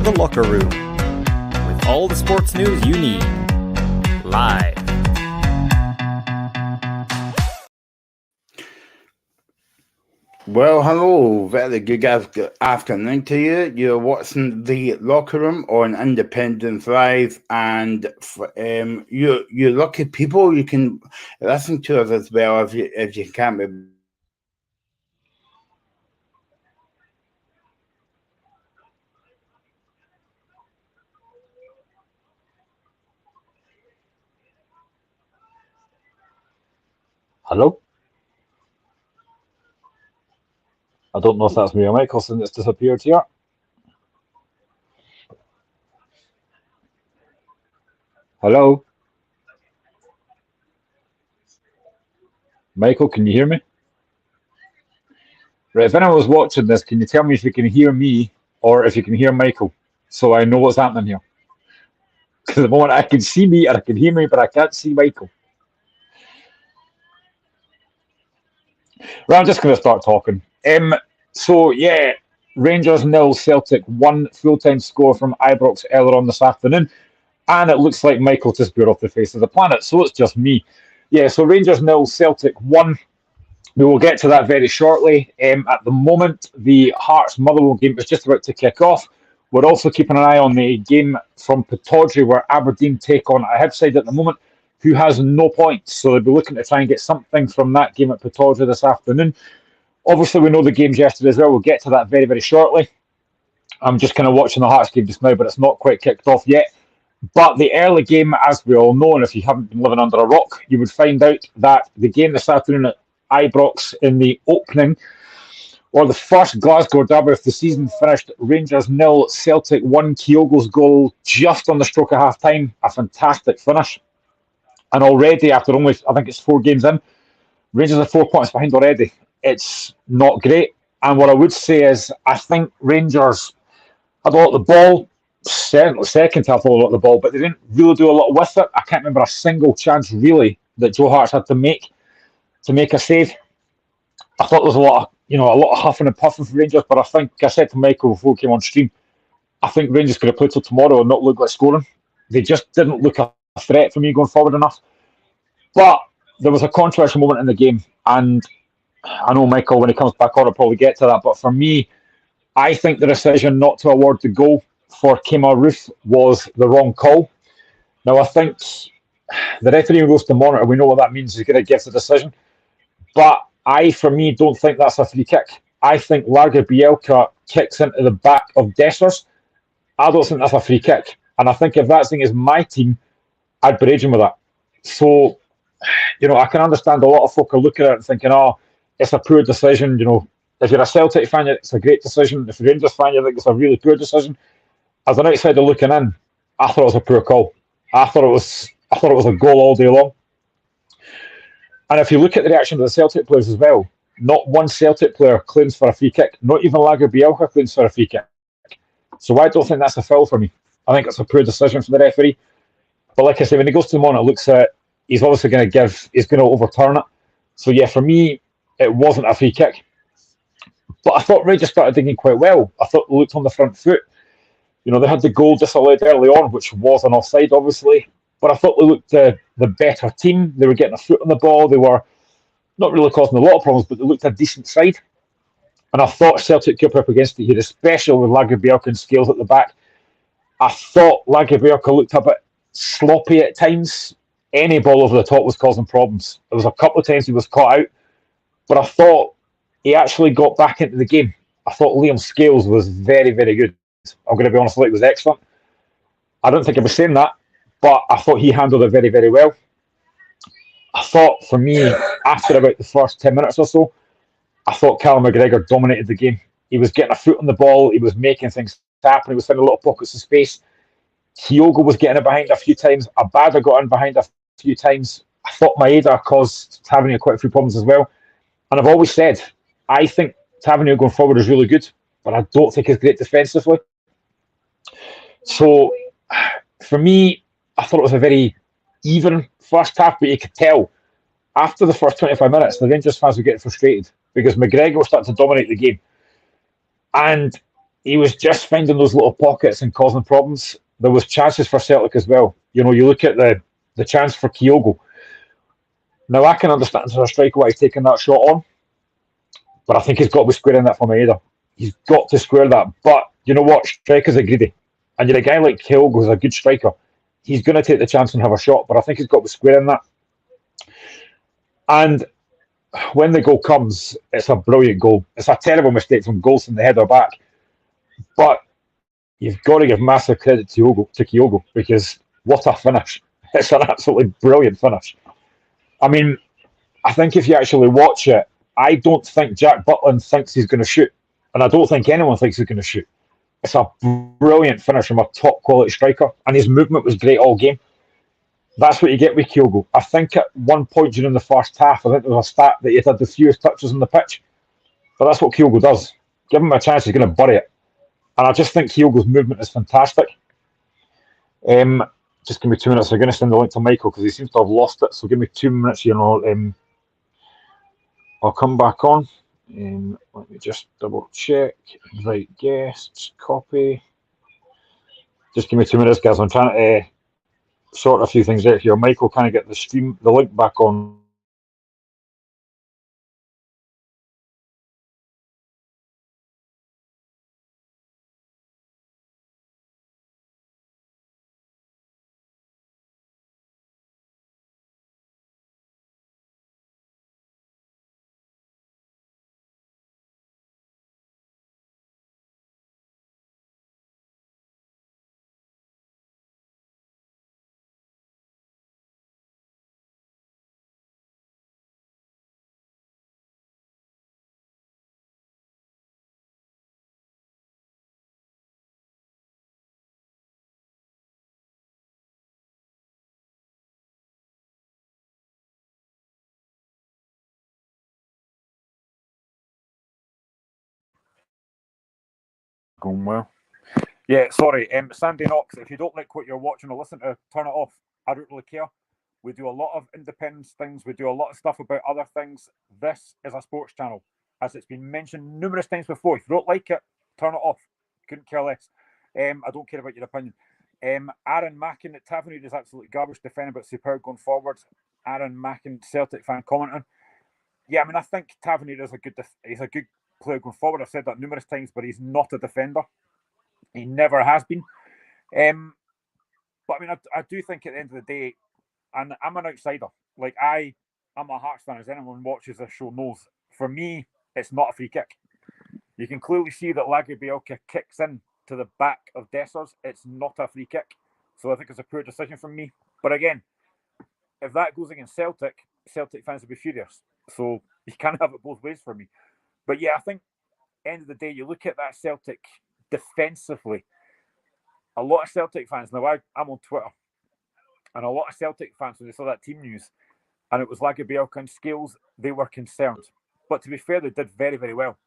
The Locker Room, with all the sports news you need, live. Well, hello, very good afternoon to you. You're watching The Locker Room on Independent Live, and you lucky people, you can listen to us as well if you can't be. Hello? I don't know if that's me or Michelson that's disappeared here. Hello? Michael, can you hear me? Right, if anyone was watching this, can you tell me if you can hear me or if you can hear Michael so I know what's happening here? Because at the moment I can see me and I can hear me, but I can't see Michael. Right, I'm just going to start talking. Rangers 0, Celtic 1, full-time score from Ibrox earlier on this afternoon. And it looks like Michael disappeared off the face of the planet, so it's just me. Yeah, so Rangers 0, Celtic 1. We will get to that very shortly. At the moment, the Hearts Motherwell game is just about to kick off. We're also keeping an eye on the game from Pittodrie, where Aberdeen take on a Hibs side at the moment who has no points. So they'll be looking to try and get something from that game at Pittodrie this afternoon. Obviously, we know the games yesterday as well. We'll get to that very, very shortly. I'm just kind of watching the Hearts game just now, but it's not quite kicked off yet. But the early game, as we all know, and if you haven't been living under a rock, you would find out that the game this afternoon at Ibrox in the opening, or the first Glasgow Derby of the season, finished Rangers 0, Celtic 1. Kyogo's goal just on the stroke of half-time. A fantastic finish. And already, after only, I think it's 4 games in, Rangers are 4 points behind already. It's not great. And what I would say is, I think Rangers had a lot of the ball. Certainly second half, a lot of the ball, but they didn't really do a lot with it. I can't remember a single chance, really, that Joe Hart's had to make a save. I thought there was a lot of huffing and puffing for Rangers, but I think I said to Michael before we came on stream, I think Rangers could have played till tomorrow and not look like scoring. They just didn't look a threat for me going forward enough. But there was a controversial moment in the game, and I know Michael, when he comes back on, will probably get to that. But for me, I think the decision not to award the goal for Kemar Roof was the wrong call. Now, I think the referee goes to monitor. We know what that means. He's going to give the decision. But for me, don't think that's a free kick. I think Larger Bielka kicks into the back of Dessers. I don't think that's a free kick. And I think if that thing is my team, I'd be raging with that. So, I can understand a lot of folk are looking at it and thinking, it's a poor decision. If you're a Celtic fan, it's a great decision. If you're a Rangers fan, you think it's a really poor decision. As an outsider looking in, I thought it was a poor call. I thought it was a goal all day long. And if you look at the reaction of the Celtic players as well, not one Celtic player claims for a free kick. Not even Lager Bielka claims for a free kick. So I don't think that's a foul for me. I think it's a poor decision from the referee. But like I say, when he goes to the monitor, looks at it, he's obviously going to overturn it. So yeah, for me, it wasn't a free kick. But I thought Rangers started digging quite well. I thought they looked on the front foot. They had the goal disallowed early on, which was an offside, obviously. But I thought they looked the better team. They were getting a foot on the ball. They were not really causing a lot of problems, but they looked a decent side. And I thought Celtic kept up against it here, especially with Lager Bielka and Scales at the back. I thought Lager Bielka looked a bit sloppy at times. Any ball over the top was causing problems. There was a couple of times he was caught out. But I thought he actually got back into the game. I thought Liam Scales was very, very good. I'm going to be honest, I thought he was excellent. I don't think I was saying that, but I thought he handled it very, very well. I thought, for me, after about the first 10 minutes or so, I thought Callum McGregor dominated the game. He was getting a foot on the ball. He was making things happen. He was finding little pockets of space. Kyogo was getting it behind a few times. Abada got in behind a few times. I thought Maeda caused Tavernier quite a few problems as well. And I've always said, I think Tavernier going forward is really good, but I don't think he's great defensively. So, for me, I thought it was a very even first half, but you could tell after the first 25 minutes, the Rangers fans were getting frustrated because McGregor was starting to dominate the game. And he was just finding those little pockets and causing problems. There was chances for Celtic as well. You look at the chance for Kyogo. Now, I can understand as a striker why he's taking that shot on, but I think he's got to be squaring that from Maeda. He's got to square that. But you know what? Strikers are greedy. And you're a guy like Kyogo who's a good striker. He's going to take the chance and have a shot, but I think he's got to be squaring that. And when the goal comes, it's a brilliant goal. It's a terrible mistake from Golson, the header back. But you've got to give massive credit to Kyogo because what a finish. It's an absolutely brilliant finish. I mean, I think if you actually watch it, I don't think Jack Butland thinks he's going to shoot. And I don't think anyone thinks he's going to shoot. It's a brilliant finish from a top quality striker. And his movement was great all game. That's what you get with Kyogo. I think at one point during the first half, I think there was a stat that he had the fewest touches on the pitch. But that's what Kyogo does. Give him a chance, he's going to bury it. And I just think Kyogo's movement is fantastic. Just give me 2 minutes. I'm going to send the link to Michael because he seems to have lost it. So give me 2 minutes here and I'll come back on. Let me just double check. Invite guests, copy. Just give me 2 minutes, guys. I'm trying to sort a few things out here. Michael, can I get the link back on? Going well. Yeah, sorry. Sandy Knox, if you don't like what you're watching or listen to, turn it off. I don't really care. We do a lot of independence things. We do a lot of stuff about other things. This is a sports channel. As it's been mentioned numerous times before. If you don't like it, turn it off. Couldn't care less. I don't care about your opinion. Aaron Mackin at Tavernier is absolutely garbage defending, but superb going forward. Aaron Mackin, Celtic fan, commenting. Yeah, I mean, I think Tavernier is he's a good player going forward. I've said that numerous times, but he's not a defender. He never has been. But I mean, I do think at the end of the day, and I'm an outsider. Like I'm a Hearts fan, as anyone watches this show knows. For me, it's not a free kick. You can clearly see that Lagerbielke kicks in to the back of Dessers. It's not a free kick. So I think it's a poor decision from me. But again, if that goes against Celtic, Celtic fans will be furious. So you can't have it both ways for me. But yeah, I think end of the day, you look at that Celtic defensively. A lot of Celtic fans, now I'm on Twitter, and a lot of Celtic fans, when they saw that team news, and it was Lagerbielke and Scales, they were concerned. But to be fair, they did very, very well.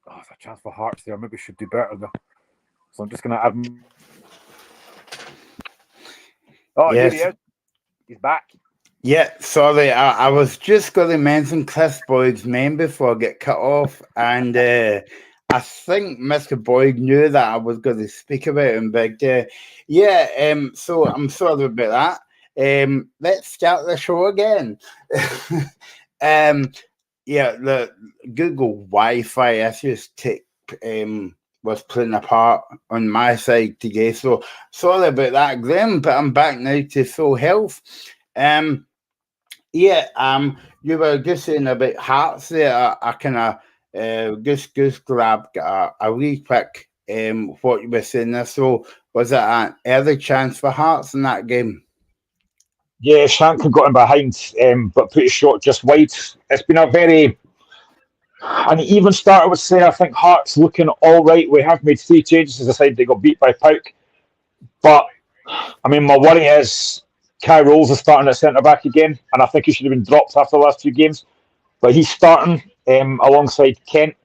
Oh, there's a chance for Hearts there. Maybe should do better there. So I'm just going to add. Oh, yes. Here he is. He's back. Yeah, sorry. I was just going to mention Chris Boyd's name before I get cut off. And I think Mr. Boyd knew that I was going to speak about him. But so I'm sorry about that. Let's start the show again. The Google Wi-Fi issues was playing a part on my side today. So sorry about that, Graham, but I'm back now to full health. You were just saying about Hearts there. I kind of just grabbed a wee quick what you were saying there. So was it an early chance for Hearts in that game? Yeah, Shank got in behind, but put his shot just wide. It's been a very uneven start, I would say. I think Hearts looking all right. We have made 3 changes as I said they got beat by Pauk. But, I mean, my worry is Kai Rolls is starting at centre-back again, and I think he should have been dropped after the last 2 games. But he's starting alongside Kent.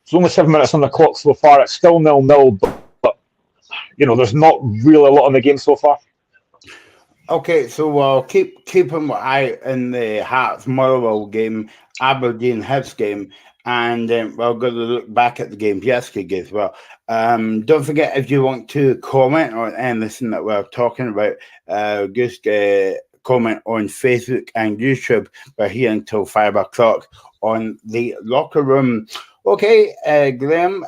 It's only 7 minutes on the clock so far. It's still 0-0, but there's not really a lot on the game so far. Okay, so we'll keep an eye in the Hearts Motherwell game, Aberdeen Hibs game. And we're going to look back at the game yesterday as well. Don't forget, if you want to comment on anything that we're talking about, just comment on Facebook and YouTube. We're here until 5 o'clock on the locker room. Okay, Graham,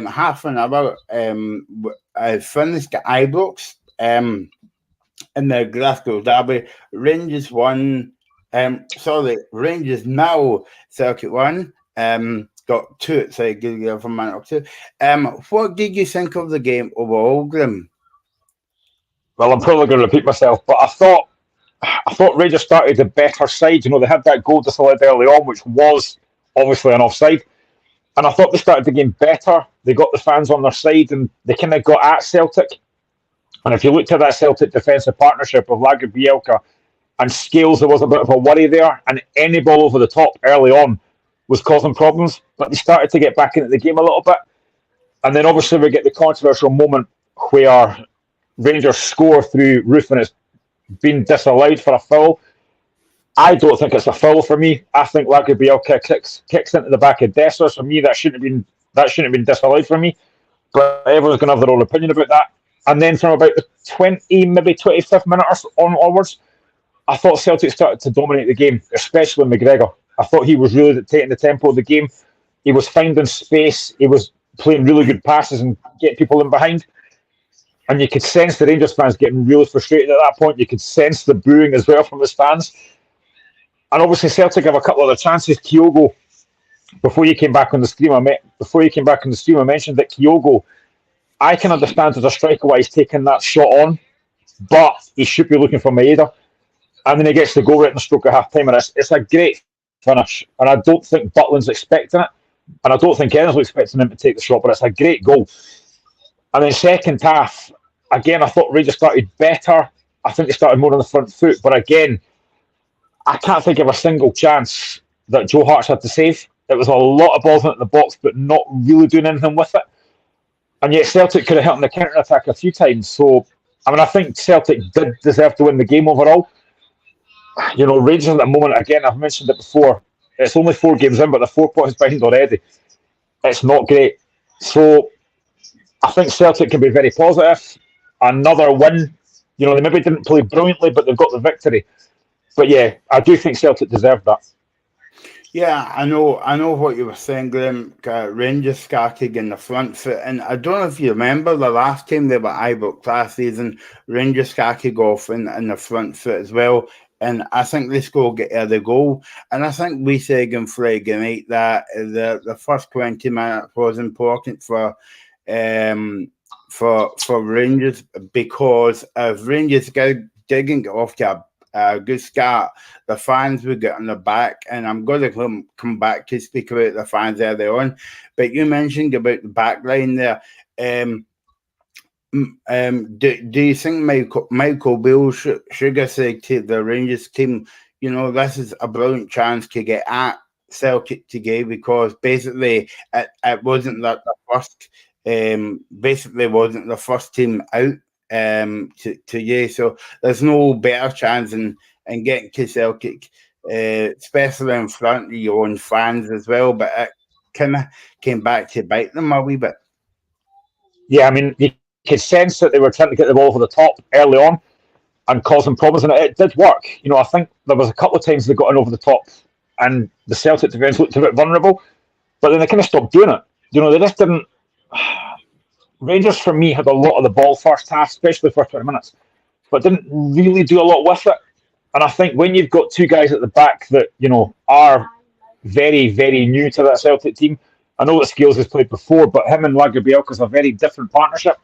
half an hour. I finished the Ibrox in the Glasgow Derby. Rangers won. Rangers now Celtic won. Got two, so give you a minute or two. What did you think of the game overall, Grim? Well, I'm probably going to repeat myself, but I thought Rangers started a better side. They had that goal disallowed early on, which was obviously an offside. And I thought they started the game better. They got the fans on their side, and they kind of got at Celtic. And if you looked at that Celtic defensive partnership of Lagerbielke and Scales, there was a bit of a worry there. And any ball over the top early on was causing problems. But they started to get back into the game a little bit. And then obviously we get the controversial moment where Rangers score through Roof and it's been disallowed for a foul. I don't think it's a foul for me. I think Lagerbielke kicks into the back of Dessers. For me, that shouldn't have been disallowed for me. But everyone's going to have their own opinion about that. And then from about the 25th minute onwards, I thought Celtic started to dominate the game, especially McGregor. I thought he was really taking the tempo of the game. He was finding space. He was playing really good passes and getting people in behind. And you could sense the Rangers fans getting really frustrated at that point. You could sense the booing as well from his fans. And obviously Celtic have a couple of other chances. Kyogo, before you came back on the stream, I mentioned that Kyogo, I can understand as a striker why he's taking that shot on, but he should be looking for Maeda. And then he gets the goal right in the stroke of half time, and it's a great finish. And I don't think Butland's expecting it, and I don't think anyone's expecting him to take the shot, but it's a great goal. And then second half, again, I thought Rangers started better. I think they started more on the front foot, but again, I can't think of a single chance that Joe Hart's had to save. It was a lot of balls into the box, but not really doing anything with it. And yet Celtic could have hit on the counter-attack a few times. So, I think Celtic did deserve to win the game overall. Rangers at the moment, again, I've mentioned it before, it's only 4 games in, but they're 4 points behind already. It's not great. So, I think Celtic can be very positive. Another win. They maybe didn't play brilliantly, but they've got the victory. But yeah, I do think Celtic deserved that. Yeah, I know what you were saying, Graham. Rangers started in the front foot, and I don't know if you remember the last time they were Ibrox last season. Rangers started off in the front foot as well, and I think they scored the goal. And I think we said in Friday night that the first 20 minutes was important for Rangers, because if Rangers didn't get off to a good start, the fans would get on the back, and I'm going to come back to speak about the fans earlier on. But you mentioned about the back line there. Do you think Michael Beale should have said to the Rangers team, this is a brilliant chance to get at Celtic today, because basically it wasn't the first, wasn't the first team out to you, so there's no better chance in getting to Celtic, especially in front of your own fans as well. But it kind of came back to bite them a wee bit. Yeah, you could sense that they were trying to get the ball over the top early on and causing problems, and it did work. I think there was a couple of times they got in over the top and the Celtic defence looked a bit vulnerable, but then they kind of stopped doing it. They just didn't. Rangers, for me, had a lot of the ball first half, especially the first 20 minutes, but didn't really do a lot with it. And I think when you've got 2 guys at the back that, are very, very new to that Celtic team, I know that Scales has played before, but him and Lagerbielke is a very different partnership.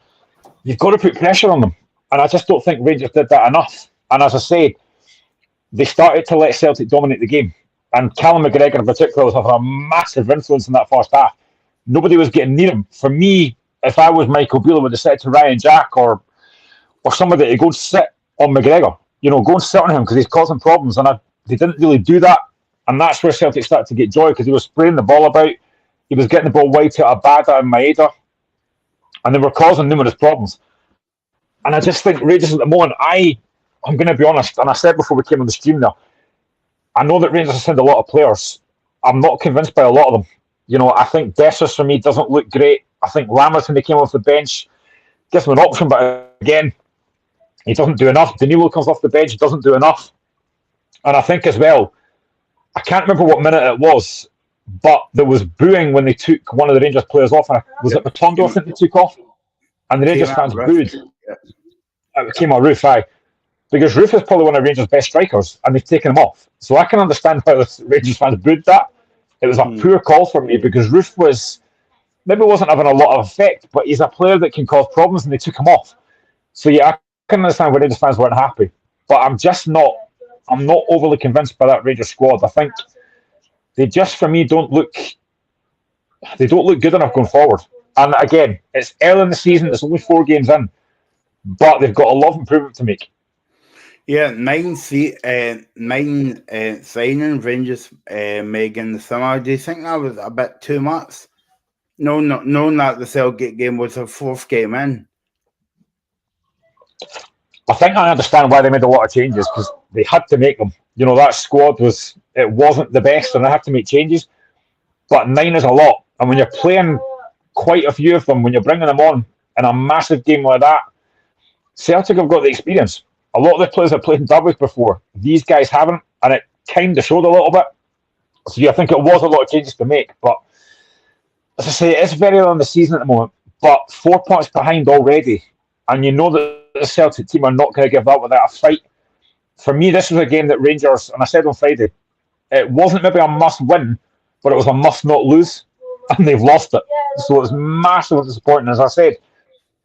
You've got to put pressure on them. And I just don't think Rangers did that enough. And as I said, they started to let Celtic dominate the game. And Callum McGregor in particular was having a massive influence in that first half. Nobody was getting near him. For me, if I was Michael Beale, I would have said to Ryan Jack or somebody to go and sit on McGregor. Go and sit on him because he's causing problems. And they didn't really do that. And that's where Celtic started to get joy, because he was spraying the ball about. He was getting the ball wide to Abada and Maeda. And they were causing numerous problems. And I just think Rangers at the moment, I'm going to be honest, and I said before we came on the stream there, I know that Rangers have signed a lot of players. I'm not convinced by a lot of them. I think Dessers for me doesn't look great. I think Lammers, when he came off the bench, gives him an option, but again, he doesn't do enough. Danilo comes off the bench, doesn't do enough. And I think as well, I can't remember what minute it was, but there was booing when they took one of the Rangers players off. Was it Matondo, I think they took off? And the Rangers fans booed. It came out Roof, aye. Because Roof is probably one of Rangers' best strikers, and they've taken him off. So I can understand why the Rangers fans booed that. It was a poor call for me because Roof wasn't having a lot of effect, but he's a player that can cause problems, and they took him off. So yeah, I can understand why Rangers fans weren't happy. But I'm not overly convinced by that Rangers squad. I think they just, for me, don't look good enough going forward. And again, it's early in the season, it's only 4 games in, but they've got a lot of improvement to make. Yeah, nine signing Rangers made in the summer. Do you think that was a bit too much? No, knowing that the Celtic game was the 4th game in. I think I understand why they made a lot of changes because they had to make them. That squad wasn't the best, and they had to make changes. But 9 is a lot, and when you're playing quite a few of them, when you're bringing them on in a massive game like that, Celtic have got the experience. A lot of the players have played in derbies before. These guys haven't, and it kind of showed a little bit. So yeah, I think it was a lot of changes to make. But as I say, it's very early in the season at the moment. But 4 points behind already, and you know that the Celtic team are not going to give up without a fight. For me, this was a game that Rangers, and I said on Friday, it wasn't maybe a must-win, but it was a must-not-lose, and they've lost it. So it was massively disappointing. As I said,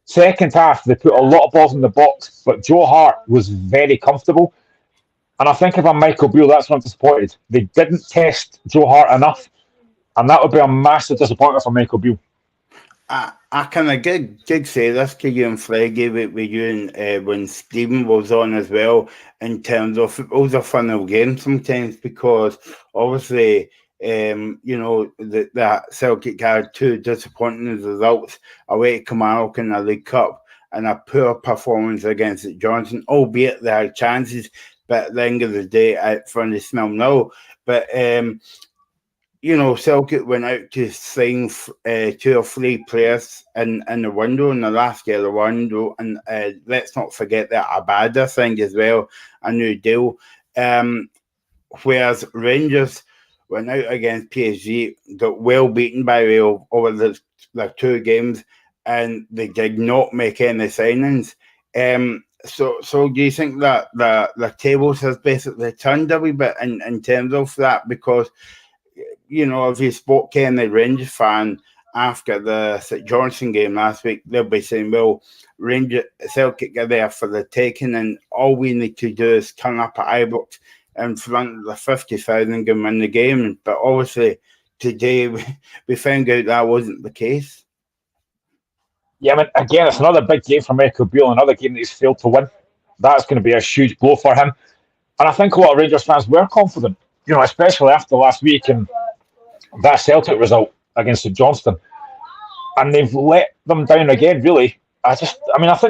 second half, they put a lot of balls in the box, but Joe Hart was very comfortable. And I think if I'm Michael Beale, that's what I'm disappointed. They didn't test Joe Hart enough, and that would be a massive disappointment for Michael Beale. I kind of did say this to you on Friday with you and when Stephen was on as well, in terms of it was a funnel game sometimes because obviously that Celtic had 2 disappointing results away to Kilmarnock in the League Cup and a poor performance against Johnson, albeit they had chances, but at the end of the day, out from the smell no. But Celtic went out to sign 2 or 3 players in the window, in the last year of the window, and let's not forget that Abada thing as well, a new deal. Whereas Rangers went out against PSG, got well beaten by Real over the 2 games, and they did not make any signings. So do you think that the tables has basically turned a wee bit in terms of that? Because if you spoke to any Rangers fan after the St Johnstone game last week, they'll be saying, well, Celtic are there for the taking, and all we need to do is turn up at Ibrox in front of the 50,000 and win the game. But obviously, today we found out that wasn't the case. Yeah, I mean, again, it's another big game for Michael Beale, another game that he's failed to win. That's going to be a huge blow for him. And I think a lot of Rangers fans were confident, especially after last week and that Celtic result against St Johnstone. And they've let them down again, really. I think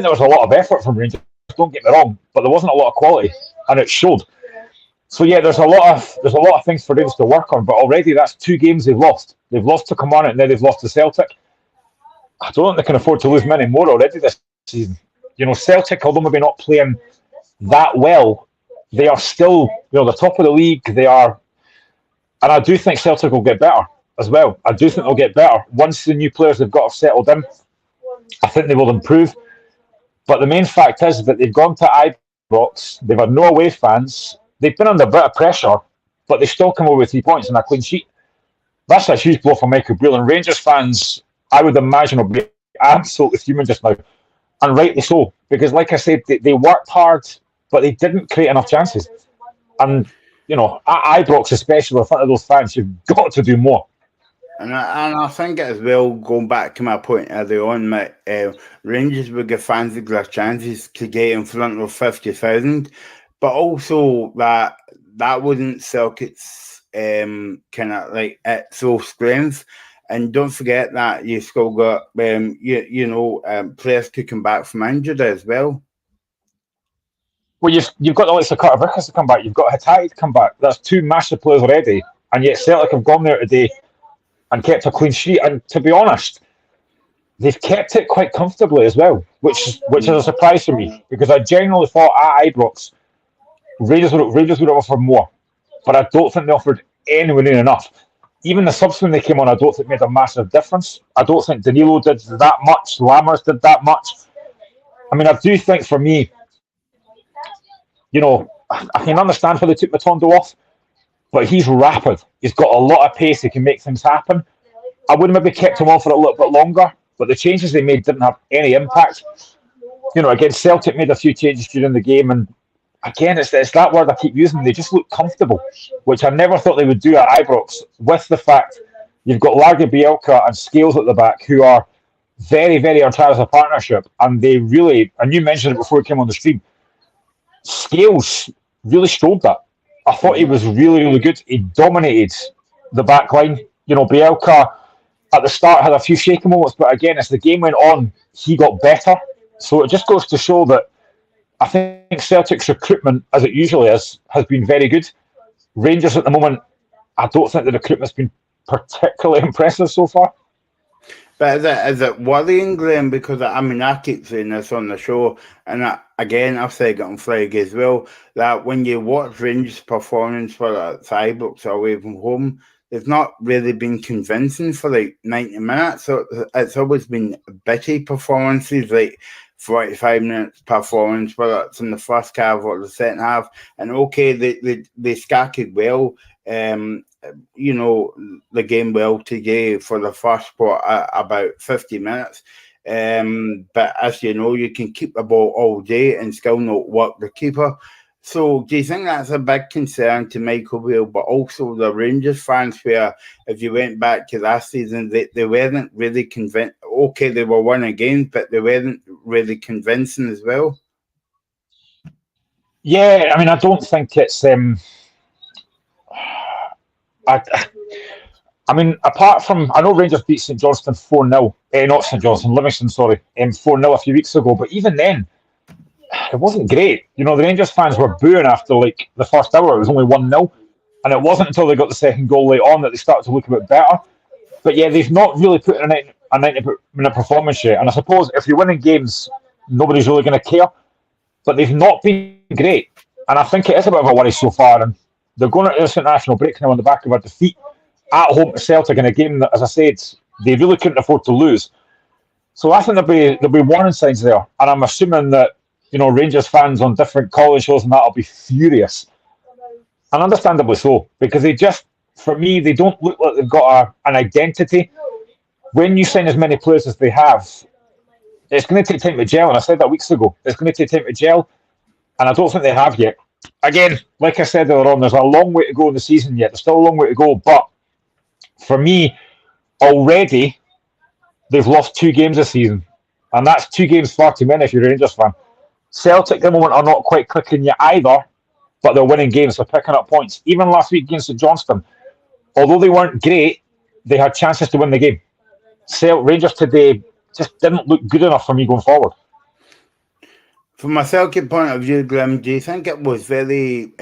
there was a lot of effort from Rangers, don't get me wrong, but there wasn't a lot of quality, and it showed. So yeah, there's a lot of things for Rangers to work on, but already that's 2 games they've lost. They've lost to Kilmarnock and then they've lost to Celtic. I don't think they can afford to lose many more already this season. Celtic, although maybe not playing that well, they are still, the top of the league. They are, and I do think Celtic will get better as well. I do think they'll get better once the new players they've got have settled in. I think they will improve. But the main fact is that they've gone to Ibrox. They've had no away fans. They've been under a bit of pressure, but they still come away with 3 points and a clean sheet. That's a huge blow for Michael Beale. And Rangers fans, I would imagine, will be absolutely fuming just now. And rightly so. Because like I said, they worked hard, but they didn't create enough chances. And, at Ibrox, especially in front of those fans, you've got to do more. And I think as well, going back to my point earlier on, Rangers would give fans their chances to get in front of 50,000. But also that wasn't Celtic's kind of like its sole strength. And don't forget that you still got players to come back from injury as well. Well, you've got the likes of Carter Vickers to come back. You've got Hatate to come back. That's 2 massive players already. And yet Celtic have gone there today and kept a clean sheet. And to be honest, they've kept it quite comfortably as well, which is a surprise for me because I genuinely thought at Ibrox Rangers would have offered more, but I don't think they offered anywhere near enough. Even the subs when they came on, I don't think made a massive difference. I don't think Danilo did that much. Lammers did that much. I mean, I do think for me, I can understand why they took Matondo off, but he's rapid. He's got a lot of pace. He can make things happen. I would have maybe kept him on for a little bit longer, but the changes they made didn't have any impact. Again, Celtic made a few changes during the game, and again, it's that word I keep using. They just look comfortable, which I never thought they would do at Ibrox, with the fact you've got Larga Bielka and Scales at the back, who are very, very on trial as a partnership, and they really, and you mentioned it before it came on the stream, Scales really strode that. I thought he was really, really good. He dominated the back line. Bielka at the start had a few shaky moments, but again, as the game went on, he got better. So it just goes to show that I think Celtic's recruitment, as it usually is, has been very good. Rangers at the moment, I don't think the recruitment's been particularly impressive so far. But is it worrying, Graham? Because I keep saying this on the show, and I've said it on Friday as well, that when you watch Rangers' performance for Ibrox away from home, they've not really been convincing for like 90 minutes. So it's always been bitty performances, like 45 minutes performance, whether it's in the first half or the second half. And okay, they scattered well. The game well today for the first part, about 50 minutes. But as you know, you can keep the ball all day and still not work the keeper. So do you think that's a big concern to Michael Beale, but also the Rangers fans, where if you went back to last season, they weren't really convinced? Okay, they were winning games, but they weren't really convincing as well. Yeah, I mean, I don't think it's... apart from, I know Rangers beat St Johnstone 4-0, not St Johnstone, Livingston, sorry, 4-0 a few weeks ago, but even then, it wasn't great. The Rangers fans were booing after the first hour. It was only 1-0, and it wasn't until they got the second goal late on that they started to look a bit better. But yeah, they've not really put in a 90-minute performance yet, and I suppose if you're winning games, nobody's really going to care, but they've not been great, and I think it is a bit of a worry so far, and they're going into this international break now on the back of a defeat at home to Celtic in a game that, as I said, they really couldn't afford to lose. So I think there'll be warning signs there, and I'm assuming that Rangers fans on different college shows and that will be furious, and understandably so, because for me, they don't look like they've got an identity. When you sign as many players as they have, it's going to take time to gel, and I said that weeks ago. It's going to take time to gel, and I don't think they have yet. Again, like I said earlier on, there's a long way to go in the season yet. There's still a long way to go, but for me, already, they've lost 2 games this season, and that's 2 games far too many if you're a Rangers fan. Celtic at the moment are not quite clicking yet either, but they're winning games, they're picking up points. Even last week against St Johnstone, although they weren't great, they had chances to win the game. Rangers today just didn't look good enough for me going forward. From a Celtic point of view, Graham, do you think it was very,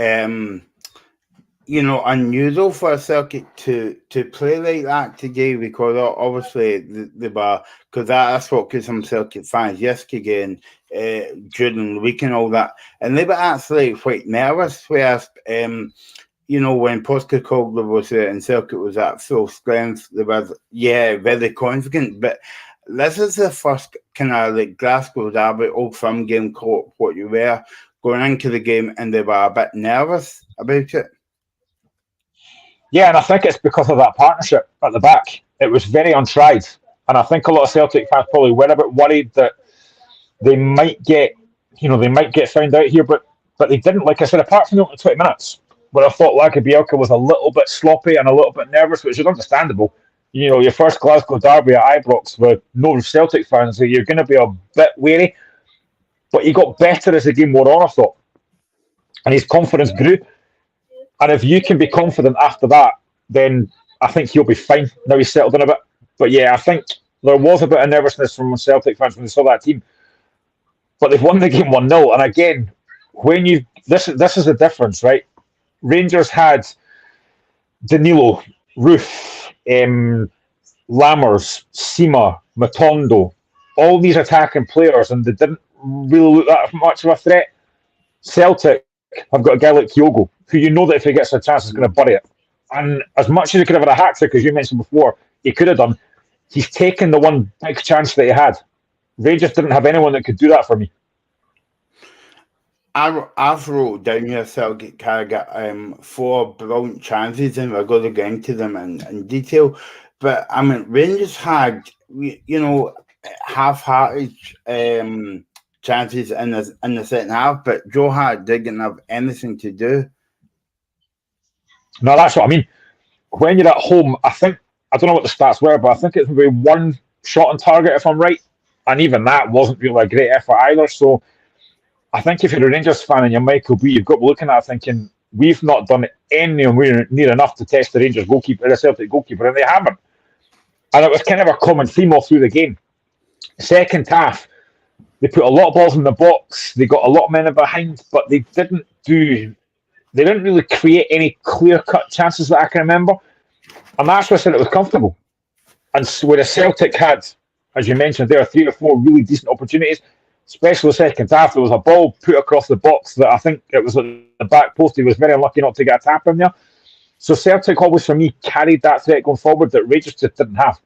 unusual for Celtic to play like that today? Because obviously they were, because I spoke to some Celtic fans yesterday and during the week and all that, and they were actually quite nervous. Whereas, when Postecoglou was there and Celtic was at full strength, they were very confident. But this is the first kind of Glasgow Derby Old Firm game caught what you were going into the game, and they were a bit nervous about it. Yeah, and I think it's because of that partnership at the back. It was very untried, and I think a lot of Celtic fans probably were a bit worried that they might get found out here, but they didn't. Like I said, apart from the 20 minutes, where I thought Larga Bielka was a little bit sloppy and a little bit nervous, which is understandable. Your first Glasgow Derby at Ibrox with no Celtic fans, so you're going to be a bit wary. But he got better as the game wore on, I thought, and his confidence grew. And if you can be confident after that, then I think he'll be fine. Now he's settled in a bit. But yeah, I think there was a bit of nervousness from Celtic fans when they saw that team. But they've won the game 1-0. And again, this is the difference, right? Rangers had Danilo, Roof, Lammers, Sima, Matondo, all these attacking players, and they didn't really look that much of a threat. Celtic have got a guy like Kyogo, who you know that if he gets a chance, is going to bury it. And as much as he could have had a hat trick, as you mentioned before, he could have done, he's taken the one big chance that he had. Rangers didn't have anyone that could do that for me. I've wrote down here Celtic got 4 brilliant chances, and we're going to get into them in detail. But I mean, Rangers had, half-hearted chances in the second half, but Joe Hart didn't have anything to do. No, that's what I mean. When you're at home, I don't know what the stats were, but I think it's maybe 1 shot on target, if I'm right. And even that wasn't really a great effort either. So I think if you're a Rangers fan and you're Michael B, you've got to be looking at it thinking, we've not done anywhere near enough to test the Rangers goalkeeper, the Celtic goalkeeper, and they haven't. And it was kind of a common theme all through the game. Second half, they put a lot of balls in the box, they got a lot of men behind, but they didn't really create any clear-cut chances that I can remember. And that's why I said it was comfortable. And where the Celtic had, as you mentioned, there are 3 or 4 really decent opportunities, especially the second half. There was a ball put across the box that I think it was at the back post. He was very unlucky not to get a tap in there. So Celtic always, for me, carried that threat going forward that Rangers just didn't have.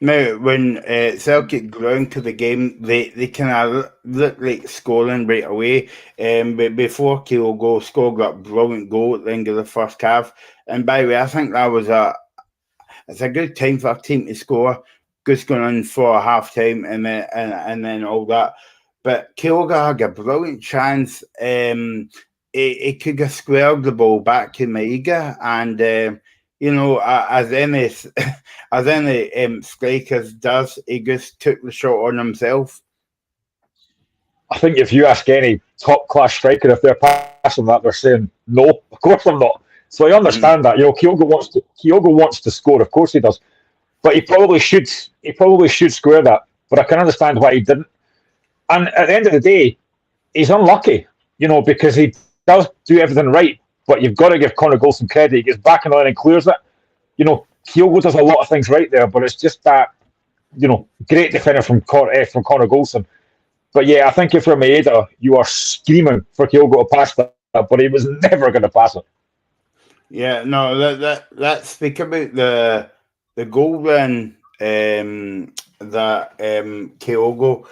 Now, when Celtic grew into the game, they kind of looked like scoring right away. But before Kyogo scored that brilliant goal at the end of the first half. And by the way, I think that was it's a good time for a team to score. Just going on for a half time and then all that. But Kyogo had a brilliant chance. He could have squared the ball back to Maiga, and as any strikers does, he just took the shot on himself. I think if you ask any top class striker if they're passing that, they're saying no. Of course I'm not. So I understand that. Kyogo wants to score. Of course he does. But he probably should square that. But I can understand why he didn't. And at the end of the day, he's unlucky, because he does do everything right. But you've got to give Connor Gold some credit. He gets back in the line and clears it. Kyogo does a lot of things right there, but it's just that, great defender from Connor Goldson. But yeah, I think if you're Maeda, you are screaming for Kyogo to pass that, but he was never going to pass it. Yeah, no, let's speak about the goal then that Kyogo.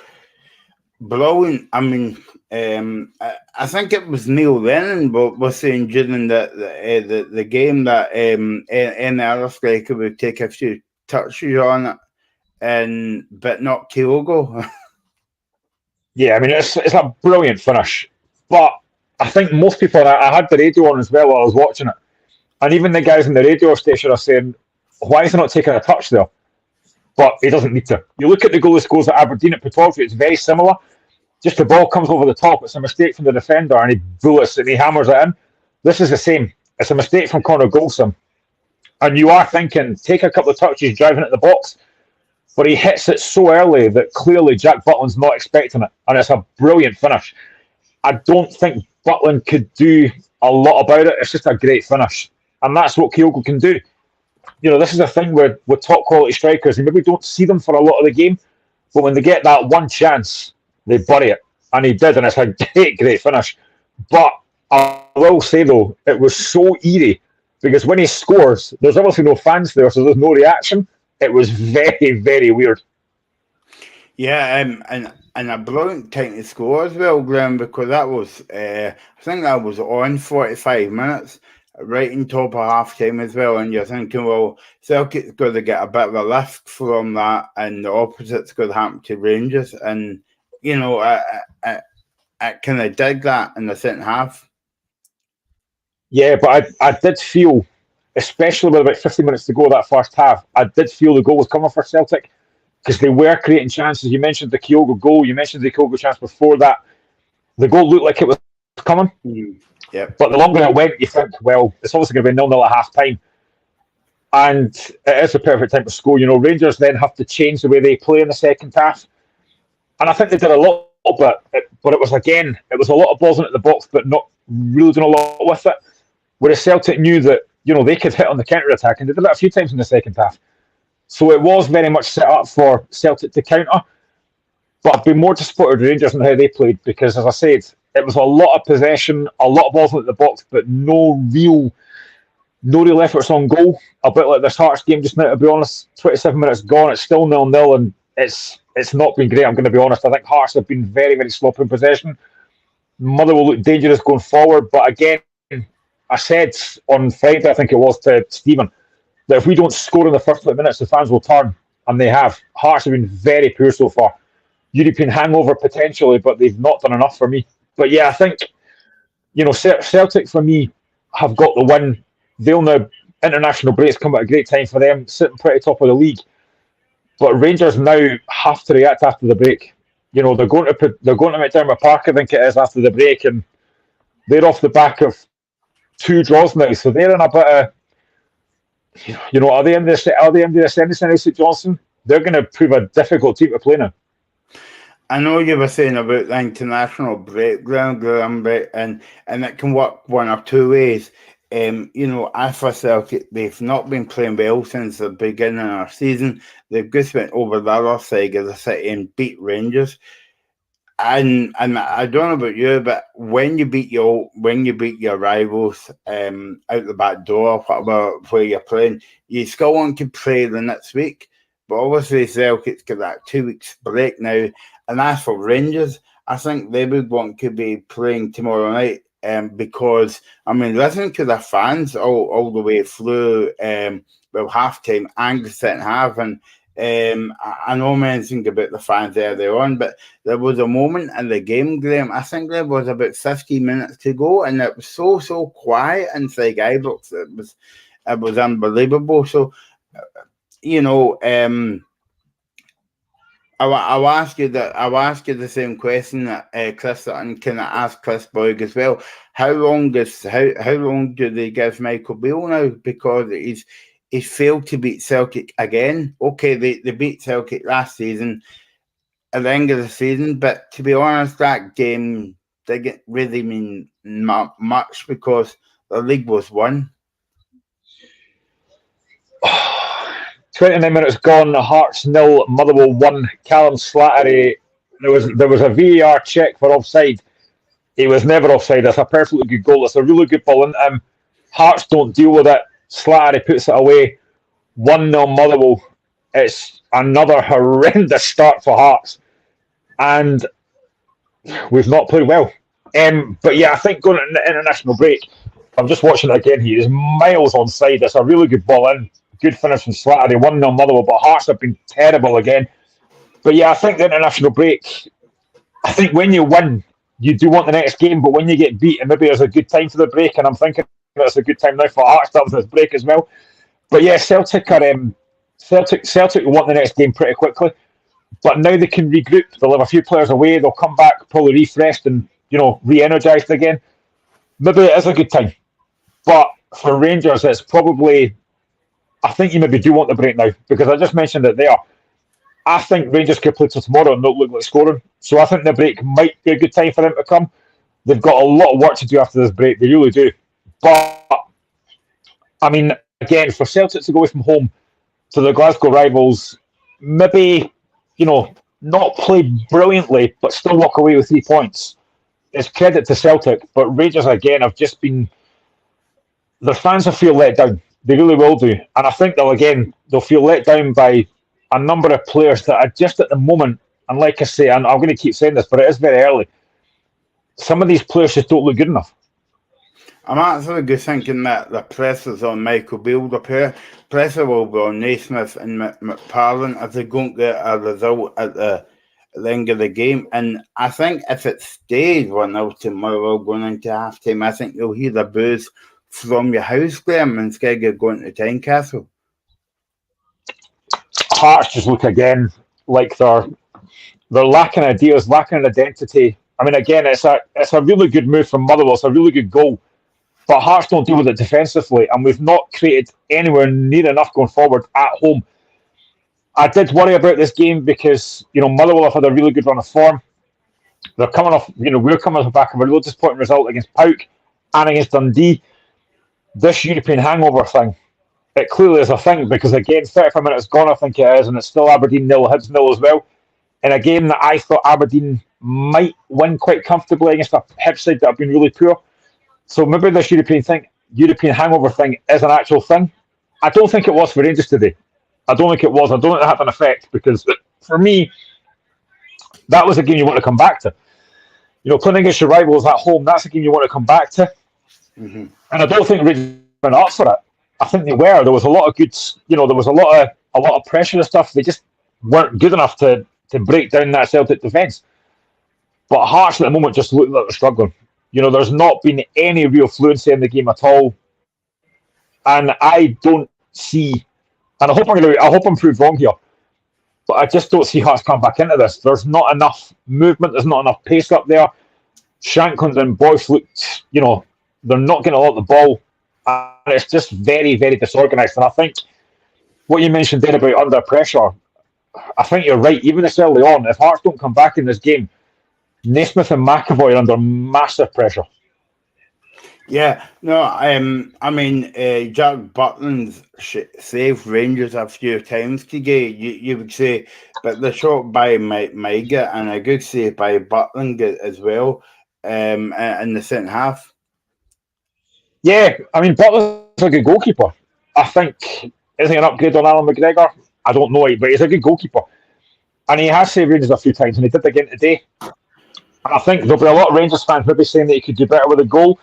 Brilliant. I mean, I think it was Neil Lennon was saying during the game that any other striker would take a few touches on it, but not Kyogo. Yeah, I mean, it's a brilliant finish. But I think most people, I had the radio on as well while I was watching it, and even the guys in the radio station are saying, why is he not taking a touch there? But he doesn't need to. You look at the goal he scores at Aberdeen at Pataudry, it's very similar. Just the ball comes over the top, it's a mistake from the defender, and he bullets and he hammers it in. This is the same. It's a mistake from Connor Goldson. And you are thinking, take a couple of touches driving at the box, but he hits it so early that clearly Jack Butland's not expecting it, and it's a brilliant finish. I don't think Butland could do a lot about it. It's just a great finish. And that's what Kyogo can do. This is a thing with top quality strikers, and maybe don't see them for a lot of the game, but when they get that one chance, they bury it. And he did, and it's a great finish. But I will say, though, it was so eerie, because when he scores, there's obviously no fans there, so there's no reaction. It was very, very weird. Yeah, and a brilliant time to score as well, Graham, because that was, I think that was on 45 minutes. Right in top of half time as well, and you're thinking, well, Celtic's got to get a bit of a lift from that, and the opposite's going to happen to Rangers. And I kind of did that in the second half. Yeah, but I did feel, especially with about 50 minutes to go that first half, I did feel the goal was coming for Celtic, because they were creating chances. You mentioned the Kyogo goal, you mentioned the Kyogo chance before that. The goal looked like it was coming. Yeah. But the longer it went, you think, well, it's obviously going to be 0-0 at half time. And it is the perfect time to score. Rangers then have to change the way they play in the second half. And I think they did a lot of it. But it was a lot of balls into the box, but not really doing a lot with it. Whereas Celtic knew that, they could hit on the counter-attack, and they did that a few times in the second half. So it was very much set up for Celtic to counter. But I've been more disappointed with Rangers and how they played because, as I said, it was a lot of possession, a lot of balls at the box, but no real efforts on goal. A bit like this Hearts game just now, to be honest. 27 minutes gone, it's still 0-0, and it's not been great, I'm going to be honest. I think Hearts have been very, very sloppy in possession. Motherwell look dangerous going forward, but again, I said on Friday, I think it was, to Stephen, that if we don't score in the first 20 minutes, the fans will turn, and they have. Hearts have been very poor so far. European hangover potentially, but they've not done enough for me. But yeah, I think, Celtic for me have got the win. They'll now, international breaks come at a great time for them, sitting pretty top of the league. But Rangers now have to react after the break. They're going to McDermott Park, I think it is, after the break, and they're off the back of 2 draws now, so they're in a bit of, are they in the ascendancy now, St Johnstone? They're going to prove a difficult team to play now. I know you were saying about the international breakdown, Graham, and it can work one of two ways. As for Celtic, they've not been playing well since the beginning of our season. They've just went over the other side of the city and beat Rangers. And I don't know about you, but when you beat your rivals out the back door, whatever where you're playing, you still want to play the next week. But obviously Celtic's got that 2 weeks break now. And as for Rangers, I think they would want to be playing tomorrow night. Because listening to the fans all the way through, half time and the second half, and I know mentioned about the fans earlier on, but there was a moment in the game, Graham. I think there was about 15 minutes to go, and it was so quiet inside Ibrox. It was unbelievable. So, I'll ask you the same question that Chris Sutton can ask Chris Boyd as well. How long do they give Michael Beale now? Because he's failed to beat Celtic again. Okay, they beat Celtic last season at the end of the season, but to be honest, that game didn't really mean much because the league was won. 29 minutes gone, Hearts 0, Motherwell 1. Callum Slattery, there was a VAR check for offside. He was never offside. That's a perfectly good goal. That's a really good ball into him. Hearts don't deal with it. Slattery puts it away. 1-0 Motherwell. It's another horrendous start for Hearts. And we've not played well. But yeah, I think going into the international break, I'm just watching it again. He is miles onside. That's a really good ball in. Good finish from Slattery, 1-0 Motherwell, but Hearts have been terrible again. But yeah, I think the international break, I think when you win, you do want the next game, but when you get beat, and maybe there's a good time for the break, and I'm thinking it's a good time now for Hearts to have this break as well. But yeah, Celtic will want the next game pretty quickly, but now they can regroup. They'll have a few players away, they'll come back probably refreshed and, re-energised again. Maybe it is a good time. But for Rangers, it's probably, I think you maybe do want the break now, because I just mentioned it there. I think Rangers could play till tomorrow and not look like scoring. So I think the break might be a good time for them to come. They've got a lot of work to do after this break. They really do. But, again, for Celtic to go away from home to the Glasgow rivals, maybe, not play brilliantly, but still walk away with 3 points. It's credit to Celtic. But Rangers, again, have just been... Their fans will feel let down. They really will do. And I think they'll feel let down by a number of players that are just at the moment, and like I say, and I'm going to keep saying this, but it is very early, some of these players just don't look good enough. I'm actually just thinking that the pressure's on Michael Beale. The pressure will be on Naismith and McParlin if they don't get a result at the end of the game. And I think if it stayed 1-0 tomorrow going into half time, I think you'll hear the boos from your house, Graham, instead of going to Tynecastle. Hearts just look again like they're lacking ideas, lacking an identity. Again, it's a really good move from Motherwell. It's a really good goal. But Hearts don't deal with it defensively, and we've not created anywhere near enough going forward at home. I did worry about this game because, Motherwell have had a really good run of form. They're coming off, we're coming off the back of a really disappointing result against PAOK and against Dundee. This European hangover thing it clearly is a thing because, again, 35 minutes gone, I think it is, and it's still Aberdeen 0, Hibs 0 as well. In a game that I thought Aberdeen might win quite comfortably against a Hibs side that have been really poor. So maybe this European hangover thing is an actual thing. I don't think it was for Rangers today. I don't think it was. I don't think it had an effect because for me, that was a game you want to come back to. Playing against your rivals at home, that's a game you want to come back to. Mm-hmm. And I don't think Rangers went up for it. I think they were. There was a lot of good, there was a lot of pressure and stuff. They just weren't good enough to break down that Celtic defence. But Hearts at the moment just look like they're struggling. There's not been any real fluency in the game at all. And I don't see, and I hope I'm proved wrong here, but I just don't see Hearts come back into this. There's not enough movement. There's not enough pace up there. Shankland and Boyce looked, they're not getting a lot of the ball. And it's just very, very disorganised. And I think what you mentioned there about under pressure, I think you're right. Even this early on, if Hearts don't come back in this game, Naismith and McAvoy are under massive pressure. Yeah, no, I mean, Jack Butland's saved Rangers a few times today, you would say, but the shot by Maiga and a good save by Butland as well in the second half. Yeah, I mean, Butland's a good goalkeeper. I think, is he an upgrade on Alan McGregor? I don't know, but he's a good goalkeeper. And he has saved Rangers a few times, and he did again today. And I think there'll be a lot of Rangers fans maybe saying that he could do better with a goal.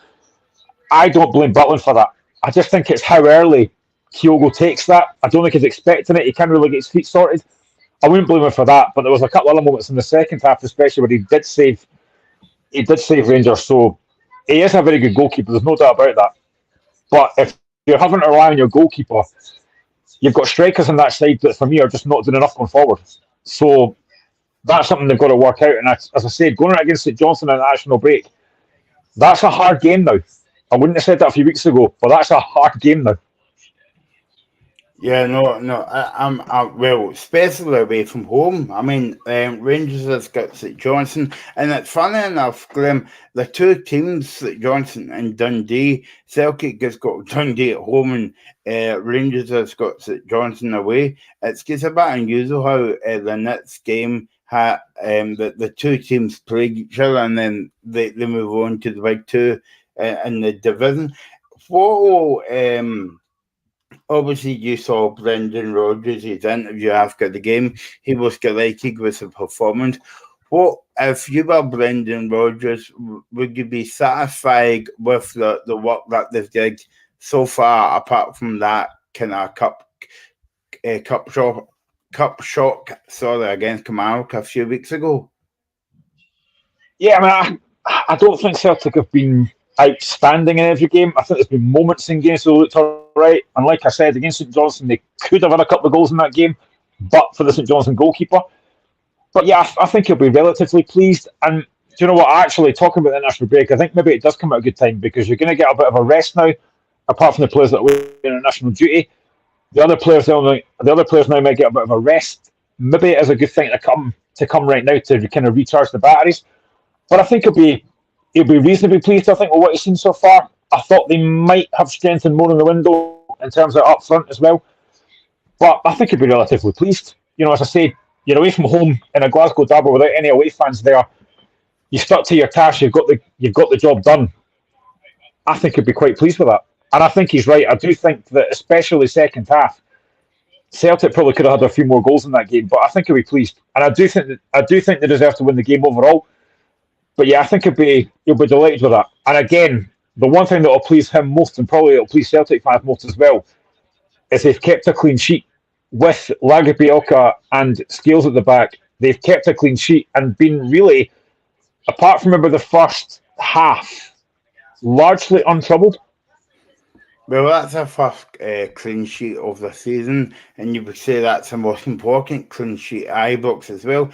I don't blame Butland for that. I just think it's how early Kyogo takes that. I don't think he's expecting it. He can't really get his feet sorted. I wouldn't blame him for that, but there was a couple of other moments in the second half, especially where he did save Rangers. So he is a very good goalkeeper. There's no doubt about that. But if you're having to rely on your goalkeeper, you've got strikers on that side that, for me, are just not doing enough going forward. So that's something they've got to work out. And as I said, going against St Johnstone in the national break, that's a hard game now. I wouldn't have said that a few weeks ago, but that's a hard game now. Yeah, no. I'm well, especially away from home. I mean, Rangers has got St Johnstone, and it's funny enough, Glenn, the two teams, St Johnstone and Dundee. Celtic has got Dundee at home, and Rangers has got St Johnstone away. It's just a bit unusual how the next game the two teams play each other, and then they move on to the big two in the division. Obviously, you saw Brendan Rodgers' interview after the game. He was delighted with the performance. What if you were Brendan Rodgers? Would you be satisfied with the work that they've did so far, apart from that kind of cup shock? Against Kilmarnock a few weeks ago. Yeah, I mean, I don't think Celtic have been outstanding in every game. I think there's been moments in games that looked all right. And like I said, against St Johnstone, they could have had a couple of goals in that game, but for the St Johnstone goalkeeper. But yeah, I think he'll be relatively pleased. And do you know what? Actually, talking about the international break, I think maybe it does come at a good time because you're going to get a bit of a rest now, apart from the players that are in international duty. The other players now might get a bit of a rest. Maybe it is a good thing to come right now to kind of recharge the batteries. But I think he'll be reasonably pleased, I think, with what he's seen so far. I thought they might have strengthened more in the window in terms of up front as well. But I think he'll be relatively pleased. As I say, you're away from home in a Glasgow Derby without any away fans there. You stuck to your task. You've got the job done. I think he'll be quite pleased with that. And I think he's right. I do think that, especially second half, Celtic probably could have had a few more goals in that game, but I think he'll be pleased. And I do think they deserve to win the game overall. But yeah, I think he'll be delighted with that. And again, the one thing that will please him most, and probably it'll please Celtic fans most as well, is they've kept a clean sheet with Lagerbielke and Scales at the back. They've kept a clean sheet and been really, apart from maybe the first half, largely untroubled. Well, that's our first clean sheet of the season, and you would say that's the most important clean sheet at Ibrox as well.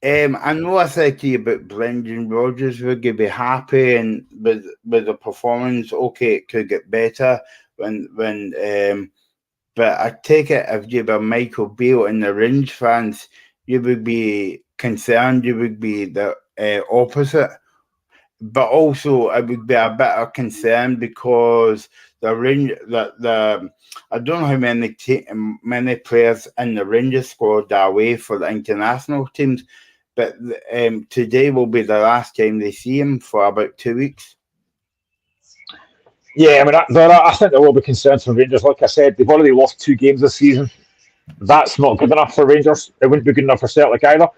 I know I said to you about Brendan Rodgers. Would you be happy and with the performance? Okay, it could get better but I take it if you were Michael Beale and the Rangers fans, you would be concerned. You would be the opposite. but also it would be a bit of concern because I don't know how many players in the Rangers squad are away for the international teams, but today will be the last time they see him for about 2 weeks. Yeah, I mean, I think there will be concerns from Rangers. Like I said, they've already lost 2 games this season. That's not good enough for Rangers. It wouldn't be good enough for Celtic either.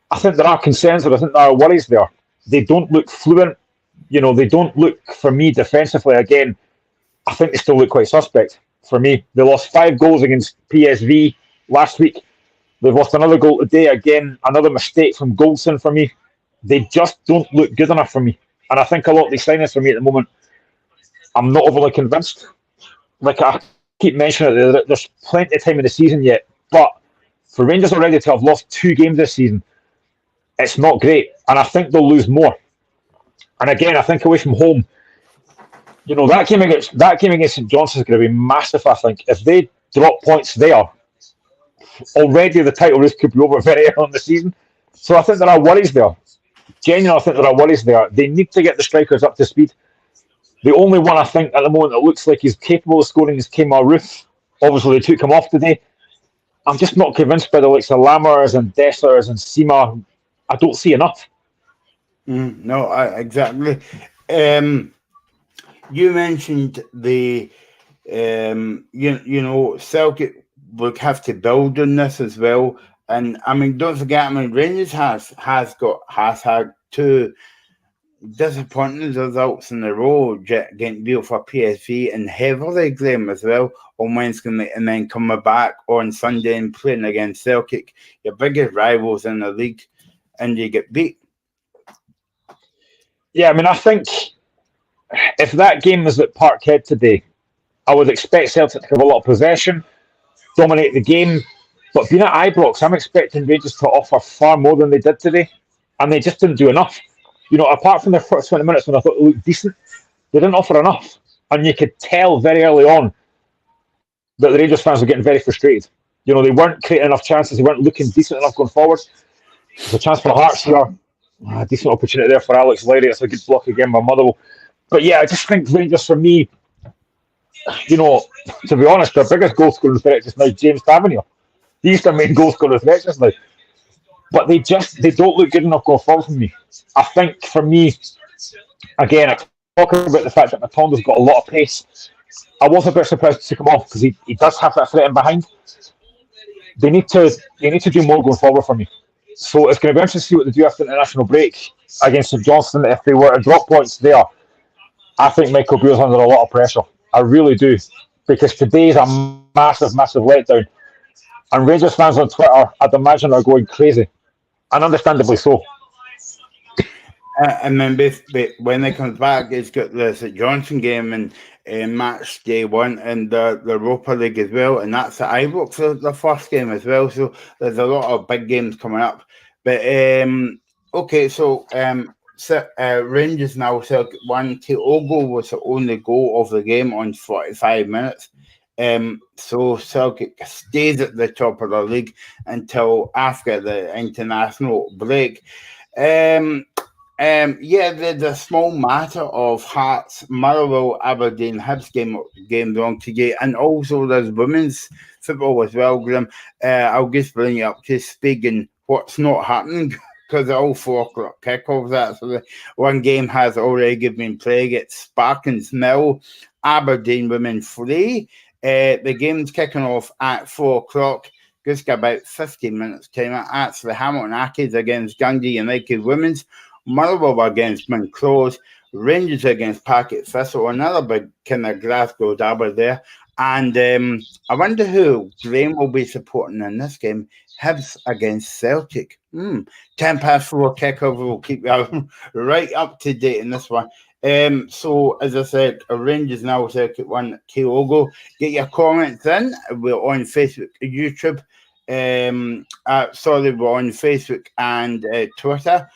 I think there are concerns, or I think there are worries there. They don't look fluent. They don't look, for me, defensively. Again, I think they still look quite suspect. For me, they lost 5 goals against PSV last week. They've lost another goal today. Again, another mistake from Goldson for me. They just don't look good enough for me. And I think a lot of these signings for me at the moment, I'm not overly convinced. Like I keep mentioning it, there's plenty of time in the season yet. But for Rangers already to have lost 2 games this season, it's not great. And I think they'll lose more. And again, I think away from home, that game against St Johnstone is going to be massive. I think if they drop points there, already the title race could be over very early in the season. So I think there are worries there. Genuinely, I think there are worries there. They need to get the strikers up to speed. The only one I think at the moment that looks like he's capable of scoring is Kemar Roof. Obviously, they took him off today. I'm just not convinced by the likes of Lammers and Dessers and Seema. I don't see enough. No, exactly. You mentioned the, Celtic would have to build on this as well. And I mean, don't forget, Rangers has had 2 disappointing results in a row, getting beat for PSV and heavily Graham as well on Wednesday night, and then coming back on Sunday and playing against Celtic, your biggest rivals in the league, and you get beat. Yeah, I mean, I think if that game was at Parkhead today, I would expect Celtic to have a lot of possession, dominate the game. But being at Ibrox, I'm expecting Rangers to offer far more than they did today, and they just didn't do enough. Apart from the first 20 minutes when I thought they looked decent, they didn't offer enough. And you could tell very early on that the Rangers fans were getting very frustrated. They weren't creating enough chances, they weren't looking decent enough going forward. There's a chance for Hearts here. A decent opportunity there for Alex Lowry. It's a good block again by Motherwell. But yeah, I just think Rangers, for me, to be honest, their biggest goal scoring threat just now is James Tavernier. He's their main goal scorer threat just now. But they don't look good enough going forward for me. I think for me, again, I talk about the fact that Matondo's got a lot of pace. I was a bit surprised to come off because he does have that threat in behind. They need to do more going forward for me. So it's going to be interesting to see what they do after the international break against St Johnstone. If they were to drop points there, I think Michael Beale's under a lot of pressure. I really do. Because today is a massive, massive letdown. And Rangers fans on Twitter, I'd imagine, are going crazy. And understandably so. And then when they comes back, it's got the St Johnstone game and match day 1 and the Europa League as well, and that's at Ibrox for the first game as well. So there's a lot of big games coming up. But okay, so Rangers now Celtic 1. Kyogo was the only goal of the game on 45 minutes. So Celtic stays at the top of the league until after the international break. There's a small matter of Hearts, Motherwell, Aberdeen, Hibs game wrong today, and also there's women's football as well, Graham. I'll just bring you up to speed on what's not happening because they're all 4 o'clock kickoffs. Actually, one game has already been played. It's Sparkins Mill, Aberdeen women 3. The game's kicking off at 4 o'clock. Just got about 15 minutes time. Actually, Hamilton Accies against Dundee United women's. Motherwell against Monclose, Rangers against Packet Thistle, another big kind of Glasgow Derby there. And I wonder who Graham will be supporting in this game. Hibs against Celtic. 10 past 4 kickoff. We'll keep you right up to date in this one. So, as I said, Rangers now Celtic 1, Kyogo. Get your comments in. We're on Facebook, YouTube. We're on Facebook and Twitter.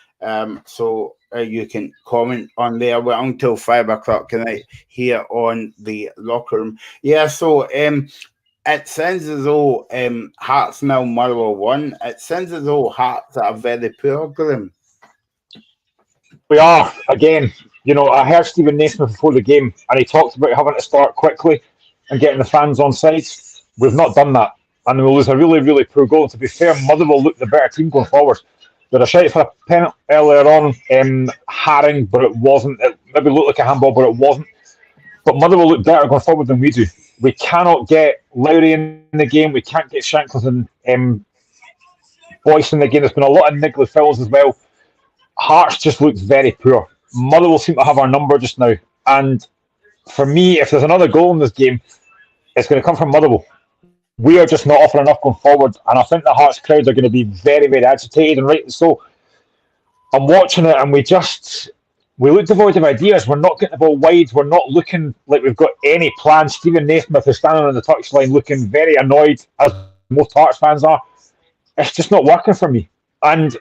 So you can comment on there. We're until 5 o'clock tonight here on the locker room. Yeah, so it sounds as though Hearts Mill Motherwell 1. It sounds as though Hearts are very poor, Graham. We are, again. I heard Stephen Naismith before the game, and he talked about having to start quickly and getting the fans on side. We've not done that, and we'll lose a really, really poor goal. To be fair, Motherwell looked the better team going forward. They had a shout for a penalty earlier on, Haring, but it wasn't. It maybe looked like a handball, but it wasn't. But Motherwell look better going forward than we do. We cannot get Lowry in the game. We can't get Shankland and Boyce in the game. There's been a lot of niggly fouls as well. Hearts just look very poor. Motherwell seem to have our number just now. And for me, if there's another goal in this game, it's going to come from Motherwell. We are just not offering enough going forward. And I think the Hearts crowd are going to be very, very agitated, and rightly so. I'm watching it, and we look devoid of ideas. We're not getting the ball wide. We're not looking like we've got any plans. Stephen Naismith is standing on the touchline looking very annoyed, as most Hearts fans are. It's just not working for me. And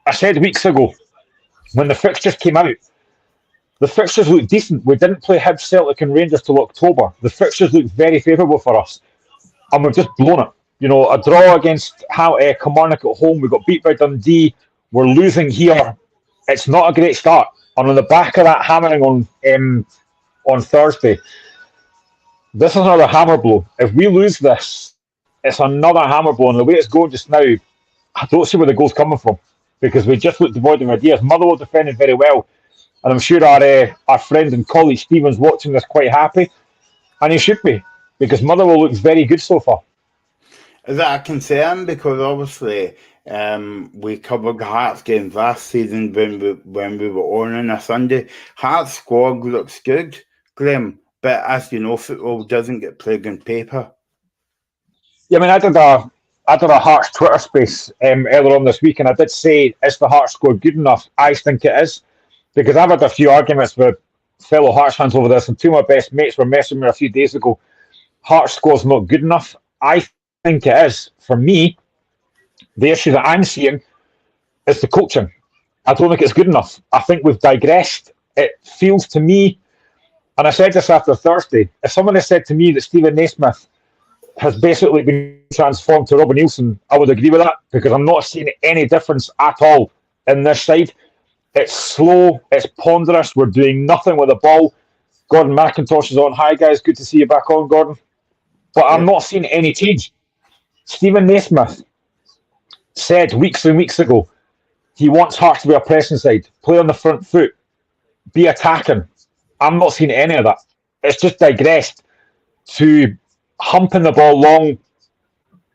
I said weeks ago, when the fixtures came out, the fixtures looked decent. We didn't play Hibs, Celtic and Rangers till October. The fixtures looked very favourable for us. And we've just blown it. A draw against Kilmarnock at home. We got beat by Dundee. We're losing here. It's not a great start. And on the back of that hammering on Thursday, this is another hammer blow. If we lose this, it's another hammer blow. And the way it's going just now, I don't see where the goal's coming from, because we just look devoid of ideas. Motherwell defended very well, and I'm sure our friend and colleague Stephen's watching this quite happy, and he should be, because Motherwell looks very good so far. Is that a concern? Because obviously we covered Hearts games last season when we were on a Sunday. Hearts squad looks good, Graham, but as you know, football doesn't get played on paper. Yeah, I mean, I did a Hearts Twitter space earlier on this week, and I did say, is the Hearts squad good enough? I think it is, because I've had a few arguments with fellow Hearts fans over this, and two of my best mates were messaging me a few days ago. Hearts squad's not good enough. I think it is. For me, the issue that I'm seeing is the coaching. I don't think it's good enough. I think we've digressed. It feels to me, and I said this after Thursday, if someone had said to me that Stephen Naismith has basically been transformed to Robin Nielsen, I would agree with that, because I'm not seeing any difference at all in this side. It's slow, it's ponderous, we're doing nothing with the ball. Gordon McIntosh is on. Hi guys, good to see you back on, Gordon. But I'm not seeing any change. Stephen Naismith said weeks and weeks ago he wants Hearts to be a pressing side, play on the front foot, be attacking. I'm not seeing any of that. It's just digressed to humping the ball long,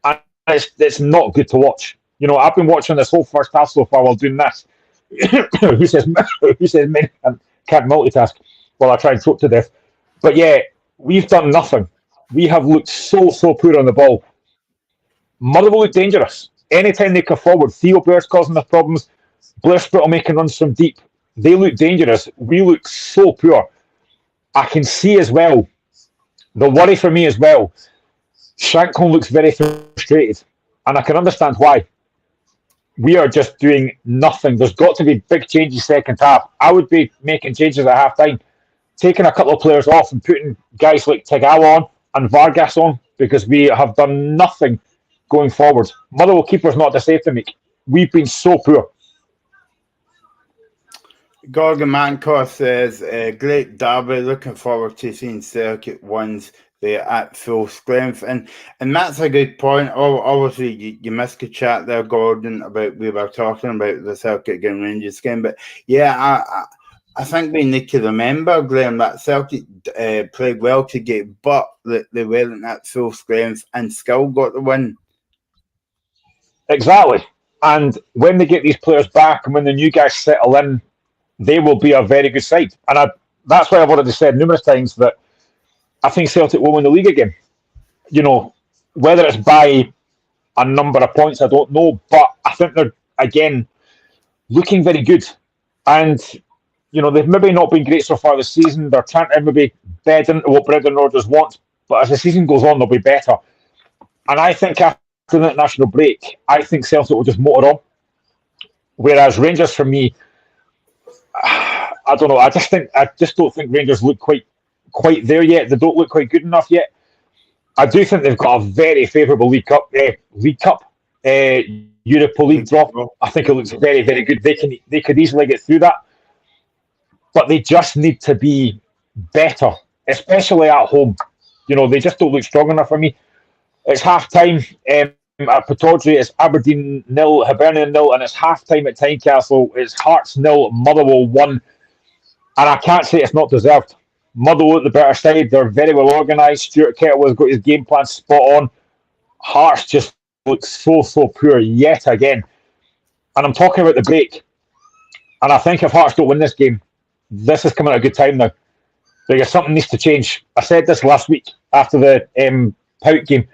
and it's not good to watch. I've been watching this whole first half so far while doing this. who says men can't multitask? Well, I try and talk to death. But yeah, we've done nothing. We have looked so poor on the ball. Motherwell look dangerous. Anytime they come forward, Theo Bair's causing us problems. Blair Spittle making runs from deep. They look dangerous. We look so poor. I can see as well, the worry for me as well, Shankland looks very frustrated, and I can understand why. We are just doing nothing. There's got to be big changes second half. I would be making changes at half time, taking a couple of players off and putting guys like Tagawa on and Vargas on, because we have done nothing going forward. Motherwell keeper's not the save to make. We've been so poor. Gordon Mancourt says, great derby, looking forward to seeing Celtic ones there at full strength. And that's a good point. Obviously, you missed a chat there, Gordon, about we were talking about the Celtic and Rangers game. But yeah, I think we need to remember, Graham, that Celtic played well to get, but they weren't at full strength and still got the win. Exactly. And when they get these players back and when the new guys settle in, they will be a very good side. And that's why I've already said numerous times that I think Celtic will win the league again. Whether it's by a number of points, I don't know. But I think they're, again, looking very good. And, they've maybe not been great so far this season. They're trying to maybe bed into what Brendan Rodgers wants. But as the season goes on, they'll be better. And I think after the international break, I think Celtic will just motor on. Whereas Rangers, for me, I don't know. I just don't think Rangers look quite there yet. They don't look quite good enough yet. I do think they've got a very favourable League Cup, Europa League draw. I think it looks very, very good. They could easily get through that. But they just need to be better, especially at home. They just don't look strong enough for me. It's half time at Pittodrie. It's Aberdeen 0, Hibernian 0, and it's half time at Tynecastle. It's Hearts 0, Motherwell 1. And I can't say it's not deserved. Motherwell at the better side. They're very well organised. Stuart Kettle has got his game plan spot on. Hearts just look so poor yet again. And I'm talking about the break. And I think if Hearts don't win this game, this is coming at a good time now. Because something needs to change. I said this last week after the Pout game.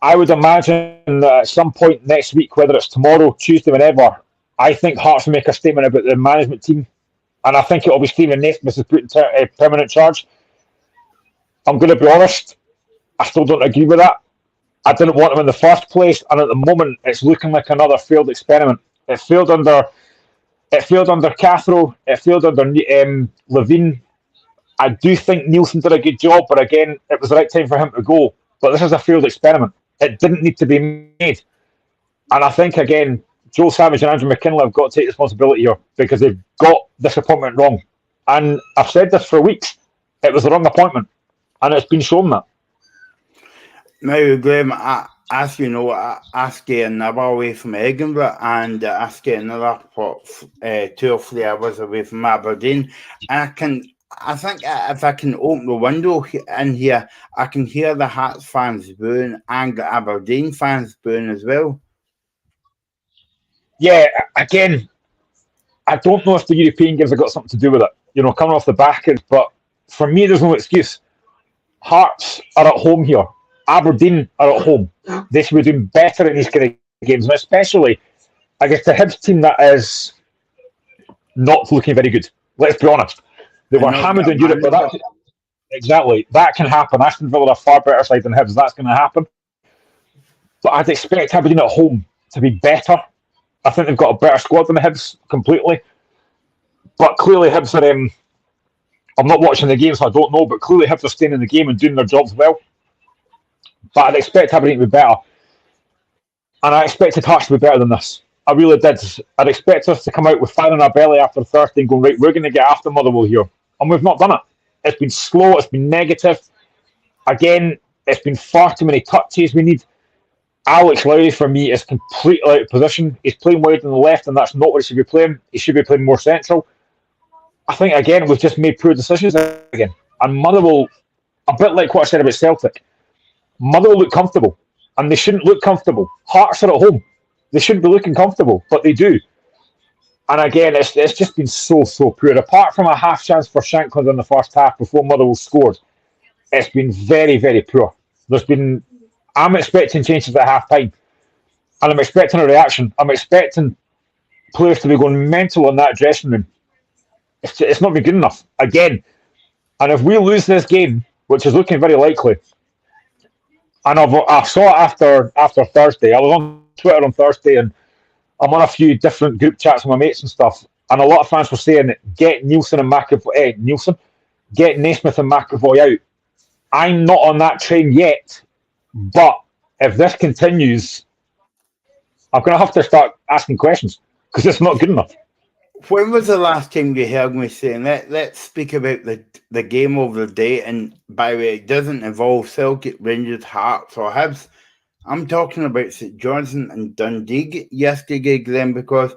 I would imagine that at some point next week, whether it's tomorrow, Tuesday, whenever, I think Hearts will make a statement about the management team. And I think it will be Stephen Naismith is put in permanent charge. I'm going to be honest, I still don't agree with that. I didn't want him in the first place, and at the moment, it's looking like another failed experiment. It failed under Cathro. It failed under Levine. I do think Nielsen did a good job, but again, it was the right time for him to go. But this is a failed experiment. It didn't need to be made. And I think, again, Joe Savage and Andrew McKinley have got to take responsibility here because they've got this appointment wrong. And I've said this for weeks. It was the wrong appointment. And it's been shown that. Now, Graham, as you know, Askey an hour away from Edinburgh and Askey another 2 or 3 hours away from Aberdeen. And I think if I can open the window in here, I can hear the Hearts fans booing and the Aberdeen fans booing as well. Yeah, again, I don't know if the European games have got something to do with it, coming off the back end, but for me, there's no excuse. Hearts are at home here. Aberdeen are at home. They should be doing better in these kind of games, and especially against the Hibs team that is not looking very good. Let's be honest. They were hammered in Europe, but that can happen. Aston Villa are a far better side than Hibs. That's going to happen. But I'd expect Aberdeen at home to be better. I think they've got a better squad than the Hibs completely. But clearly Hibs are... I'm not watching the game, so I don't know, but clearly Hibs are staying in the game and doing their jobs well. But I'd expect Aberdeen to be better. And I expected Hearts to be better than this. I really did. I'd expect us to come out with fire in our belly after Thursday and go, right, we're going to get after Motherwell here. And we've not done it. It's been slow. It's been negative. Again, it's been far too many touches. We need... Alex Lowry, for me, is completely out of position. He's playing wide on the left, and that's not what he should be playing. He should be playing more central. I think, again, we've just made poor decisions again. And Motherwell, a bit like what I said about Celtic, Motherwell look comfortable, and they shouldn't look comfortable. Hearts are at home. They shouldn't be looking comfortable, but they do. And again, it's just been so poor. Apart from a half chance for Shankland in the first half before Motherwell scored, it's been very, very poor. I'm expecting changes at half time, and I'm expecting a reaction. I'm expecting players to be going mental in that dressing room. It's not been good enough again. And if we lose this game, which is looking very likely, and I saw it after Thursday. I was on Twitter on Thursday, and I'm on a few different group chats with my mates and stuff. And a lot of fans were saying, get Nielsen and McAvoy, get Naismith and McAvoy out. I'm not on that train yet. But if this continues, I'm going to have to start asking questions because it's not good enough. When was the last time you heard me saying let's speak about the game of the day? And by the way, it doesn't involve Celtic, Rangers, Hearts, or Hibs. I'm talking about St Johnstone and Dundee yesterday, Glenn, because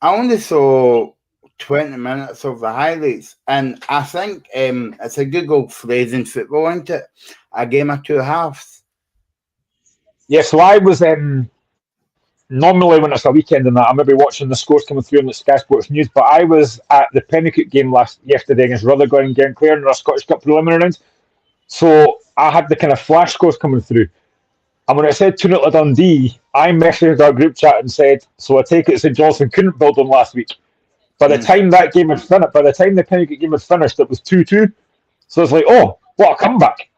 I only saw 20 minutes of the highlights, and I think it's a good old phrase in football, isn't it? A game of two halves. Yeah, so I was normally when it's a weekend and that, I may be watching the scores coming through on the Sky Sports News, but I was at the Pennycook game yesterday against Rutherglen and Glenclair in our Scottish Cup preliminary round. So I had the kind of flash scores coming through. And when it said 2-0 to Dundee, I messaged our group chat and said, so I take it St Johnstone couldn't build on last week. By the time that game had finished, by the time the Pennycook game had finished, it was 2-2. So it's like, oh, what a comeback.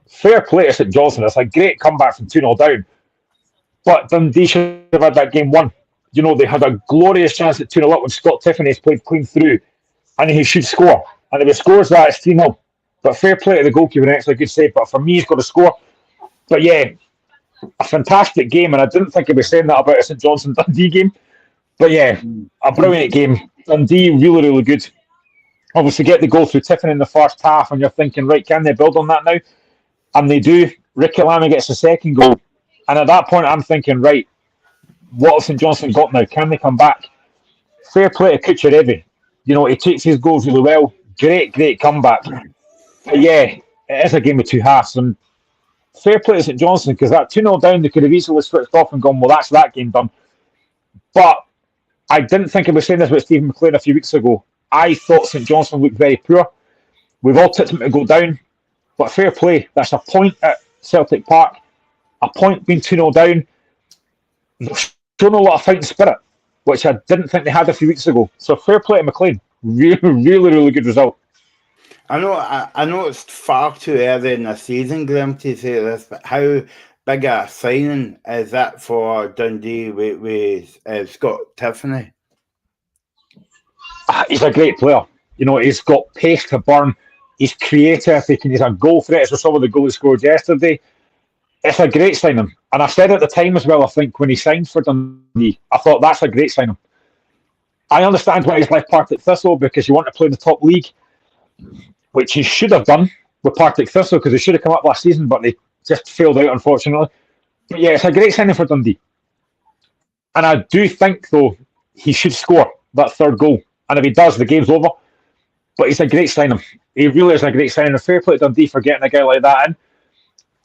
Fair play to St Johnstone. It's a great comeback from 2-0 down. But Dundee should have had that game won. They had a glorious chance at 2-0 up when Scott Tiffany's played clean through. And he should score. And if he scores that, it's 3-0. But fair play to the goalkeeper, an excellent good save. But for me, he's got to score. But yeah, a fantastic game. And I didn't think I'd be saying that about a St Johnstone Dundee game. But yeah, a brilliant game. Dundee, really, really good. Obviously, get the goal through Tiffin in the first half, and you're thinking, right, can they build on that now? And they do. Ricky Lamy gets the second goal. And at that point, I'm thinking, right, what have St Johnstone got now? Can they come back? Fair play to Kucherevi. He takes his goals really well. Great comeback. But yeah, it is a game of two halves. And fair play to St Johnstone, because that 2-0 down, they could have easily switched off and gone, well, that's that game done. But I didn't think I was saying this about Stephen McLean a few weeks ago. I thought St Johnstone looked very poor. We've all tipped them to go down. But fair play. That's a point at Celtic Park. A point being 2-0 down. They've shown a lot of fighting spirit, which I didn't think they had a few weeks ago. So fair play to McLean. Really good result. I know it's far too early in the season, Graham, to say this, but how big a signing is that for Dundee with Scott Tiffany? He's a great player. He's got pace to burn. He's creative. He's a goal threat, as we saw with the goal he scored yesterday. It's a great signing. And I said at the time as well, I think, when he signed for Dundee, I thought that's a great signing. I understand why he's left Partick Thistle, because you want to play in the top league, which he should have done with Partick Thistle, because he should have come up last season, but they just failed out, unfortunately. But yeah, it's a great signing for Dundee. And I do think, though, he should score that third goal. And if he does, the game's over. But he's a great signing. He really is a great signing. A fair play to Dundee for getting a guy like that in.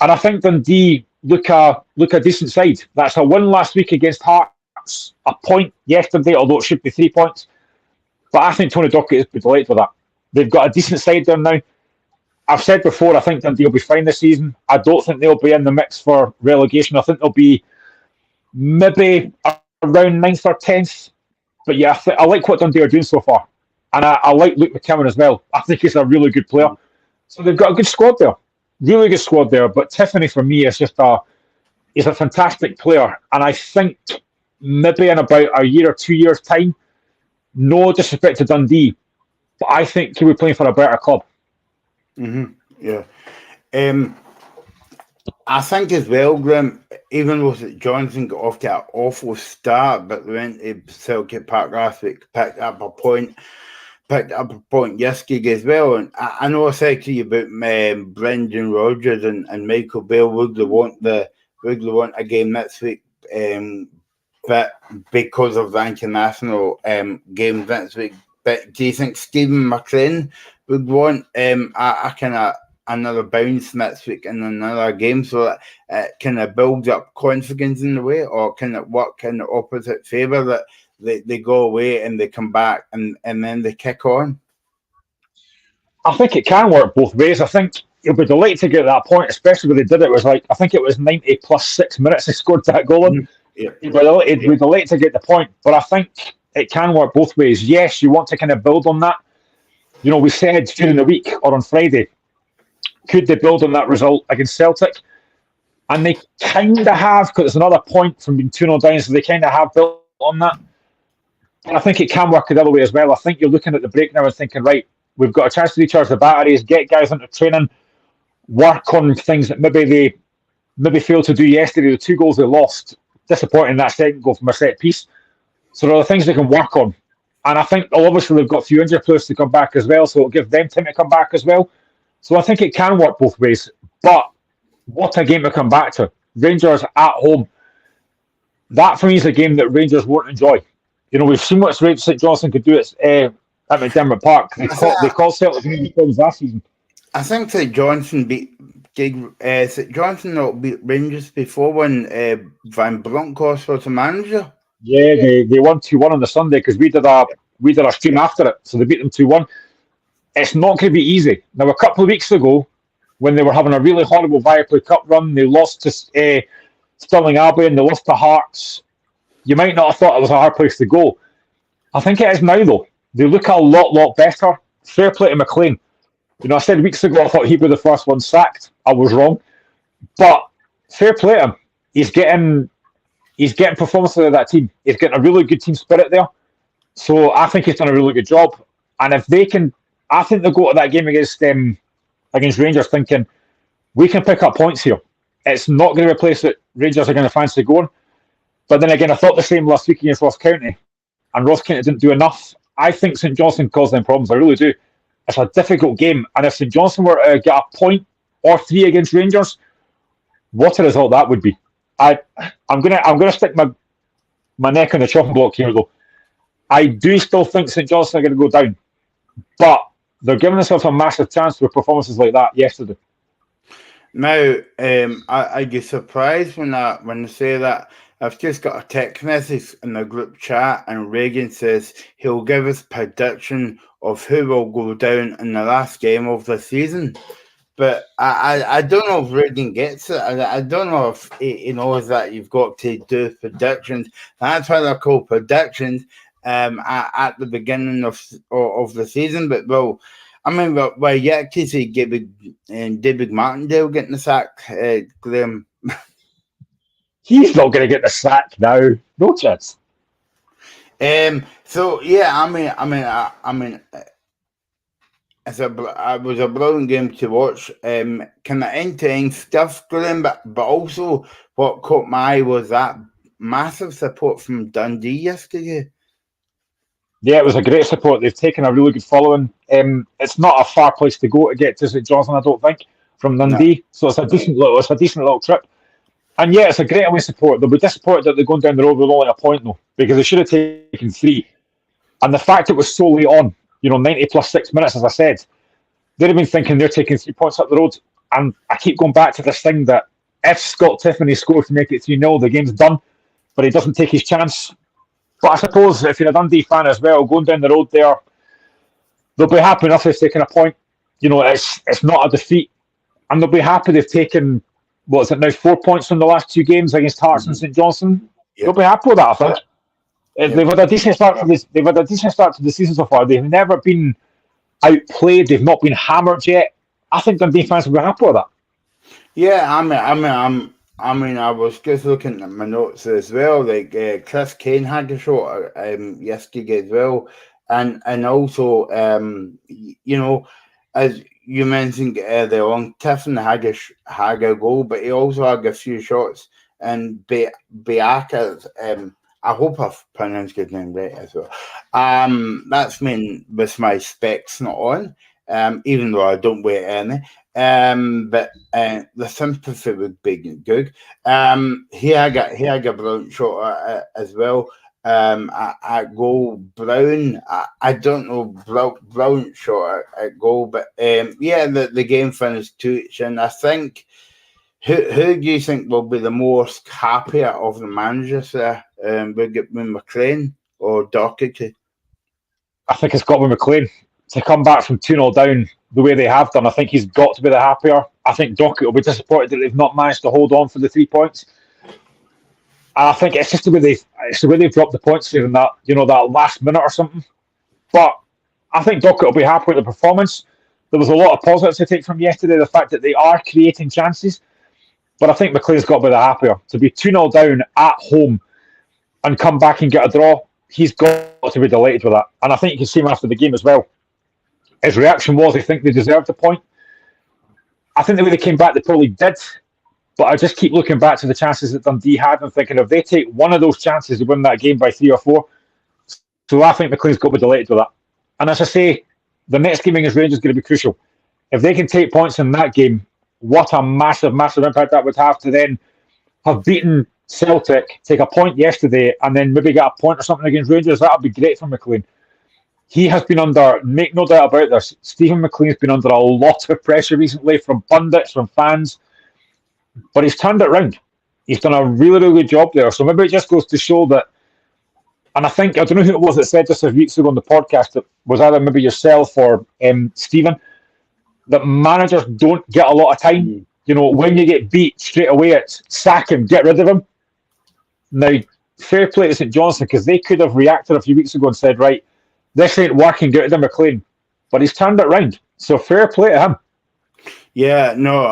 And I think Dundee look a decent side. That's a win last week against Hearts. A point yesterday, although it should be 3 points. But I think Tony Dockett is delighted with that. They've got a decent side there now. I've said before, I think Dundee will be fine this season. I don't think they'll be in the mix for relegation. I think they'll be maybe around 9th or 10th. But yeah, I like what Dundee are doing so far. And I like Luke McKinnon as well. I think he's a really good player. So they've got a good squad there. Really good squad there. But Tiffany, for me, is just he's a fantastic player. And I think maybe in about a year or 2 years' time, no disrespect to Dundee, but I think he'll be playing for a better club. Mm-hmm. Yeah. I think as well, Graham, even though Johnson got off to an awful start, but they went to Celtic Park last week, picked up a point yesterday as well. And I know I said to you about Brendan Rodgers and Michael Bale would they want a game next week, but because of the international games next week. But do you think Stephen McLean would want a kind of another bounce next week in another game, so that it kind of builds up confidence in the way, or can it work in the opposite favour, that they go away and they come back and then they kick on? I think it can work both ways. I think he'll be delighted to get to that point, especially when they did it. It was like, I think it was 90 plus 6 minutes they scored that goal in. Yeah. He'd be delighted to get the point, but I think it can work both ways. Yes, you want to kind of build on that. We said during the week or on Friday, could they build on that result against Celtic? And they kind of have, because it's another point from being 2-0 down, so they kind of have built on that. And I think it can work the other way as well. I think you're looking at the break now and thinking, right, we've got a chance to recharge the batteries, get guys into training, work on things that maybe they failed to do yesterday. The 2 goals they lost, disappointing that second goal from a set piece. So there are things they can work on. And I think, obviously, they've got a few injured players to come back as well, so it'll give them time to come back as well. So I think it can work both ways. But what a game to come back to. Rangers at home. That, for me, is a game that Rangers won't enjoy. We've seen what St Johnstone could do at McDermott Park. They called Celtic problems last season. I think St Johnstone beat Rangers before when Van Bronckhorst was the manager. Yeah, they won 2-1 on the Sunday, because we did a stream after it, so they beat them 2-1. It's not going to be easy. Now, a couple of weeks ago, when they were having a really horrible Viaplay Cup run, they lost to Stirling Albion, they lost to Hearts. You might not have thought it was a hard place to go. I think it is now, though. They look a lot better. Fair play to McLean. I said weeks ago I thought he'd be the first one sacked. I was wrong. But fair play to him. He's getting performance out of that team. He's getting a really good team spirit there. So I think he's done a really good job. And if they can, I think they'll go to that game against Rangers thinking, we can pick up points here. It's not going to be a place that Rangers are going to fancy going. But then again, I thought the same last week against Ross County. And Ross County didn't do enough. I think St Johnstone caused them problems. I really do. It's a difficult game, and if St Johnstone were to get a point or 3 against Rangers, what a result that would be. I'm gonna stick my neck on the chopping block here, though. I do still think St Johnstone are going to go down, but they're giving themselves a massive chance with performances like that yesterday. Now, I get surprised when they say that. I've just got a text message in the group chat, and Reagan says he'll give us prediction of who will go down in the last game of the season. But I don't know if Reagan gets it. I don't know if he knows that you've got to do predictions. That's why they're called predictions at the beginning of the season. But, well, I mean, well, yeah, Casey David Martindale getting the sack, Graham. He's not going to get the sack now. No chance. So yeah, I mean, it was a brilliant game to watch. Kind of end-to-end stuff, Graham, but also what caught my eye was that massive support from Dundee yesterday. Yeah, it was a great support. They've taken a really good following. It's not a far place to go to get to St Johnstone, I don't think, from Dundee. No. So it's a decent little trip. And yeah, it's a great away support. They'll be disappointed that they're going down the road with only a point, though, because they should have taken 3. And the fact it was so late on, 90 plus 6 minutes, as I said, they'd have been thinking they're taking 3 points up the road. And I keep going back to this thing that if Scott Tiffany scores to make it 3-0, the game's done, but he doesn't take his chance. But I suppose if you're a Dundee fan as well, going down the road there, they'll be happy enough they've taken a point. It's not a defeat. And they'll be happy they've taken, what is it now, 4 points from the last 2 games against Hearts and St Johnstone. Yep. They'll be happy with that, I think. Yep. They've had a decent start to this. They've had a decent start to the season so far. They've never been outplayed. They've not been hammered yet. I think Dundee fans will be happy with that. Yeah, I mean, I was just looking at my notes as well. Like Chris Kane had a shot yesterday as well, and also as you mentioned earlier on, Tiffin had a goal, but he also had a few shots. And Biaka's, I hope I've pronounced his name right as well. That's mean with my specs not on, even though I don't wear any. But the sympathy would be good. He had a brilliant shot as well. At goal, Brown. I don't know, brilliant shot at goal, but yeah, the game finished 2-2, and I think. Who do you think will be the most happier of the managers there? Would it be McLean or Doherty? I think it's got to be McLean. To come back from 2-0 down the way they have done, I think he's got to be the happier. I think Doherty will be disappointed that they've not managed to hold on for the 3 points. I think it's just the way they've dropped the points here in that that last minute or something. But I think Doherty will be happy with the performance. There was a lot of positives to take from yesterday. The fact that they are creating chances. But I think McLean's got to be the happier. To be 2-0 down at home and come back and get a draw, he's got to be delighted with that. And I think you can see him after the game as well. His reaction was, I think they deserved the point. I think the way they came back, they probably did. But I just keep looking back to the chances that Dundee had and thinking if they take one of those chances to win that game by 3 or 4. So I think McLean's got to be delighted with that. And as I say, the next game against Rangers is going to be crucial. If they can take points in that game, what a massive, massive impact that would have to then have beaten Celtic, take a point yesterday, and then maybe get a point or something against Rangers. That would be great for McLean. He has been under, make no doubt about this, Stephen McLean's been under a lot of pressure recently from pundits, from fans, but he's turned it round. He's done a really, really good job there. So maybe it just goes to show that, and I don't know who it was that said this a few weeks ago on the podcast, it was either maybe yourself or Stephen, that managers don't get a lot of time. When you get beat straight away, it's sack him, get rid of him. Now, fair play to St Johnstone, because they could have reacted a few weeks ago and said, right, this ain't working, get rid of McLean. But he's turned it round. So fair play to him. Yeah, no,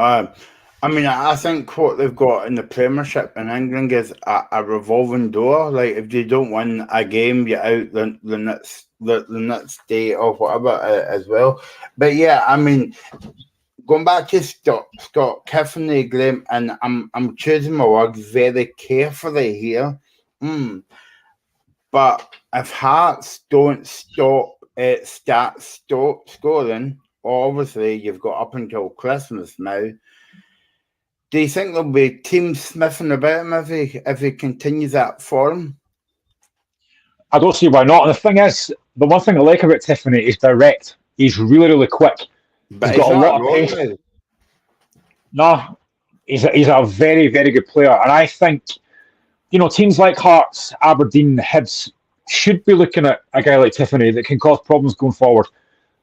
I mean, I think what they've got in the Premiership in England is a revolving door. Like, if you don't win a game, you're out the next day or whatever as well. But yeah, I mean, going back to Scott Tiffany, Graham, and I'm choosing my words very carefully here. But if Hearts don't stop start scoring, obviously you've got up until Christmas now. Do you think there'll be teams sniffing about him if he continues that form? I don't see why not. And the thing is, the one thing I like about Tiffany is direct. He's really, really quick. But He's he's got a not lot of wrong pace. now. No, he's a very, very good player. And I think, teams like Hearts, Aberdeen, Hibs should be looking at a guy like Tiffany that can cause problems going forward.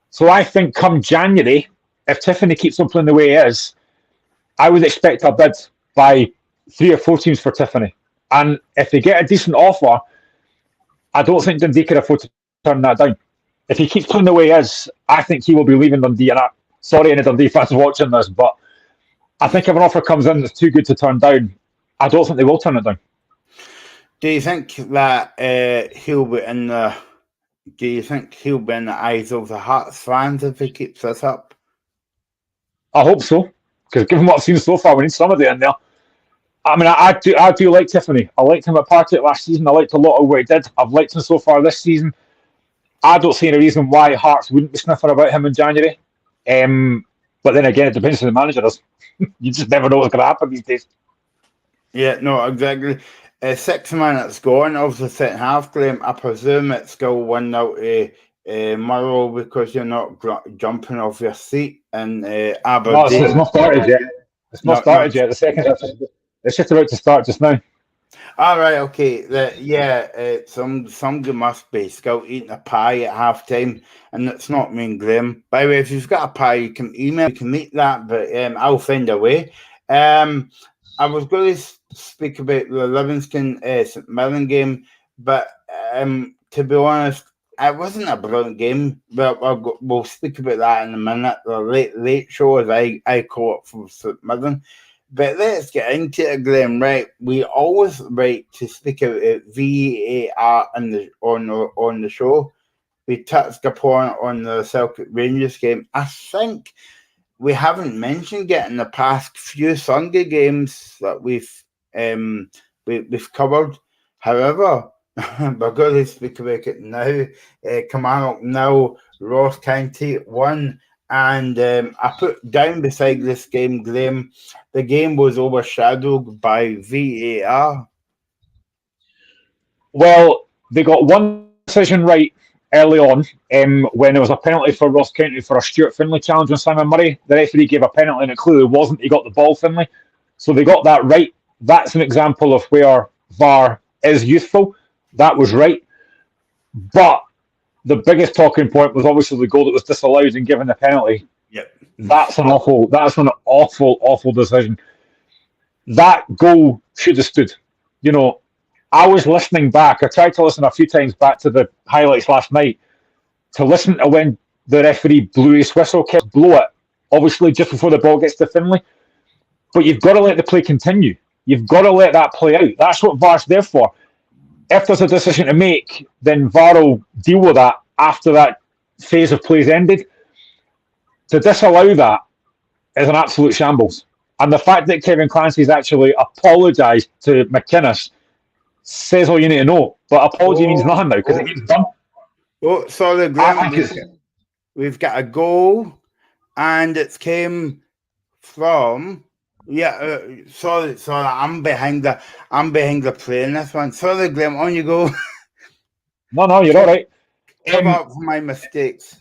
So I think come January, if Tiffany keeps on playing the way he is, I would expect a bid by 3 or 4 teams for Tiffany. And if they get a decent offer, I don't think Dundee can afford to turn that down. If he keeps playing the way he is, I think he will be leaving Dundee. And sorry, any Dundee fans watching this, but I think if an offer comes in that's too good to turn down, I don't think they will turn it down. Do you think that he'll be in the? Do you think he'll be in the eyes of the Hearts fans if he keeps this up? I hope so, because given what I've seen so far, we need somebody in there. I mean, I do like Tiffany. I liked him at Partick last season. I liked a lot of what he did. I've liked him so far this season. I don't see any reason why Hearts wouldn't be sniffing about him in January. But then again, it depends on the manager does. You just never know what's going to happen these days. Yeah, no, exactly. 6 minutes gone of the second half, Graham. I presume it's still 1-0 to Murrow because you're not jumping off your seat in Aberdeen. No, it's not started yet. It's not started yet. The second half, it's just about to start just now. All right, okay. Somebody must be still eating a pie at half time, and it's not me and Graham. By the way, if you've got a pie, you can email, you can meet that, but I'll find a way. I was going to speak about the Livingston St Mirren game, but to be honest, it wasn't a brilliant game. But we'll speak about that in a minute. The late show, as I call it, for St Mirren. But let's get into it, Graham. Right, we always like to speak about VAR on the show. We touched upon it on the Celtic Rangers game. I think we haven't mentioned it in the past few Sunday games that we've covered. However, we're going to speak about it now. Kilmarnock 0, Ross County 1. And I put down beside this game, Graham, the game was overshadowed by VAR. Well, they got one decision right early on when there was a penalty for Ross County for a Stuart Finlay challenge on Simon Murray. The referee gave a penalty and it clearly wasn't. He got the ball, Finlay. So they got that right. That's an example of where VAR is useful. That was right. But the biggest talking point was obviously the goal that was disallowed and given the penalty. Yep. That's an awful decision. That goal should have stood. I was listening back. I tried to listen a few times back to the highlights last night to listen to when the referee blew his whistle, kept blow it, obviously just before the ball gets to Finlay. But you've got to let the play continue. You've got to let that play out. That's what VAR's there for. If there's a decision to make, then VAR will deal with that after that phase of play's ended. To disallow that is an absolute shambles. And the fact that Kevin Clancy's actually apologised to McInnes says all you need to know. But apology means nothing now because it means done. Oh, sorry, Graham. We've got a goal, and it came from. Yeah, sorry. I'm behind the play in this one. Sorry, Graham. On you go. No, you're all right. Cover up for my mistakes.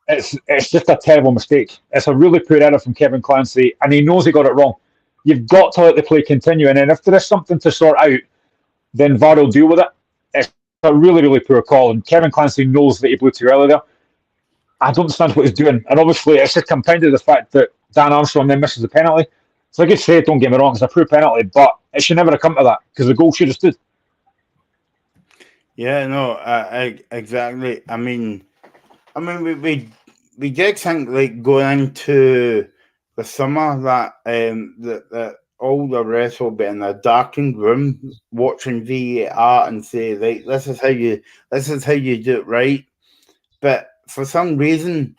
It's just a terrible mistake. It's a really poor error from Kevin Clancy, and he knows he got it wrong. You've got to let the play continue, and then if there is something to sort out, then VAR will deal with it. It's a really, really poor call, and Kevin Clancy knows that he blew too early there. I don't understand what he's doing, and obviously it's just compounded the fact that Dan Armstrong then misses the penalty. So like I say, don't get me wrong, it's a poor penalty, but it should never have come to that because the goal should have stood. Yeah, no, exactly. I mean, we did think like going into the summer that that all the rest will be in a darkened room watching VAR and say, like, this is how you do it right. But for some reason,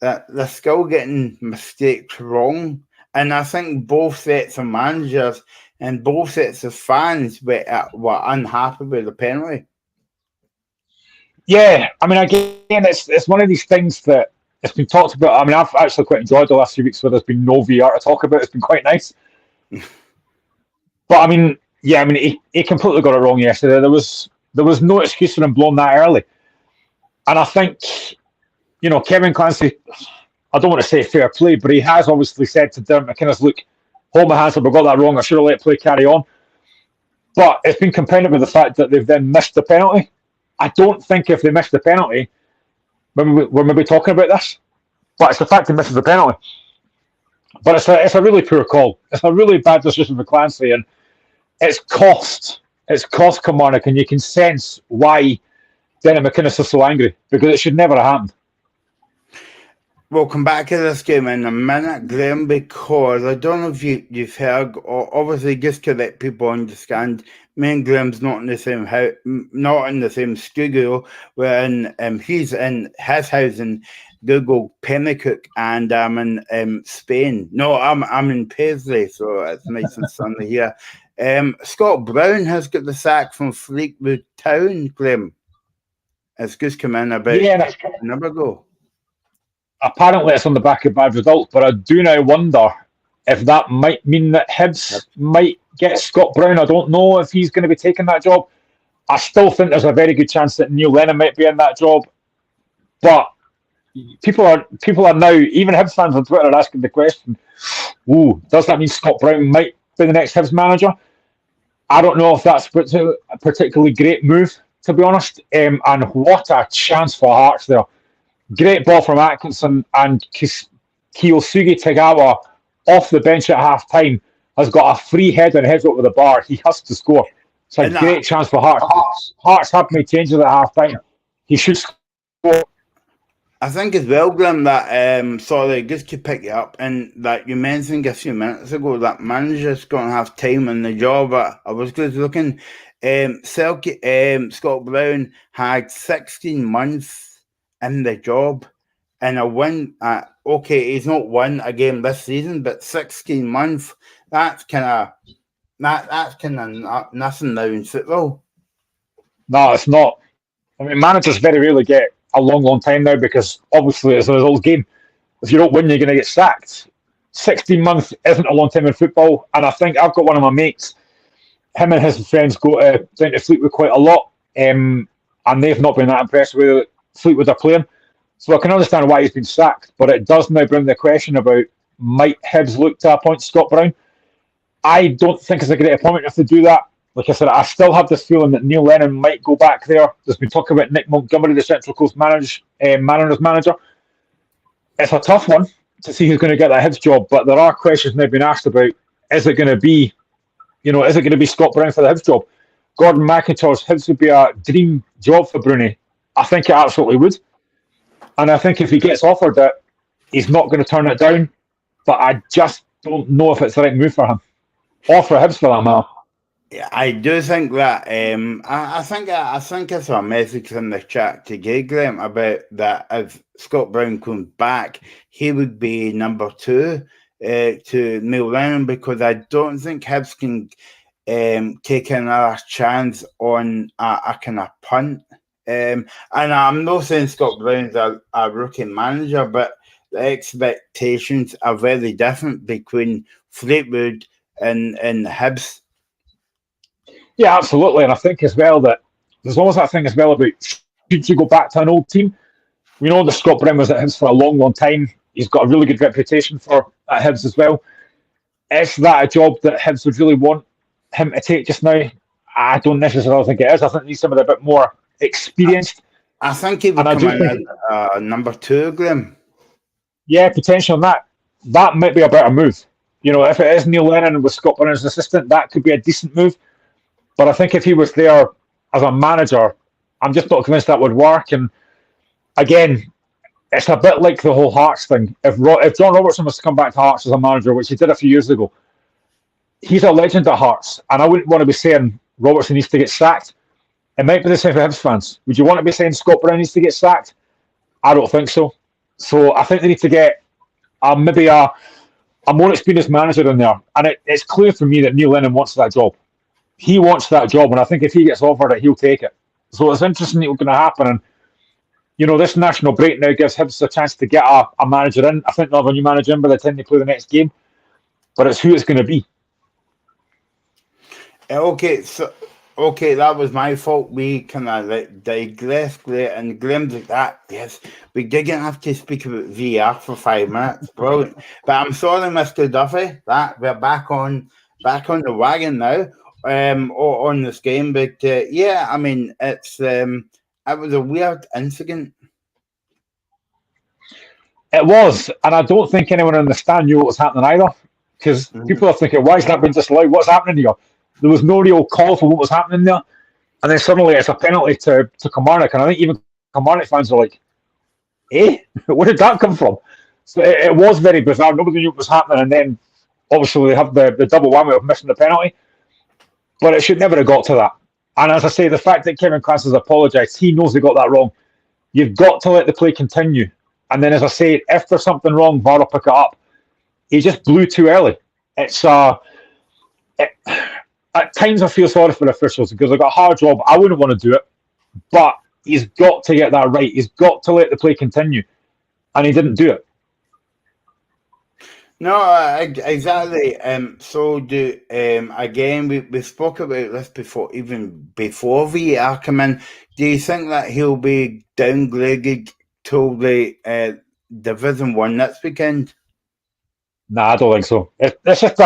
that they're still getting mistakes wrong. And I think both sets of managers and both sets of fans were unhappy with the penalty. Yeah, I mean, again, it's one of these things that it's been talked about. I mean, I've actually quite enjoyed the last few weeks where there's been no VR to talk about. It's been quite nice. But I mean, yeah, I mean, he completely got it wrong yesterday. There was no excuse for him blowing that early, and I think Kevin Clancy. I don't want to say fair play, but he has obviously said to Dermot McInnes, "Look, hold my hands up. I got that wrong. I should have let play carry on." But it's been compounded with the fact that they've then missed the penalty. I don't think if they missed the penalty, we're maybe talking about this. But it's the fact he misses the penalty. But it's a really poor call. It's a really bad decision for Clancy, and it's cost. It's cost Kilmarnock, and you can sense why Dennis McInnes is so angry, because it should never have happened. We'll come back to this game in a minute, Graham, because I don't know if you've heard, or obviously just to let people understand, me and Graham's not in the same house, not in the same studio. We're in, he's in his house in Google Pennycook, and I'm in Spain. No, I'm in Paisley, so it's nice and sunny here. Scott Brown has got the sack from Fleetwood Town, Graham. It's just come in about an hour ago. Apparently, it's on the back of bad results, but I do now wonder if that might mean that Hibs might get Scott Brown. I don't know if he's going to be taking that job. I still think there's a very good chance that Neil Lennon might be in that job. But people are now, even Hibs fans on Twitter, are asking the question, does that mean Scott Brown might be the next Hibs manager? I don't know if that's a particularly great move, to be honest. And what a chance for Hearts there. Great ball from Atkinson, and Kiyosuke Tagawa off the bench at half time has got a free head and heads over the bar. He has to score. It's a great chance for Hearts. Hearts have made changes at half time. He should score. I think as well, Graham, that sorry, just to pick you up, and that you mentioned a few minutes ago that manager's going to have time in the job. I was just looking. Scott Brown had 16 months in the job, and a win. Okay, he's not won a game this season, but 16 months. That's kind of nothing now in football. No, it's not. I mean, managers very rarely get a long time now, because obviously it's a results game. If you don't win, you're going to get sacked. 16 months isn't a long time in football, and I think I've got one of my mates. Him and his friends go down to Fleetwood quite a lot, and they've not been that impressed with Fleetwood are playing. So I can understand why he's been sacked, but it does now bring the question about, might Hibs look to appoint Scott Brown? I don't think it's a great appointment if they do that. Like I said, I still have this feeling that Neil Lennon might go back there. There's been talk about Nick Montgomery, the Central Coast Mariners manager. It's a tough one to see who's going to get that Hibs job, but there are questions now being asked about, is it going to be Scott Brown for the Hibs job? Gordon McIntosh, Hibs would be a dream job for Bruni. I think it absolutely would. And I think if he gets offered it, he's not going to turn it down. But I just don't know if it's the right move for him. Or for Hibs, for that matter. Yeah, I do think that. I think it's a message in the chat today, Graham, about that if Scott Brown comes back, he would be number 2 to Neil Lennon, because I don't think Hibs can take another chance on a kind of punt. And I'm not saying Scott Brown's a rookie manager, but the expectations are very different between Fleetwood and Hibs. Yeah, absolutely. And I think as well that there's always that thing as well about, should you go back to an old team? We know that Scott Brown was at Hibs for a long time. He's got a really good reputation at Hibs as well. Is that a job that Hibs would really want him to take just now? I don't necessarily think it is. I think he's somebody a bit more experienced. I think he would come in at number 2, Graham. Yeah, potential on that. That might be a better move. If it is Neil Lennon with Scott Brown as an assistant, that could be a decent move. But I think if he was there as a manager, I'm just not convinced that would work. And again, it's a bit like the whole Hearts thing. If John Robertson was to come back to Hearts as a manager, which he did a few years ago, he's a legend at Hearts. And I wouldn't want to be saying Robertson needs to get sacked. It might be the same for Hibs fans. Would you want to be saying Scott Brown needs to get sacked? I don't think so. So I think they need to get maybe a more experienced manager in there. And it's clear for me that Neil Lennon wants that job. He wants that job, and I think if he gets offered it, he'll take it. So it's interesting what's going to happen. And This national break now gives Hibs a chance to get a manager in. I think they'll have a new manager in by the time they play the next game. But it's who it's going to be. Okay, that was my fault. We kind of digressed and glimpsed at that. Yes, we didn't have to speak about VR for 5 minutes. Brilliant. But I'm sorry, Mr. Duffy, that we're back on the wagon now. On this game. But yeah, I mean, it was a weird incident. It was, and I don't think anyone in the stand knew what was happening either. Because people are thinking, why is that being disallowed? What's happening here? There was no real call for what was happening there. And then suddenly it's a penalty to Kilmarnock. And I think even Kilmarnock fans are like, where did that come from? So it was very bizarre. Nobody knew what was happening. And then obviously they have the double whammy of missing the penalty. But it should never have got to that. And as I say, the fact that Kevin Clancy has apologised, he knows he got that wrong. You've got to let the play continue. And then, as I say, if there's something wrong, VAR will pick it up. He just blew too early. It's at times I feel sorry for the officials because they've got a hard job. I wouldn't want to do it, but he's got to get that right. He's got to let the play continue, and he didn't do it. No, exactly. So again, we spoke about this before, even before VAR come in. Do you think that he'll be downgraded to the Division 1 next weekend? Nah, I don't think so. It's just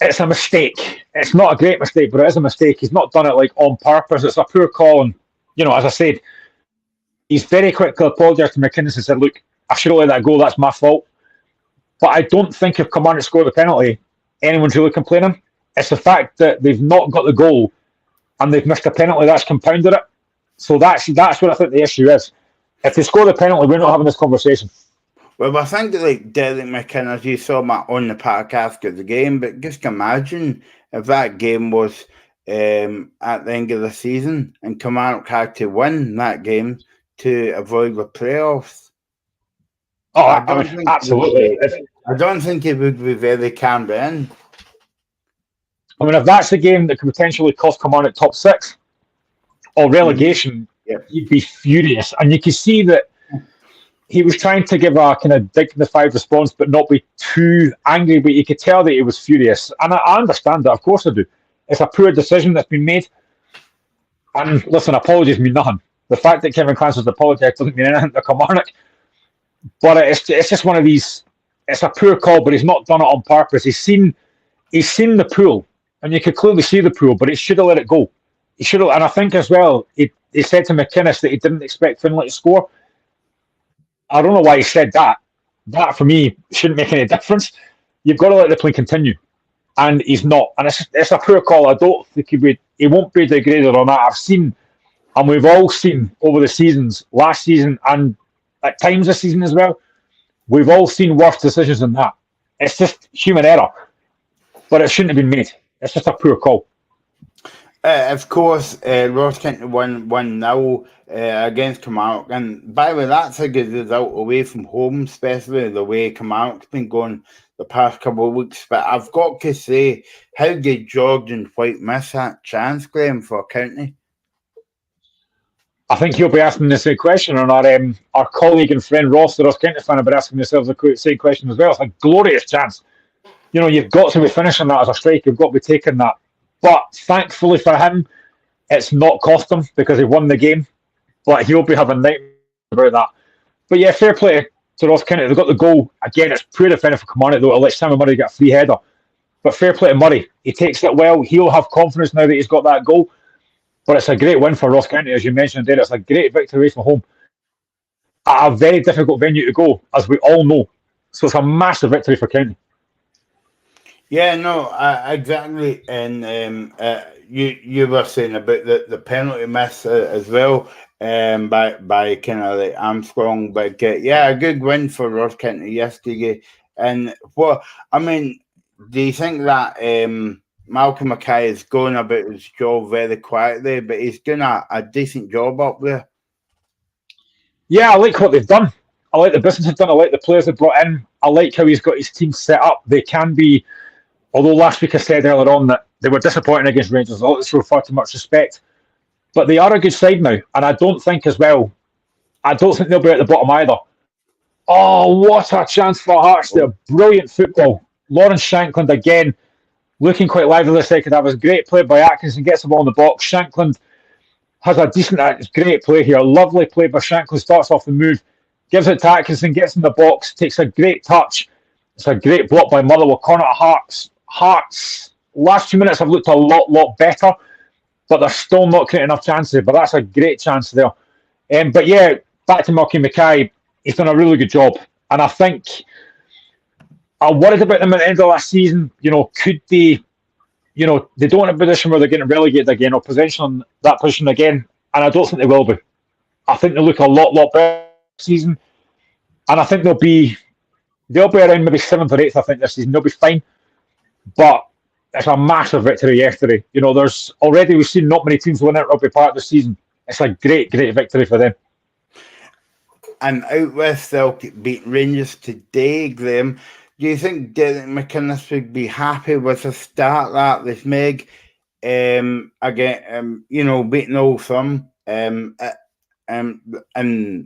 it's a mistake. It's not a great mistake, but it is a mistake. He's not done it like on purpose. It's a poor call, and as I said, he's very quickly apologised to McInnes and said, "Look, I should have let that go. That's my fault." But I don't think if Kilmarnock scored the penalty, anyone's really complaining. It's the fact that they've not got the goal and they've missed a penalty that's compounded it. So that's what I think the issue is. If they score the penalty, we're not having this conversation. Well, I think like Derek McInnes, you saw my on the podcast of the game, but just imagine if that game was at the end of the season and Kilmarnock had to win that game to avoid the playoffs. Oh, absolutely. I don't think it would be very campaign. I mean, if that's a game that could potentially cost Kilmarnock top 6 or relegation, you'd be furious. And you can see that he was trying to give a kind of dignified response, but not be too angry. But you could tell that he was furious. And I understand that. Of course I do. It's a poor decision that's been made. And listen, apologies mean nothing. The fact that Kevin Clancy's apologised doesn't mean anything to Kilmarnock. But it's just one of these. It's a poor call, but he's not done it on purpose. He's seen the pool, and you could clearly see the pool, but he should have let it go. He should have, and I think as well, he said to McInnes that he didn't expect Finlay to score. I don't know why he said that. That for me shouldn't make any difference. You've got to let the play continue, and he's not. And it's a poor call. I don't think he won't be degraded on that. I've seen, and we've all seen over the seasons, last season and at times this season as well, we've all seen worse decisions than that. It's just human error, but it shouldn't have been made. It's just a poor call. Of course, Ross County won 1-0 against Kilmarnock, and by the way, that's a good result away from home, especially the way Kilmarnock's been going the past couple of weeks. But I've got to say, how did Jordan White miss that chance, Graham, for County? I think he'll be asking the same question, and our colleague and friend Ross, the Ross County fan, have been asking themselves the same question as well. It's a glorious chance. You've got to be finishing that as a striker. You've got to be taking that. But thankfully for him, it's not cost him because he won the game. But he'll be having nightmares about that. But yeah, fair play to Ross County. They've got the goal. Again, it's poor defending for Kilmarnock, though, to let Simon Murray get a free header. But fair play to Murray. He takes it well. He'll have confidence now that he's got that goal. But it's a great win for Ross County, as you mentioned there. It's a great victory away from home at a very difficult venue to go, as we all know. So it's a massive victory for County. Yeah, no, exactly. And you were saying about the penalty miss as well by kind of like Armstrong. But yeah, a good win for Ross County yesterday. And do you think that Malcolm Mackay is going about his job very quietly, but he's doing a decent job up there? Yeah, I like what they've done. I like the business they've done. I like the players they've brought in. I like how he's got his team set up. They can be, although last week I said earlier on that they were disappointing against Rangers. I don't show far too much respect. But they are a good side now. And I don't think as well, I don't think they'll be at the bottom either. Oh, what a chance for Hearts there. Brilliant football. Lawrence Shankland again, looking quite lively the second half. It was a great play by Atkinson, gets the ball in the box. Shankland has a decent, great play here. Lovely play by Shankland, starts off the move, gives it to Atkinson, gets in the box, takes a great touch. It's a great block by Motherwell. Corner to Hearts. Hearts, last 2 minutes have looked a lot better, but they're still not creating enough chances. But that's a great chance there. But yeah, back to Murky Mackay. He's done a really good job. And I think I worried about them at the end of last season. Could they, they don't want a position where they're getting relegated again or position that position again. And I don't think they will be. I think they look a lot better this season. And I think they'll be around maybe 7th or 8th, I think, this season. They'll be fine. But it's a massive victory yesterday. We've seen not many teams win at Rugby Park this season. It's a great victory for them. And out west, Celtic beat Rangers today, Graham. Do you think Derek McInnes would be happy with the start that they've made? Again, beating Old Firm, and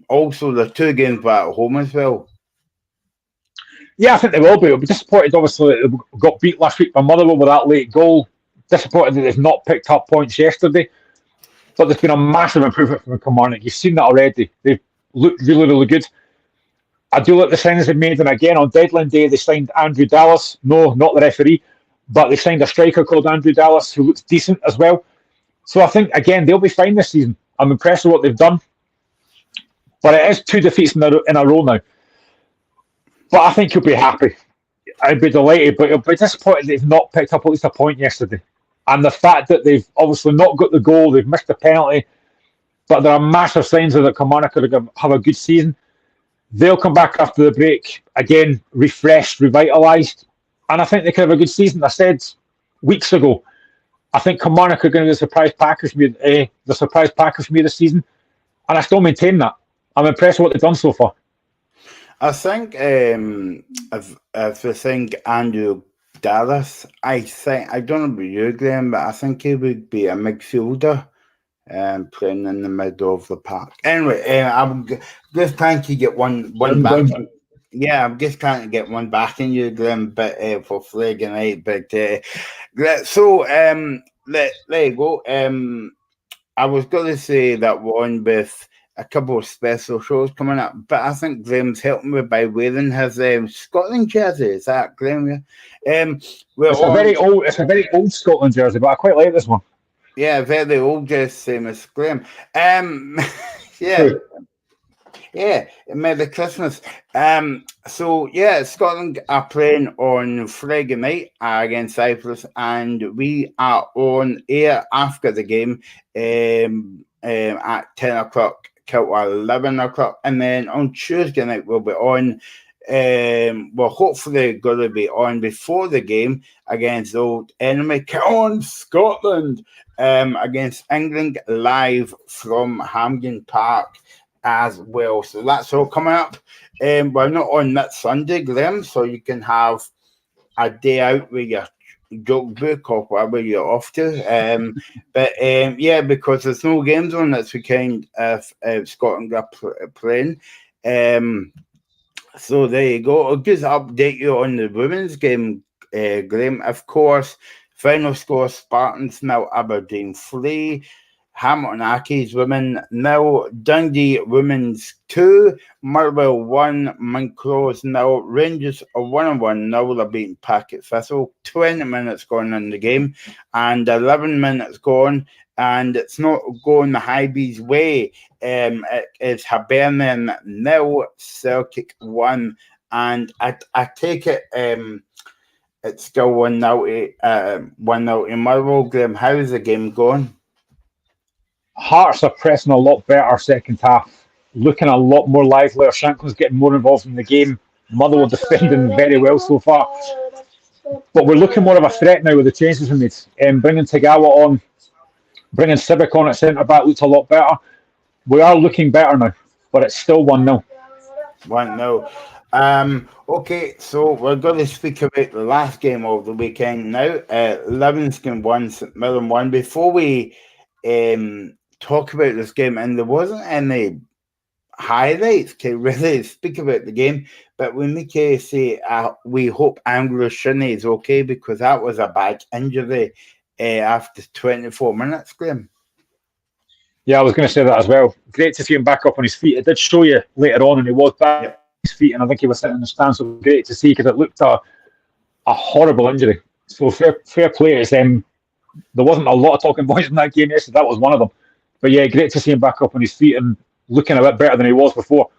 also the 2 games back at home as well. Yeah, I think they will be. They'll be disappointed, obviously, that they got beat last week by Motherwell with that late goal. Disappointed that they've not picked up points yesterday. But there's been a massive improvement from Kilmarnock. You've seen that already. They've looked really good. I do like the signings they've made. And again, on deadline day, they signed Andrew Dallas. No, not the referee. But they signed a striker called Andrew Dallas who looks decent as well. So I think, again, they'll be fine this season. I'm impressed with what they've done. But it is 2 defeats in a row now. But I think he'll be happy. I'd be delighted, but he'll be disappointed they've not picked up at least a point yesterday. And the fact that they've obviously not got the goal, they've missed the penalty, but there are massive signs that Kilmarnock could have a good season. They'll come back after the break, again, refreshed, revitalised, and I think they could have a good season. I said weeks ago, I think Kilmarnock are going to be the surprise packers for me this season, and I still maintain that. I'm impressed with what they've done so far. I think if we think Andrew Dallas, I don't know about you, Graham, but I think he would be a midfielder playing in the middle of the park. Anyway, I'm just trying to get one back. Yeah, I'm just trying to get one back in you, Graham, but for flagging out. But so let you go. I was going to say that one with a couple of special shows coming up, but I think Graham's helping me by wearing his Scotland jersey. Is that Graham? It's a very old Scotland jersey, but I quite like this one. Yeah, very old, just same as Graham. Yeah. Yeah, Merry Christmas. So yeah, Scotland are playing on Friday night against Cyprus, and we are on air after the game at 10 o'clock till 11 o'clock, and then on Tuesday night we'll be on. We're hopefully going to be on before the game against the old enemy. Come on, Scotland! Against England, live from Hampden Park as well. So that's all coming up. We're not on that Sunday, Graham, so you can have a day out with your joke book or wherever you're off to. But yeah, because there's no games on this weekend if Scotland are playing. So there you go. I'll just update you on the women's game, Graham. Of course, final score: Spartans 0, Aberdeen 3. Hamilton Accies women 0, Dundee women's 2, Motherwell 1, Montrose 0, Rangers 1-1 0. They're beating Packet Thistle. 20 minutes gone in the game, and 11 minutes gone, and it's not going the Highbees way. It is Hibernian 0, Celtic 1, and I take it it's still 1-0 to Motherwell. Graham, how's the game going? Hearts are pressing a lot better second half, looking a lot more lively. Shanklin's getting more involved in the game. Motherwell defending very well so far. But we're looking more of a threat now with the changes we made. Bringing Tagawa on, bringing Civic on at centre-back looks a lot better. We are looking better now, but it's still 1-0. 1-0. Okay, so we're going to speak about the last game of the weekend now. Livingston 1, St Mirren 1. Before we talk about this game, and there wasn't any highlights to really speak about the game. But we make say we hope Anglo Shinnie is okay, because that was a bad injury after 24 minutes, Graham. Yeah, I was going to say that as well. Great to see him back up on his feet. It did show you later on, and he was back on his feet, and I think he was sitting in the stands. So it was great to see, because it looked a horrible injury. So fair play. There wasn't a lot of talking points in that game yesterday. That was one of them. But yeah, great to see him back up on his feet and looking a bit better than he was before.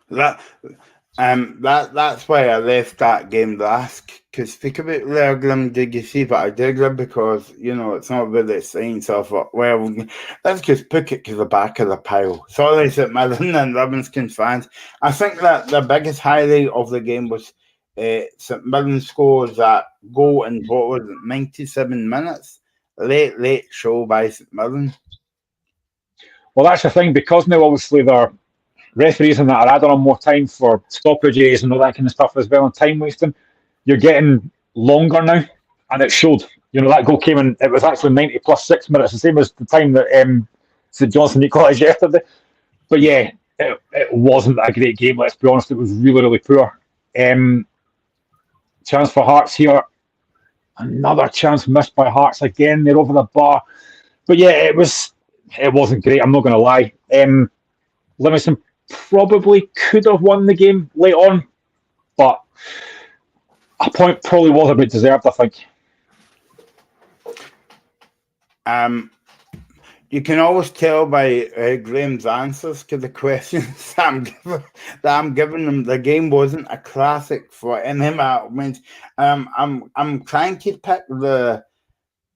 That's why I left that game last. Because speak about Lergrim, did you see what I did? Because, it's not really saying stuff. Well, let's just put it to the back of the pile. Sorry, St Mirren and Livingston fans. I think that the biggest highlight of the game was St Mirren scores that goal in, 97 minutes? Late show by St Mirren. Well, that's the thing, because now obviously they're referees and that are adding on more time for stoppages and all that kind of stuff as well, and time wasting. You're getting longer now, and it showed. That goal came in, it was actually 90 plus 6 minutes, the same as the time that St Johnstone equalised yesterday. But yeah, it wasn't a great game, let's be honest. It was really, really poor. Chance for Hearts here. Another chance missed by Hearts again. They're over the bar. But yeah, it wasn't great, I'm not going to lie. Livingston probably could have won the game late on, but a point probably was a bit deserved, I think. You can always tell by Graham's answers to the questions that I'm giving him. The game wasn't a classic for any amount. I'm trying to pick the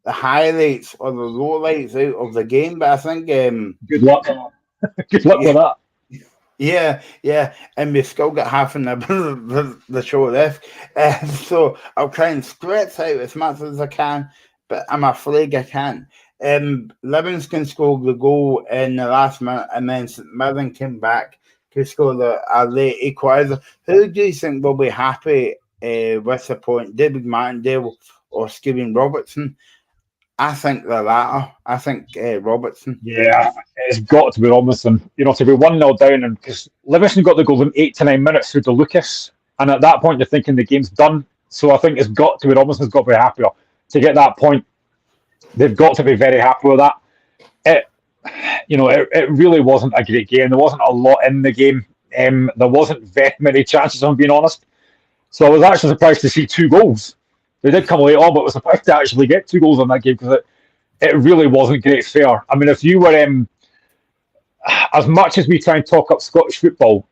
highlights or the lowlights out of the game, but I think good luck. Good luck with that. Yeah, and we still got half an hour the show left, so I'll try and stretch out as much as I can, but I'm afraid I can't. Livingston scored the goal in the last minute, and then St Mirren came back to score a late equaliser. Who do you think will be happy with the point, David Martindale or Stephen Robertson? I think the latter. I think Robertson. Yeah, it's got to be Robertson. To be 1-0 down, and because Livingston got the goal in 8 to 9 minutes through to Lucas, and at that point you're thinking the game's done. So I think it's got to be Robinson's got to be happier to get that point. They've got to be very happy with that. It really wasn't a great game. There wasn't a lot in the game. There wasn't very many chances, I'm being honest. So I was actually surprised to see 2 goals. They did come late on, but I was surprised to actually get 2 goals on that game, because it really wasn't great fare. I mean, if you were, as much as we try and talk up Scottish football,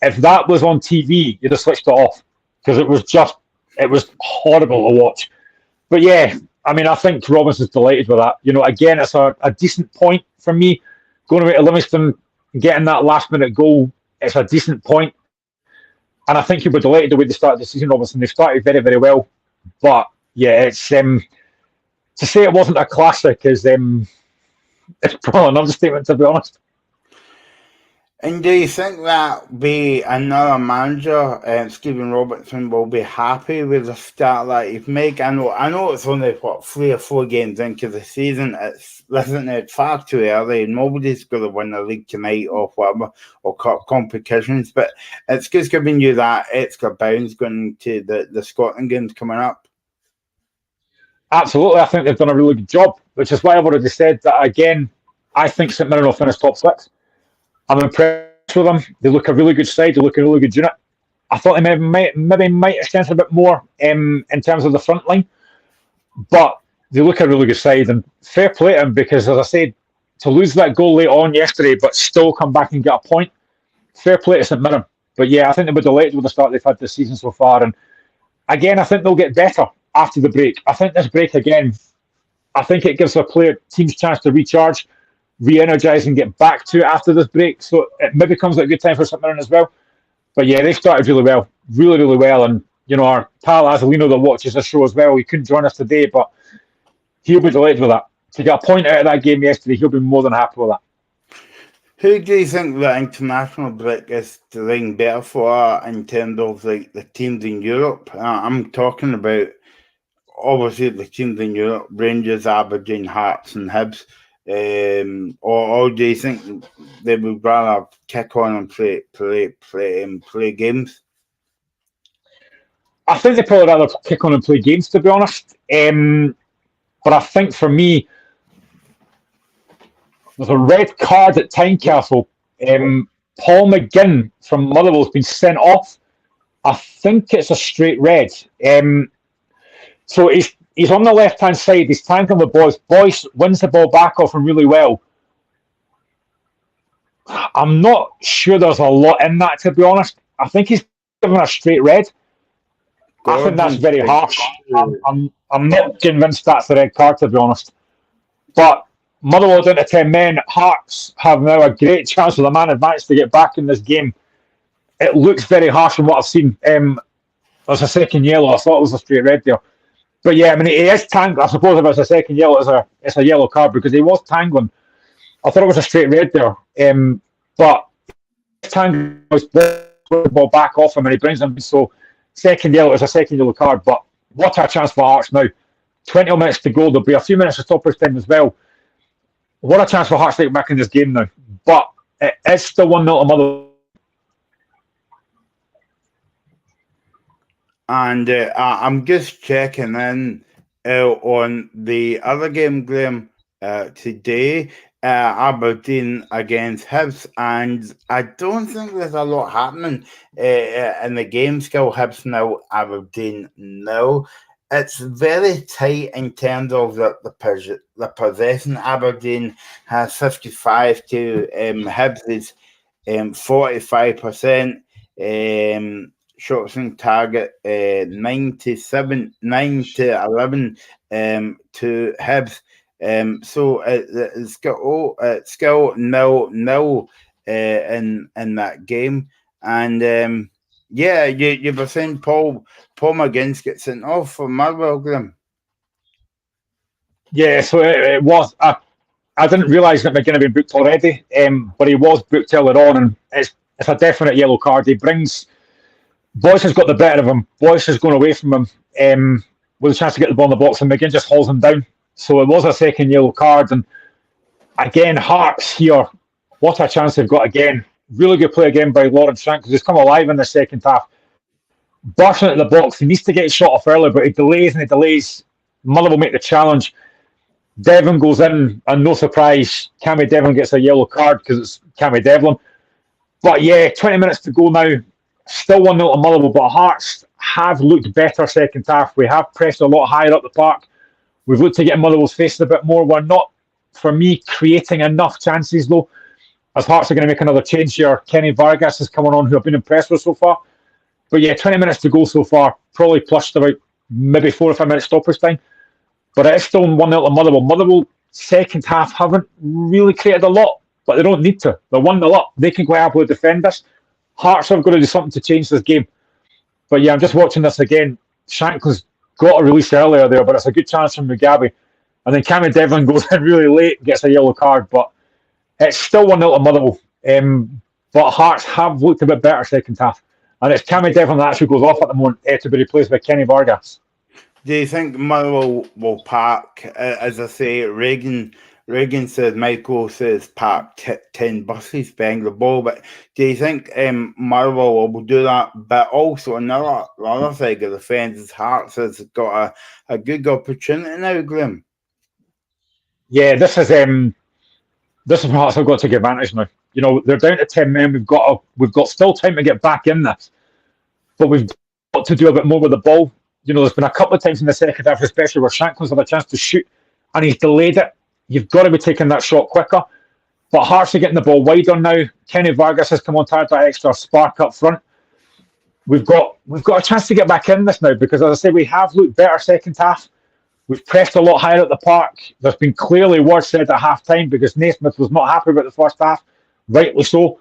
if that was on TV, you'd have switched it off, because it was horrible to watch. But yeah, I mean, I think Robinson's delighted with that. Again, it's a decent point for me. Going away to Livingston, getting that last minute goal, it's a decent point. And I think he'll be delighted the way they started the season, Robinson. They started very, very well. But yeah, it's to say it wasn't a classic is it's probably an understatement, to be honest. And do you think that be another manager, Stephen Robertson, will be happy with the start that he's made? I know it's only 3 or 4 games into the season. It's far too early. Nobody's going to win the league tonight or whatever, or competitions. But it's just giving you that extra bounce going to the Scotland games coming up. Absolutely, I think they've done a really good job, which is why I've already said that again. I think St Mirren will finish top 6. I'm impressed with them. They look a really good side. They look a really good unit. I thought they maybe might extend a bit more in terms of the front line, but they look a really good side. And fair play to them, because, as I said, to lose that goal late on yesterday, but still come back and get a point, fair play to St Mirren. But yeah, I think they'll be delighted with the start they've had this season so far. And again, I think they'll get better after the break. I think this break again, I think it gives the teams a chance to recharge, re-energise and get back to it after this break. So it maybe comes at a good time for St Mirren as well. But yeah, they started really well. Really, really well. And, our pal Azalino that watches this show as well, he couldn't join us today, but he'll be delighted with that. To get a point out of that game yesterday, he'll be more than happy with that. Who do you think the international break is doing better for in terms of the teams in Europe? I'm talking about, obviously, the teams in Europe, Rangers, Aberdeen, Hearts and Hibs. Or do you think they would rather kick on and play games? I think they probably rather kick on and play games, to be honest. But I think for me, there's a red card at Tynecastle. Paul McGinn from Motherwell's been sent off. I think it's a straight red. So he's on the left-hand side. He's tackling the boys. Boyce wins the ball back off him really well. I'm not sure there's a lot in that, to be honest. I think he's given a straight red. I think that's very harsh. I'm not convinced that's the red card, to be honest. But Motherwell down to 10 men. Hearts have now a great chance with a man advantage to get back in this game. It looks very harsh from what I've seen. There's a second yellow. I thought it was a straight red there. But yeah, I mean, he is tangling. I suppose if it's a second yellow, it's a yellow card because he was tangling. I thought it was a straight red there. But tangling the ball back off him and he brings him. So second yellow is a second yellow card. But what a chance for Hearts now. 20 minutes to go. There'll be a few minutes of stoppage time as well. What a chance for Hearts to get back in this game now. But it's still 1-0 to Motherwell. And I'm just checking in on the other game, Graham, today. Aberdeen against Hibs, and I don't think there's a lot happening in the game. Still Hibs nil, Aberdeen nil. It's very tight in terms of the possession. Aberdeen has 55 to Hibs is 45%. Shots on target 9 to 11 to Hibs. So it's still 0-0 in that game, and yeah, you were saying Paul McGinn gets sent off for Motherwell, Graham. Yeah, so it was. I didn't realise that McGinn had been booked already, but he was booked earlier on, and it's a definite yellow card. He brings. Boyce has got the better of him. Boyce is going away from him with a chance to get the ball in the box, and McGinn just hauls him down. So it was a second yellow card. And again, Hearts here, what a chance they've got again. Really good play again by Lawrence Shank because he's come alive in the second half. Bursting at the box, he needs to get shot off early, but he delays and he delays. Muller will make the challenge. Devlin goes in, and no surprise, Cammy Devlin gets a yellow card because it's Cammy Devlin. But yeah, 20 minutes to go now. Still 1-0 to Motherwell, but Hearts have looked better second half. We have pressed a lot higher up the park. We've looked to get Motherwell's faces a bit more. We're not, for me, creating enough chances, though. As Hearts are going to make another change here, Kenny Vargas is coming on, who I've been impressed with so far. But yeah, 20 minutes to go so far. Probably plushed about maybe 4 or 5 minutes stoppage time. But it is still 1-0 to Motherwell. Motherwell, second half, haven't really created a lot, but they don't need to. They're 1-0 up. They can go out with defenders. Hearts have got to do something to change this game. But yeah, I'm just watching this again. Shanklin's got a release earlier there, but it's a good chance from Mugabe. And then Cammy Devlin goes in really late and gets a yellow card. But it's still 1-0 to Motherwell. But Hearts have looked a bit better second half. And it's Cammy Devlin that actually goes off at the moment to be replaced by Kenny Vargas. Do you think Motherwell will park, as I say, Reagan says, Michael says park 10 buses behind the ball, but do you think Motherwell will do that? But also on the other side of the fence, Hearts has got a good opportunity now, Graham. Yeah, this is Hearts have got to take advantage now. You know, they're down to 10 men. We've got still time to get back in this, but we've got to do a bit more with the ball. You know, there's been a couple of times in the second half, especially where Shanklin's had a chance to shoot and he's delayed it. You've got to be taking that shot quicker. But Hearts are getting the ball wider now. Kenny Vargas has come on to add that extra spark up front. We've got a chance to get back in this now because, as I say, we have looked better second half. We've pressed a lot higher at the park. There's been clearly words said at half time because Naismith was not happy about the first half, rightly so.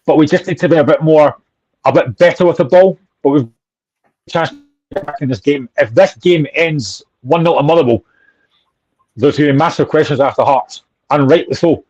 But we just need to be a bit better with the ball. But we've got a chance to get back in this game. If this game ends 1-0 to Motherwell, there's going to be massive questions after Hearts, and rightly so.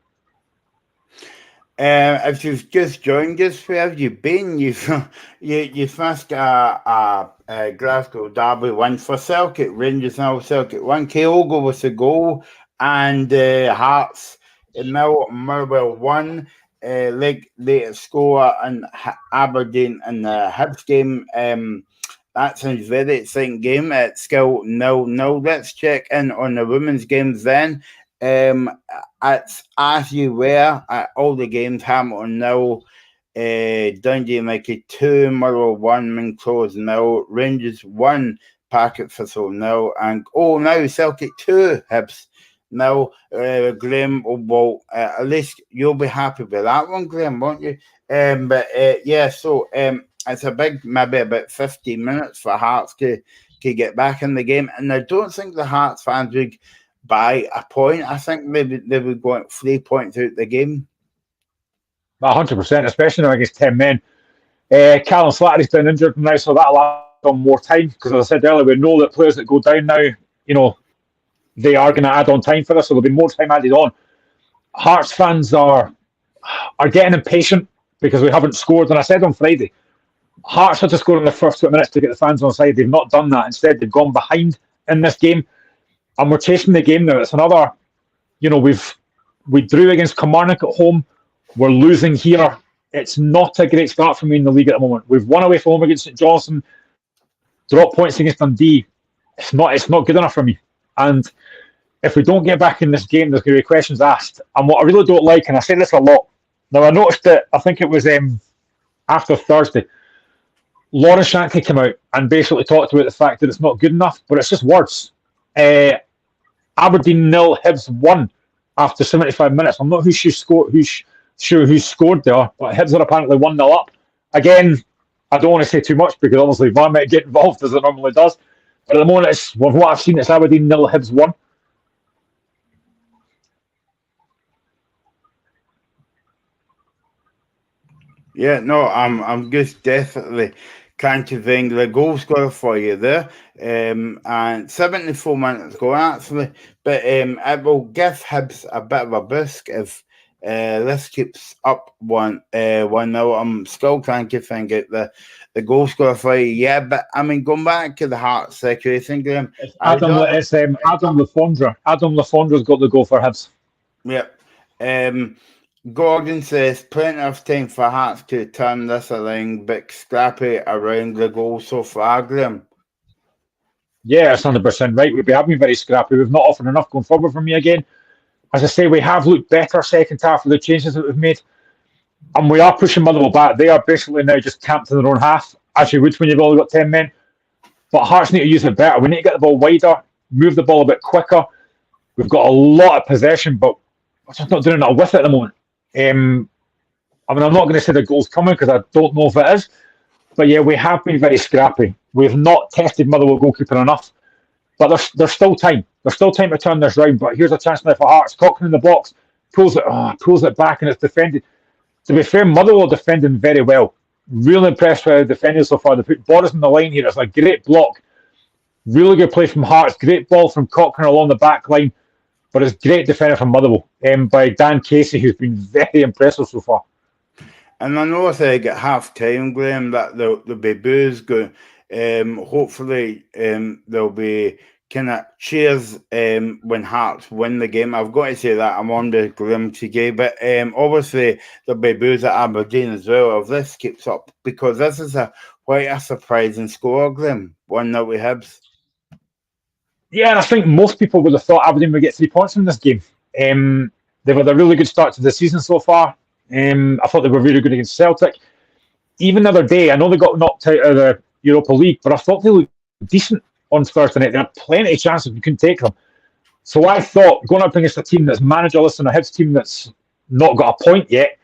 If you've just joined us, where have you been? You finished a Glasgow Derby win for Celtic. Rangers now Celtic 1. Kyogo was the goal, and Hearts 0, Motherwell 1. late score in Aberdeen in the Hibs game. That sounds very exciting game. It's still 0-0. Let's check in on the women's games then. It's as you were at all the games. Hamilton 0, Dundee United 2, Motherwell 1, Minclose 0, Rangers 1, Packet Thistle 0, and now Celtic 2, Hibs 0. Graham, well, at least you'll be happy with that one, Graham, won't you? So it's maybe about 15 minutes for Hearts to get back in the game, and I don't think the Hearts fans would buy a point. I think they would go 3 points out the game. 100%, especially now against 10 men. Callum Slattery's been injured now, so that'll allow them more time, because as I said earlier, we know that players that go down now, they are going to add on time for us, so there'll be more time added on. Hearts fans are getting impatient because we haven't scored, and I said on Friday, Hearts had to score in the first 20 minutes to get the fans on side. They've not done that. Instead, they've gone behind in this game, and we're chasing the game now. It's another, we drew against Kilmarnock at home. We're losing here. It's not a great start for me in the league at the moment. We've won away from home against St Johnstone, dropped points against Dundee. It's not good enough for me. And if we don't get back in this game, there's going to be questions asked. And what I really don't like, and I say this a lot, now I noticed that, I think it was after Thursday, Lawrence Shankly came out and basically talked about the fact that it's not good enough, but it's just words. Aberdeen 0, Hibs 1 after 75 minutes. I'm not sure who scored there, but Hibs are apparently 1-0 up. Again, I don't want to say too much because obviously VAR might get involved as it normally does. But at the moment, with what I've seen, it's Aberdeen 0, Hibs 1. Yeah, no, I'm just definitely can't think the goal scorer for you there. And 74 minutes ago, actually. But it will give Hibs a bit of a boost if this keeps up 1-0. I'm still trying to think out the goal scorer for you. Yeah, but I mean, going back to the Hearts situation, Graham. It's Adam Lafondra. Adam Lafondra's got the goal for Hibs. Yep. Gordon says plenty of time for Hearts to turn this around, but scrappy around the goal so far, Graham. Yeah, it's 100% right. We have been very scrappy. We've not offered enough going forward for me again. As I say, we have looked better second half of the changes that we've made. And we are pushing Motherwell back. They are basically now just camped in their own half, as you would when you've only got 10 men. But Hearts need to use it better. We need to get the ball wider, move the ball a bit quicker. We've got a lot of possession, but we're just not doing enough with it at the moment. I'm not going to say the goal's coming because I don't know if it is. But yeah, we have been very scrappy. We've not tested Motherwell goalkeeper enough. But there's still time. There's still time to turn this round. But here's a chance now for Hearts. Cochrane in the box, pulls it back, and it's defended. To be fair, Motherwell defending very well. Really impressed with the defenders so far. They put Boris in the line here. It's a great block. Really good play from Hearts. Great ball from Cochrane along the back line. But it's great defender from Motherwell by Dan Casey, who's been very impressive so far. And I know if they get half time, Graham, that there'll be boos going. Hopefully, there'll be kind of cheers when Hearts win the game. I've got to say that I'm on the Graham today, but obviously there'll be boos at Aberdeen as well if this keeps up, because this is quite a surprising score, Graham. 1-0 with Hibs. Yeah, and I think most people would have thought Aberdeen would get 3 points from this game. They've had a really good start to the season so far. I thought they were really good against Celtic. Even the other day, I know they got knocked out of the Europa League, but I thought they looked decent on Thursday night. They had plenty of chances, we couldn't take them. So I thought, going up against a team that's managerless and a Hibs team that's not got a point yet,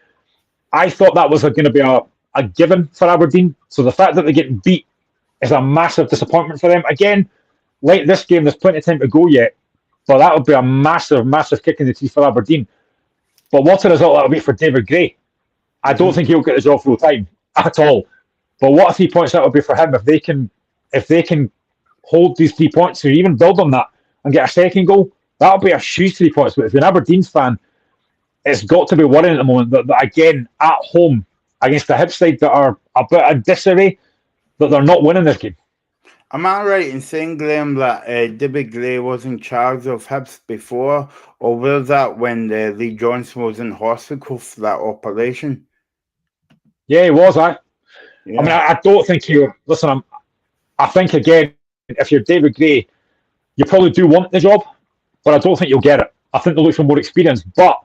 I thought that was going to be a given for Aberdeen. So the fact that they're getting beat is a massive disappointment for them. Again, like this game, there's plenty of time to go yet, but that would be a massive, massive kick in the teeth for Aberdeen. But what a result that would be for David Gray. I don't think he'll get the job full time at all. But what 3 points that would be for him if they can hold these 3 points or even build on that and get a second goal. That would be a huge 3 points. But if you're an Aberdeen fan, it's got to be worrying at the moment that again at home against the Hibs side that are a bit in disarray, that they're not winning this game. Am I right in saying, Graham, that David Gray was in charge of Hibs before, or was that when Lee Johnson was in hospital for that operation? Yeah, he was. I mean, Yeah, I don't think you listen. I think again, if you're David Gray, you probably do want the job, but I don't think you'll get it. I think they'll look for more experience. But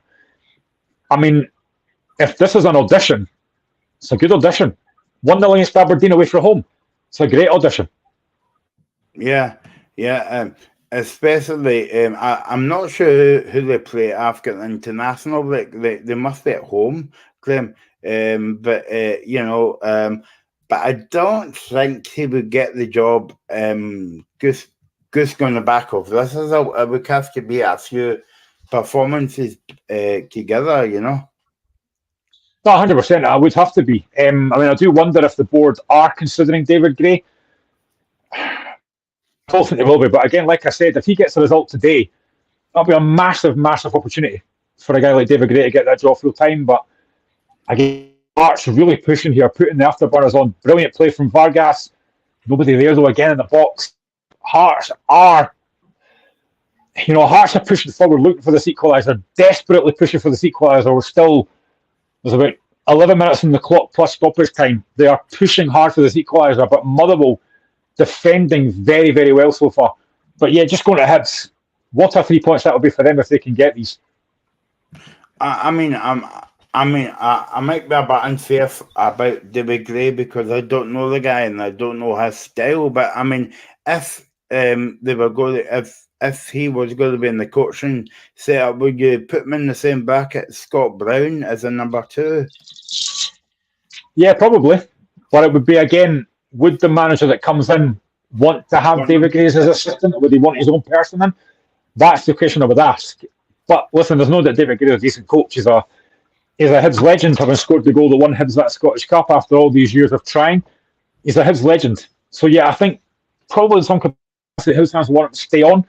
I mean, if this is an audition, it's a good audition. 1-0 against Aberdeen away from home. It's a great audition. yeah, yeah. Especially, I'm not sure who they play after international. They must be at home, Graham. But but I don't think he would get the job. Goose on the back of this is it would have to be a few performances together. No, 100%. I would have to be. I mean, I do wonder if the board are considering David Gray. I don't think they will be. But again, like I said, if he gets the result today, that'll be a massive, massive opportunity for a guy like David Gray to get that job full time. But again, Hearts really pushing here, putting the afterburners on. Brilliant play from Vargas. Nobody there though. Again in the box. Hearts are pushing forward, looking for this equaliser, desperately pushing for this equaliser. There's about 11 minutes on the clock plus stoppage time. They are pushing hard for this equaliser, but Motherwell defending very, very well so far. But yeah, just going to Hibs. What a 3 points that will be for them if they can get these. I might be a bit unfair about David Gray because I don't know the guy and I don't know his style. But I mean, if they were going, if he was going to be in the coaching setup, would you put him in the same bracket as Scott Brown as a number 2? Yeah, probably. But it would be again, would the manager that comes in want to have David Gray as his assistant, or would he want his own person in? That's the question I would ask. But listen, there's no doubt David Gray is a decent coach. He's a Hibs legend, having scored the goal that won Hibs that Scottish Cup after all these years of trying. He's a Hibs legend. So yeah, I think probably in some capacity Hibs fans want him to stay on.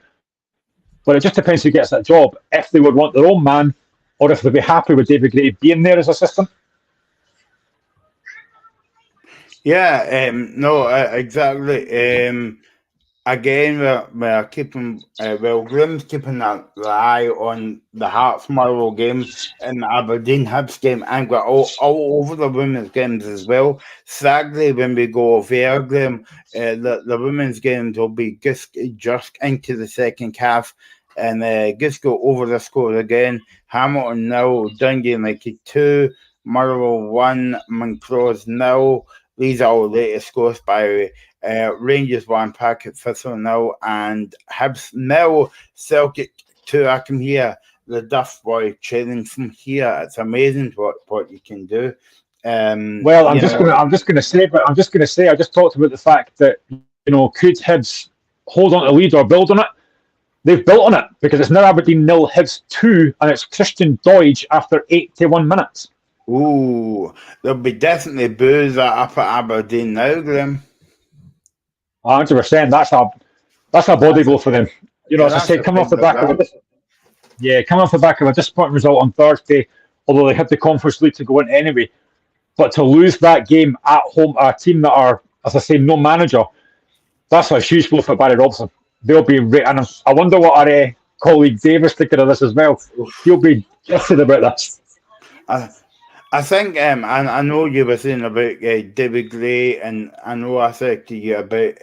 But it just depends who gets that job. If they would want their own man, or if they'd be happy with David Gray being there as assistant. Yeah, no, exactly. Again, we're keeping Grim's keeping the eye on the Hearts Motherwell game and the Aberdeen Hibs game, and we're all over the women's games as well. Sadly, when we go off air, Grim, the women's games will be just into the second half, and just go over the score again. Hamilton 0, Dundee United 2, Motherwell 1, Montrose 0. These are all latest scores, by the way. Rangers 1, Packet Thistle 0, and Hibs 0, Celtic 2. I can hear the Duff Boy training from here. It's amazing what you can do. Well, I'm just going to say, I just talked about the fact that could Hibs hold on to the lead or build on it? They've built on it because it's now Aberdeen 0, Hibs 2, and it's Christian Doidge after 81 minutes. Ooh, there'll be definitely boos up at Aberdeen now, Graham. 100%. That's a body blow for them. As I said, coming off the back of a disappointing result on Thursday, although they had the Conference League to go in anyway. But to lose that game at home, a team that are, as I say, no manager, that's a huge blow for Barry Robson. They'll be, and I wonder what our colleague Davis thinking of this as well. He'll be gutted about this. I think, I know you were saying about David Gray, and I know I said to you about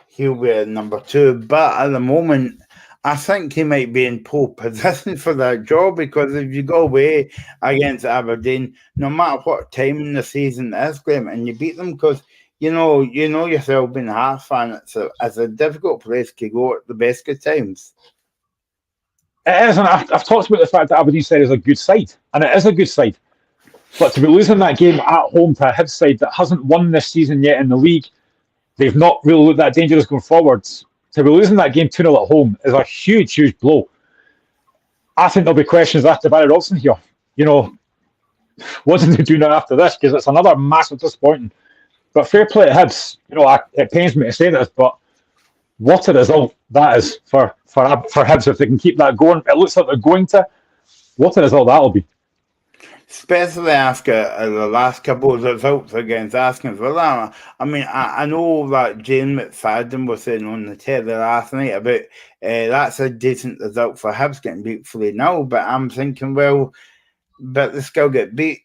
he'll be number 2, but at the moment, I think he might be in pole position for that job, because if you go away against Aberdeen, no matter what time in the season it is, Graham, and you beat them, because you know yourself being a Hearts fan, it's a difficult place to go at the best of times. It is, and I've talked about the fact that Aberdeen side is a good side, and it is a good side. But to be losing that game at home to a Hibs side that hasn't won this season yet in the league, they've not really looked that dangerous going forwards. To be losing that game 2-0 at home is a huge, huge blow. I think there'll be questions after Barry Robson here. What did they do now after this? Because it's another massive disappointing. But fair play to Hibs. It pains me to say this, but what a result that is for Hibs if they can keep that going. It looks like they're going to. What a result that'll be. especially after the last couple of results against Aston Villa. I mean, I know that Jane McFadden was saying on the telly last night about that's a decent result for Hibs getting beat 3-0, but I'm thinking, well, but they still get beat.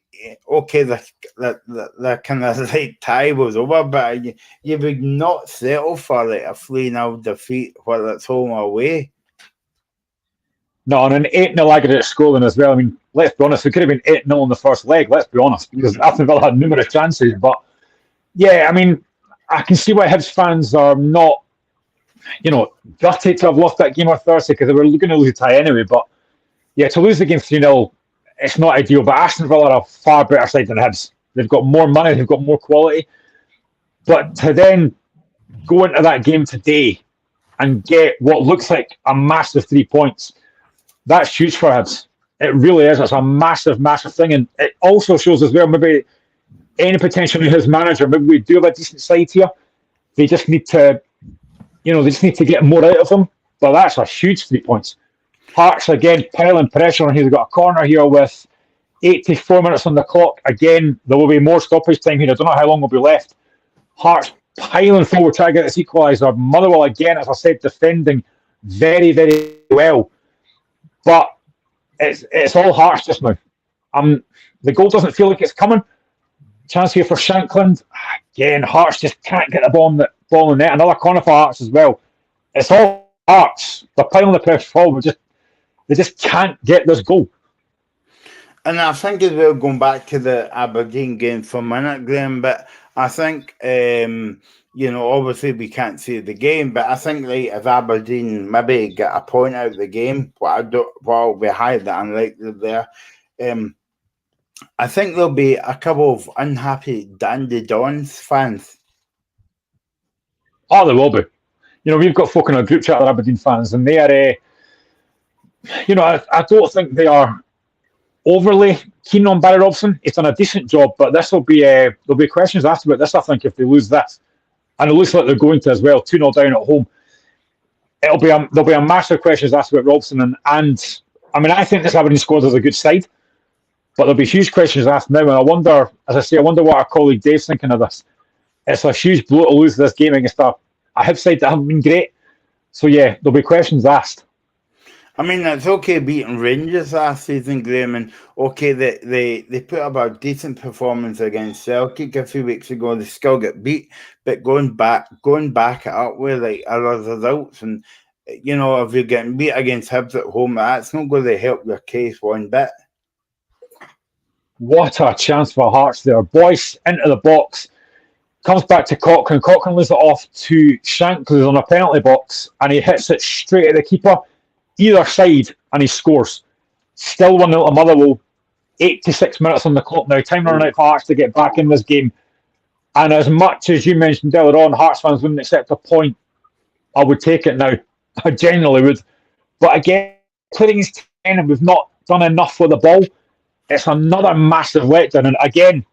Okay, the kind of like tie was over, but you would not settle for like a 3-0 defeat, whether it's home or away. No, and an 8-0 aggregate scoreline as well. I mean, let's be honest, it could have been 8-0 in the first leg, let's be honest, because Aston Villa had numerous chances. But yeah, I mean, I can see why Hibs fans are not, gutted to have lost that game on Thursday because they were going to lose a tie anyway. But yeah, to lose the game 3-0, it's not ideal. But Aston Villa are a far better side than Hibs. They've got more money, they've got more quality. But to then go into that game today and get what looks like a massive 3 points, that's huge for Hibs. It really is. It's a massive, massive thing. And it also shows as well, maybe any potential in his manager, maybe we do have a decent side here. They just need to, get more out of them. But that's a huge 3 points. Hearts, again, piling pressure on him. He's got a corner here with 84 minutes on the clock. Again, there will be more stoppage time here. I don't know how long will be left. Hearts piling forward, trying to get this equaliser. Motherwell, again, as I said, defending very, very well. But it's all Hearts just now. The goal doesn't feel like it's coming. Chance here for Shankland. Again, Hearts just can't get the ball in the net. Another corner for Hearts as well. It's all Hearts. They're piling the pressure forward. They just can't get this goal. And I think as well, going back to the Aberdeen game for a minute, Graham, but I think, obviously we can't see the game, but I think like if Aberdeen maybe get a point out of the game, will be highly unlikely there. I think there'll be a couple of unhappy Dandy Dons fans. Oh, there will be. We've got folk in our group chat that are Aberdeen fans, and they are, I don't think they are overly keen on Barry Robson. He's done a decent job, but there'll be questions asked about this, I think, if they lose this. And it looks like they're going to as well, 2-0 down at home. There'll be a massive questions asked about Robson, and I mean, I think this Aberdeen squad is a good side, but there'll be huge questions asked now, and I wonder what our colleague Dave's thinking of this. It's a huge blow to lose this game against a Hibs side that haven't been great. So yeah, there'll be questions asked. I mean, it's okay beating Rangers last season, Graham, and okay, they put up a decent performance against Celtic a few weeks ago. They still get beat, but going back it up with like other results, and if you're getting beat against Hibs at home, that's not going to help your case one bit. What a chance for Hearts there. Boyce into the box. Comes back to Cochrane. Cochrane leaves it off to Shankland on a penalty box, and he hits it straight at the keeper, either side, and he scores. Still 1-0 to Motherwell. 86 minutes on the clock now. Time running out for Hearts to get back in this game. And as much as you mentioned earlier on, Hearts fans wouldn't accept a point. I would take it now. I genuinely would. But again, clearing his 10 and we've not done enough with the ball. It's another massive letdown. And again,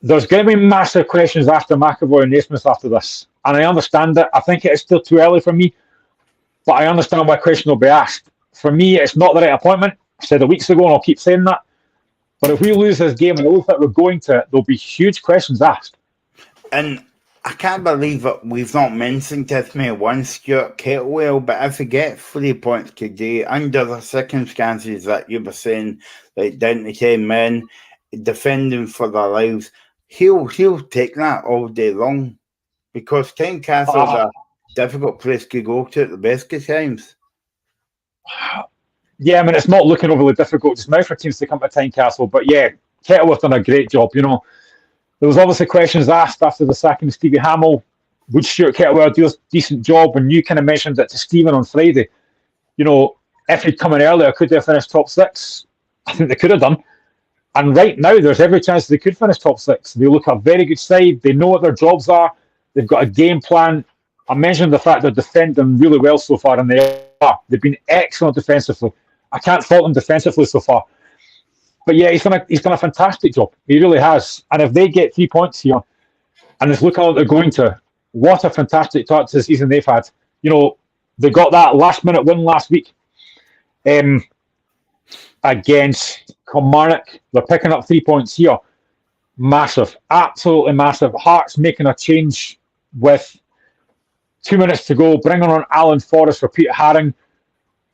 there's going to be massive questions after McAvoy and Naismith after this. And I understand it. I think it is still too early for me. But I understand why questions will be asked. For me, it's not the right appointment. I said it weeks ago, and I'll keep saying that. But if we lose this game, and it looks like we're going to, there'll be huge questions asked. And I can't believe that we've not mentioned this me once, Stuart Kettlewell, but if we get 3 points today, under the circumstances that you were saying, like down to 10 men, defending for their lives, he'll take that all day long, because Tynecastle's a difficult place to go to at the best of times. Yeah, I mean, it's not looking overly difficult just now for teams to come to Tynecastle, but yeah, Kettlewell's done a great job. There was obviously questions asked after the sacking of Stevie Hamill. Would Stuart Kettlewell do a decent job? And you kind of mentioned it to Stephen on Friday. If he'd come in earlier, could they have finished top 6? I think they could have done. And right now, there's every chance they could finish top 6. They look a very good side. They know what their jobs are. They've got a game plan. I mentioned the fact they're defending really well so far, and they are. They've been excellent defensively. I can't fault them defensively so far. But yeah, he's done a fantastic job. He really has. And if they get 3 points here, and it's looking like they're going to, what a fantastic start to the season they've had. They got that last-minute win last week. against Kilmarnock. They're picking up 3 points here. Massive, absolutely massive. Hearts making a change with 2 minutes to go, bringing on Alan Forrest for Peter Haring.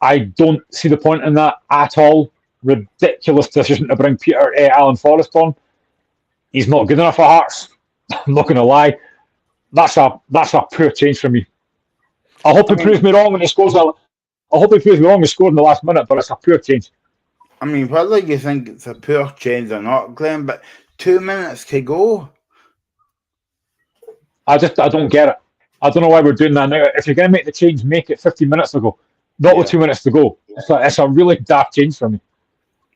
I don't see the point in that at all. Ridiculous decision to bring Alan Forrest on. He's not good enough for Hearts. I'm not going to lie. That's a poor change for me. I hope he proves me wrong when he scores. I hope he proves me wrong and scored in the last minute, but it's a poor change. I mean, whether you think it's a poor change or not, Glenn, but 2 minutes to go. I don't get it. I don't know why we're doing that now. If you're going to make the change, make it 15 minutes ago, not with 2 minutes to go. It's a really daft change for me.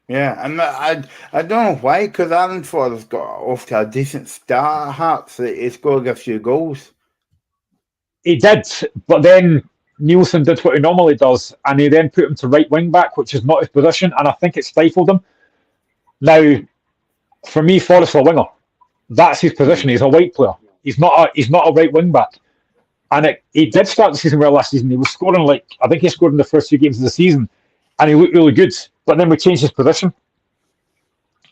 Yeah, and I don't know why, because Alan Forrest got off to a decent start at Hearts. He scored a few goals. He did, but then Nielsen did what he normally does, and he then put him to right wing back, which is not his position, and I think it stifled him. Now, for me, Forrest's a winger. That's his position. He's a white player. He's not a right wing back. And he did start the season well last season. He was scoring I think he scored in the first few games of the season, and he looked really good. But then we changed his position,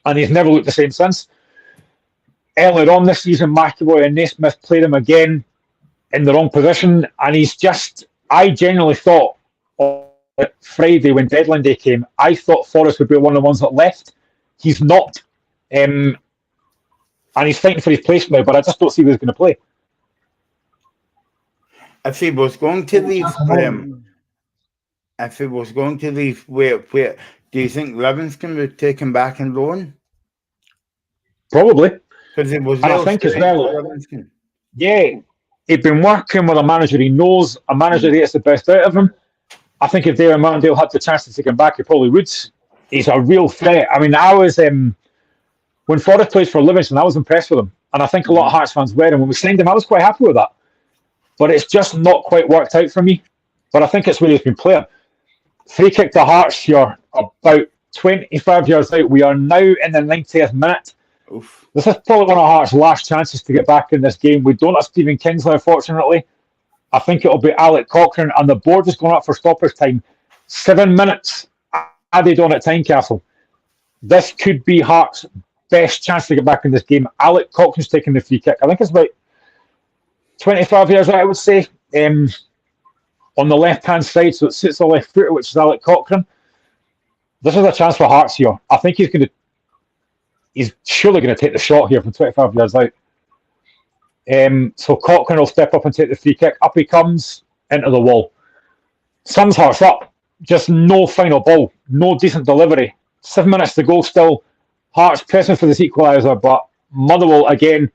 and he's never looked the same since. Earlier on this season, McAvoy and Naismith played him again in the wrong position, and I genuinely thought on Friday when deadline day came, I thought Forrest would be one of the ones that left. He's not, and he's fighting for his place now, but I just don't see where he's going to play. If he was going to leave, where do you think Livingston would take him back on loan? Probably. Because it was. And I think as well. Yeah, he'd been working with a manager he knows, a manager that gets the best out of him. I think if David Martindale had the chance to take him back, he probably would. He's a real threat. I mean, I was when Forrest played for Livingston, I was impressed with him, and I think a lot of Hearts fans were. And when we signed him, I was quite happy with that. But it's just not quite worked out for me. But I think it's where he's been playing. Free kick to Hearts here, about 25 yards out. We are now in the 90th minute. Oof. This is probably one of Hearts' last chances to get back in this game. We don't have Stephen Kingsley, unfortunately. I think it'll be Alec Cochrane, and the board is going up for stoppage time. 7 minutes added on at Tynecastle. This could be Hearts' best chance to get back in this game. Alec Cochrane's taking the free kick. I think it's about 25 yards out, I would say, on the left-hand side, so it sits the left footer, which is Alec Cochrane. This is a chance for Hearts here. I think he's surely going to take the shot here from 25 yards out. So Cochrane will step up and take the free kick. Up he comes, into the wall. Sums Hearts up. Just no final ball. No decent delivery. 7 minutes to go still. Hearts pressing for this equaliser, but Motherwell again.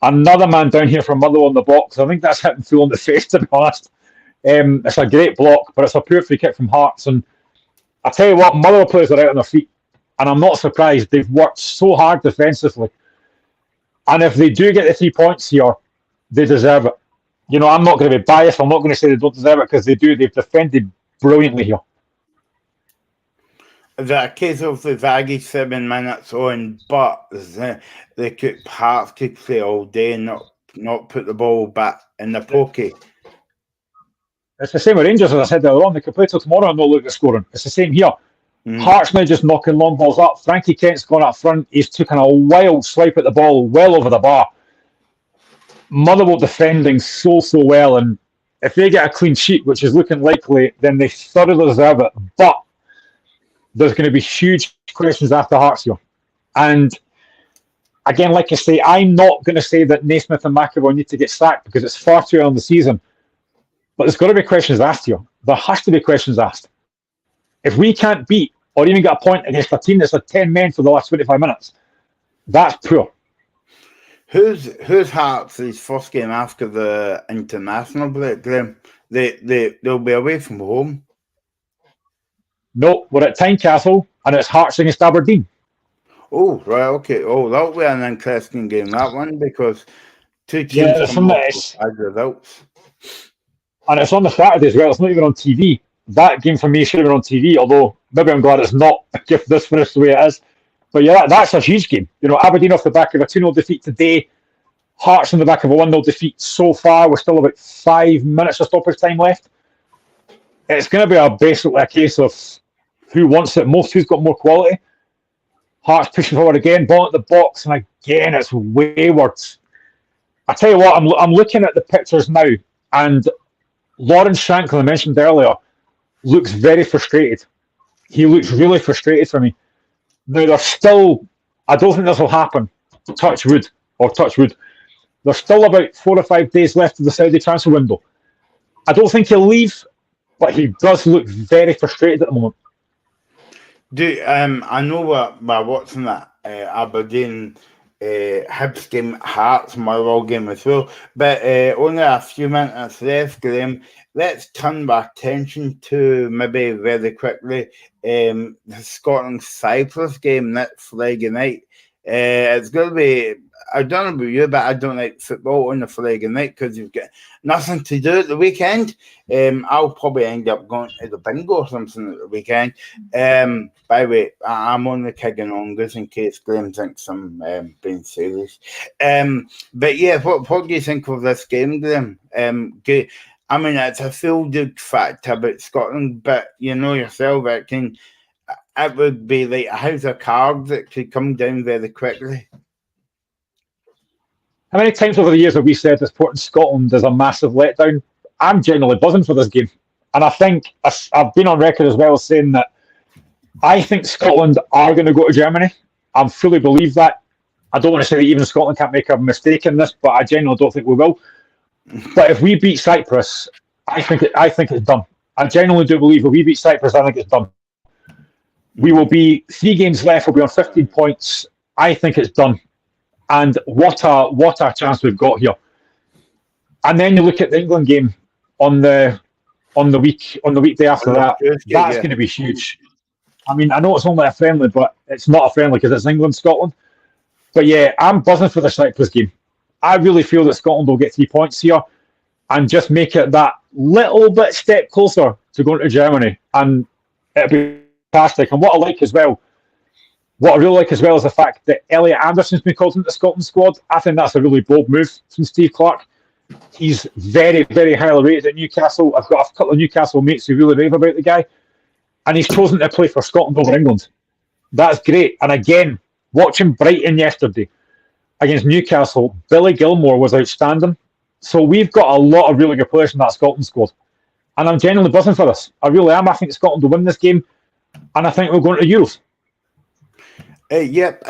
Another man down here from Motherwell in the box. I think that's hit him full in the face, to be honest. It's a great block, but it's a pure free kick from Hearts. And I tell you what, Motherwell players are out on their feet. And I'm not surprised. They've worked so hard defensively. And if they do get the 3 points here, they deserve it. You know, I'm not going to be biased. I'm not going to say they don't deserve it, because they do. They've defended brilliantly here. Is that a case of the Vaggy 7 minutes on, but they could have to play all day and not put the ball back in the pokey? It's the same with Rangers, as I said earlier on. They could play till tomorrow and not look at scoring. It's the same here. Hearts now just knocking long balls up. Frankie Kent's gone up front. He's taken a wild swipe at the ball well over the bar. Motherwell defending so well, and if they get a clean sheet, which is looking likely, then they thoroughly deserve it. But there's going to be huge questions after Hearts here. And again, like I say, I'm not going to say that Naismith and McAvoy need to get sacked, because it's far too early in the season. But there's got to be questions asked here. There has to be questions asked. If we can't beat or even get a point against a team that's had 10 men for the last 25 minutes, that's poor. Who's Hearts' first game after the international break, Graham? They'll be away from home. No, we're at Tynecastle, and it's Hearts against Aberdeen. Oh, right, okay. Oh, that'll be an interesting game, that one, because two teams had results. And it's on the Saturday as well. It's not even on TV. That game for me should have been on TV, although maybe I'm glad it's not, if this finished the way it is. But yeah, that's a huge game. You know, Aberdeen off the back of a 2-0 defeat today. Hearts on the back of a 1-0 defeat so far. We're still about 5 minutes of stoppage time left. It's going to be basically a case of who wants it most, who's got more quality. Hearts pushing forward again, ball at the box, and again it's wayward. I tell you what, I'm looking at the pictures now, and Lawrence Shankland, I mentioned earlier, looks very frustrated. He looks really frustrated for me. Now, there's still, I don't think this will happen, touch wood. There's still about 4 or 5 days left of the Saudi transfer window. I don't think he'll leave, but he does look very frustrated at the moment. I know by watching that Aberdeen Hibs game, Hearts, Motherwell game as well, but only a few minutes left, Graham. Let's turn our attention to maybe very quickly the Scotland-Cyprus game next Friday night. It's going to be, I don't know about you, but I don't like football on the Friday night because you've got nothing to do at the weekend. I'll probably end up going to the bingo or something at the weekend. By the way, I'm only kidding on just in case Graham thinks I'm being serious. But yeah, what do you think of this game, Graham? I mean, it's a feel-good fact about Scotland, but you know yourself, it would be like a house of cards that could come down very quickly. How many times over the years have we said the sport in Scotland is a massive letdown? I'm genuinely buzzing for this game. And I think I've been on record as well saying that I think Scotland are going to go to Germany. I fully believe that. I don't want to say that even Scotland can't make a mistake in this, but I genuinely don't think we will. But if we beat Cyprus, I think it's done. I genuinely do believe if we beat Cyprus, I think it's done. We will be 3 games left. We'll be on 15 points. I think it's done. And what a chance we've got here. And then you look at the England game on the weekday after that. That's going to be huge. I mean, I know it's only a friendly, but it's not a friendly because it's England, Scotland. But yeah, I'm buzzing for the Cyprus game. I really feel that Scotland will get 3 points here and just make it that little bit step closer to going to Germany. And it'll be fantastic. And what I really like as well is the fact that Elliot Anderson's been called into the Scotland squad. I think that's a really bold move from Steve Clarke. He's very, very highly rated at Newcastle. I've got a couple of Newcastle mates who really rave about the guy. And he's chosen to play for Scotland over England. That's great. And again, watching Brighton yesterday against Newcastle, Billy Gilmore was outstanding. So we've got a lot of really good players in that Scotland squad. And I'm genuinely buzzing for this. I really am. I think Scotland will win this game. And I think we're going to Euros. Yep.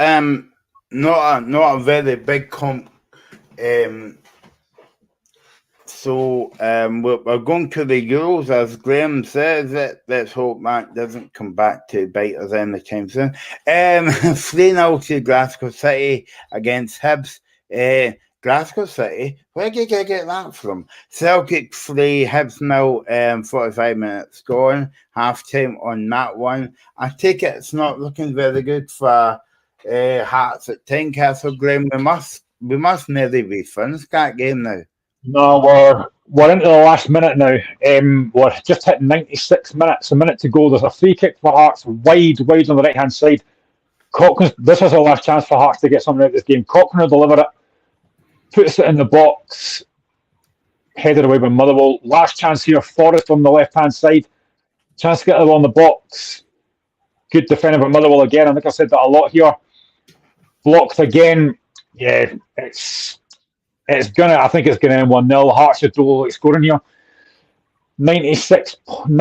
Not a very big comp. So we're going to the Euros, as Graham says. Let's hope Matt doesn't come back to bite us anytime soon. 3-0 to Glasgow City against Hibs. Glasgow City, where did you get that from? Celtic 3, Hibs 0, 45 minutes scoring, half time on that one. I take it it's not looking very good for Hearts at Tynecastle, Graham. We must nearly be finished that game now. No, we're into the last minute now. We're just hit 96 minutes, a minute to go. There's a free kick for Hearts, wide on the right-hand side. This is our last chance for Hearts to get something out of this game. Cochrane will deliver it, puts it in the box, headed away by Motherwell. Last chance here, Forrest on the left-hand side. Chance to get it on the box. Good defending by Motherwell again. I think I said that a lot here. Blocked again. Yeah, I think it's gonna end 1-0. Hearts should do scoring here. 96, 30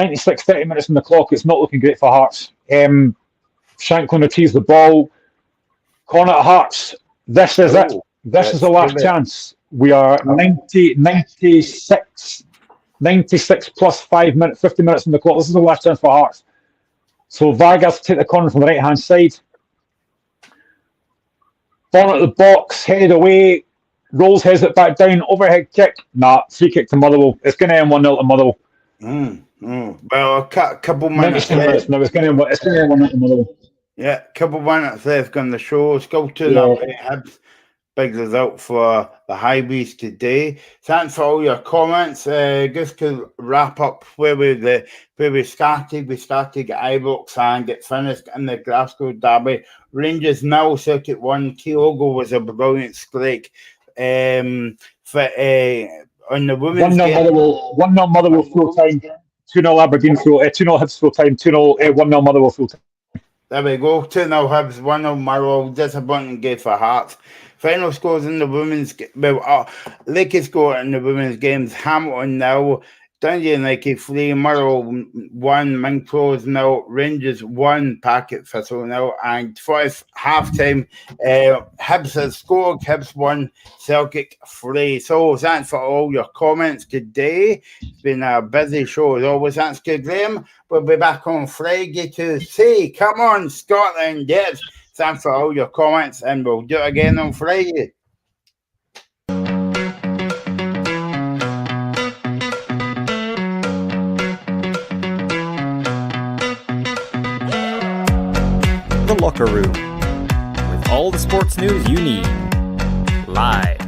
minutes on the clock. It's not looking great for Hearts. Shankland retrieves the ball. Corner at Hearts. This is it. This is the last chance. We are 96 plus 5 minutes, 50 minutes on the clock. This is the last chance for Hearts. So Vargas take the corner from the right-hand side. Ball at the box, headed away. Rolls heads it back down, overhead kick. Free kick to Motherwell. It's going to end 1-0 to Motherwell. Well, a couple minutes left. No, it's going to end 1-0 to Motherwell. Yeah, couple minutes left on the show. Still 2-0 Hibs. Big result for the Highways today. Thanks for all your comments. Just to wrap up where we started. We started at Ibrox and get finished in the Glasgow Derby. Rangers 0, Celtic 1. Kyogo was a brilliant strike. On the women's 1-0 game. Motherwell full time. 2-0 Aberdeen, 2-0 Hibs full time, 2-0, 1-0 Motherwell full time. There we go. 2-0 Hibs, 1-0 Motherwell. Disappointing game for Hearts. Final scores in the women's Lakey score in the women's games: Hamilton 0, Dundee United 3, Motherwell 1, Mincros 0, Rangers 1, Packet Thistle 0, and for half time, Hibs has scored, Hibs 1, Celtic 3. So thanks for all your comments today. It's been a busy show as always. Thanks to Graham. We'll be back on Friday to say, come on, Scotland, yes. Thanks for all your comments, and we'll do it again on Friday. The Locker Room, with all the sports news you need. Live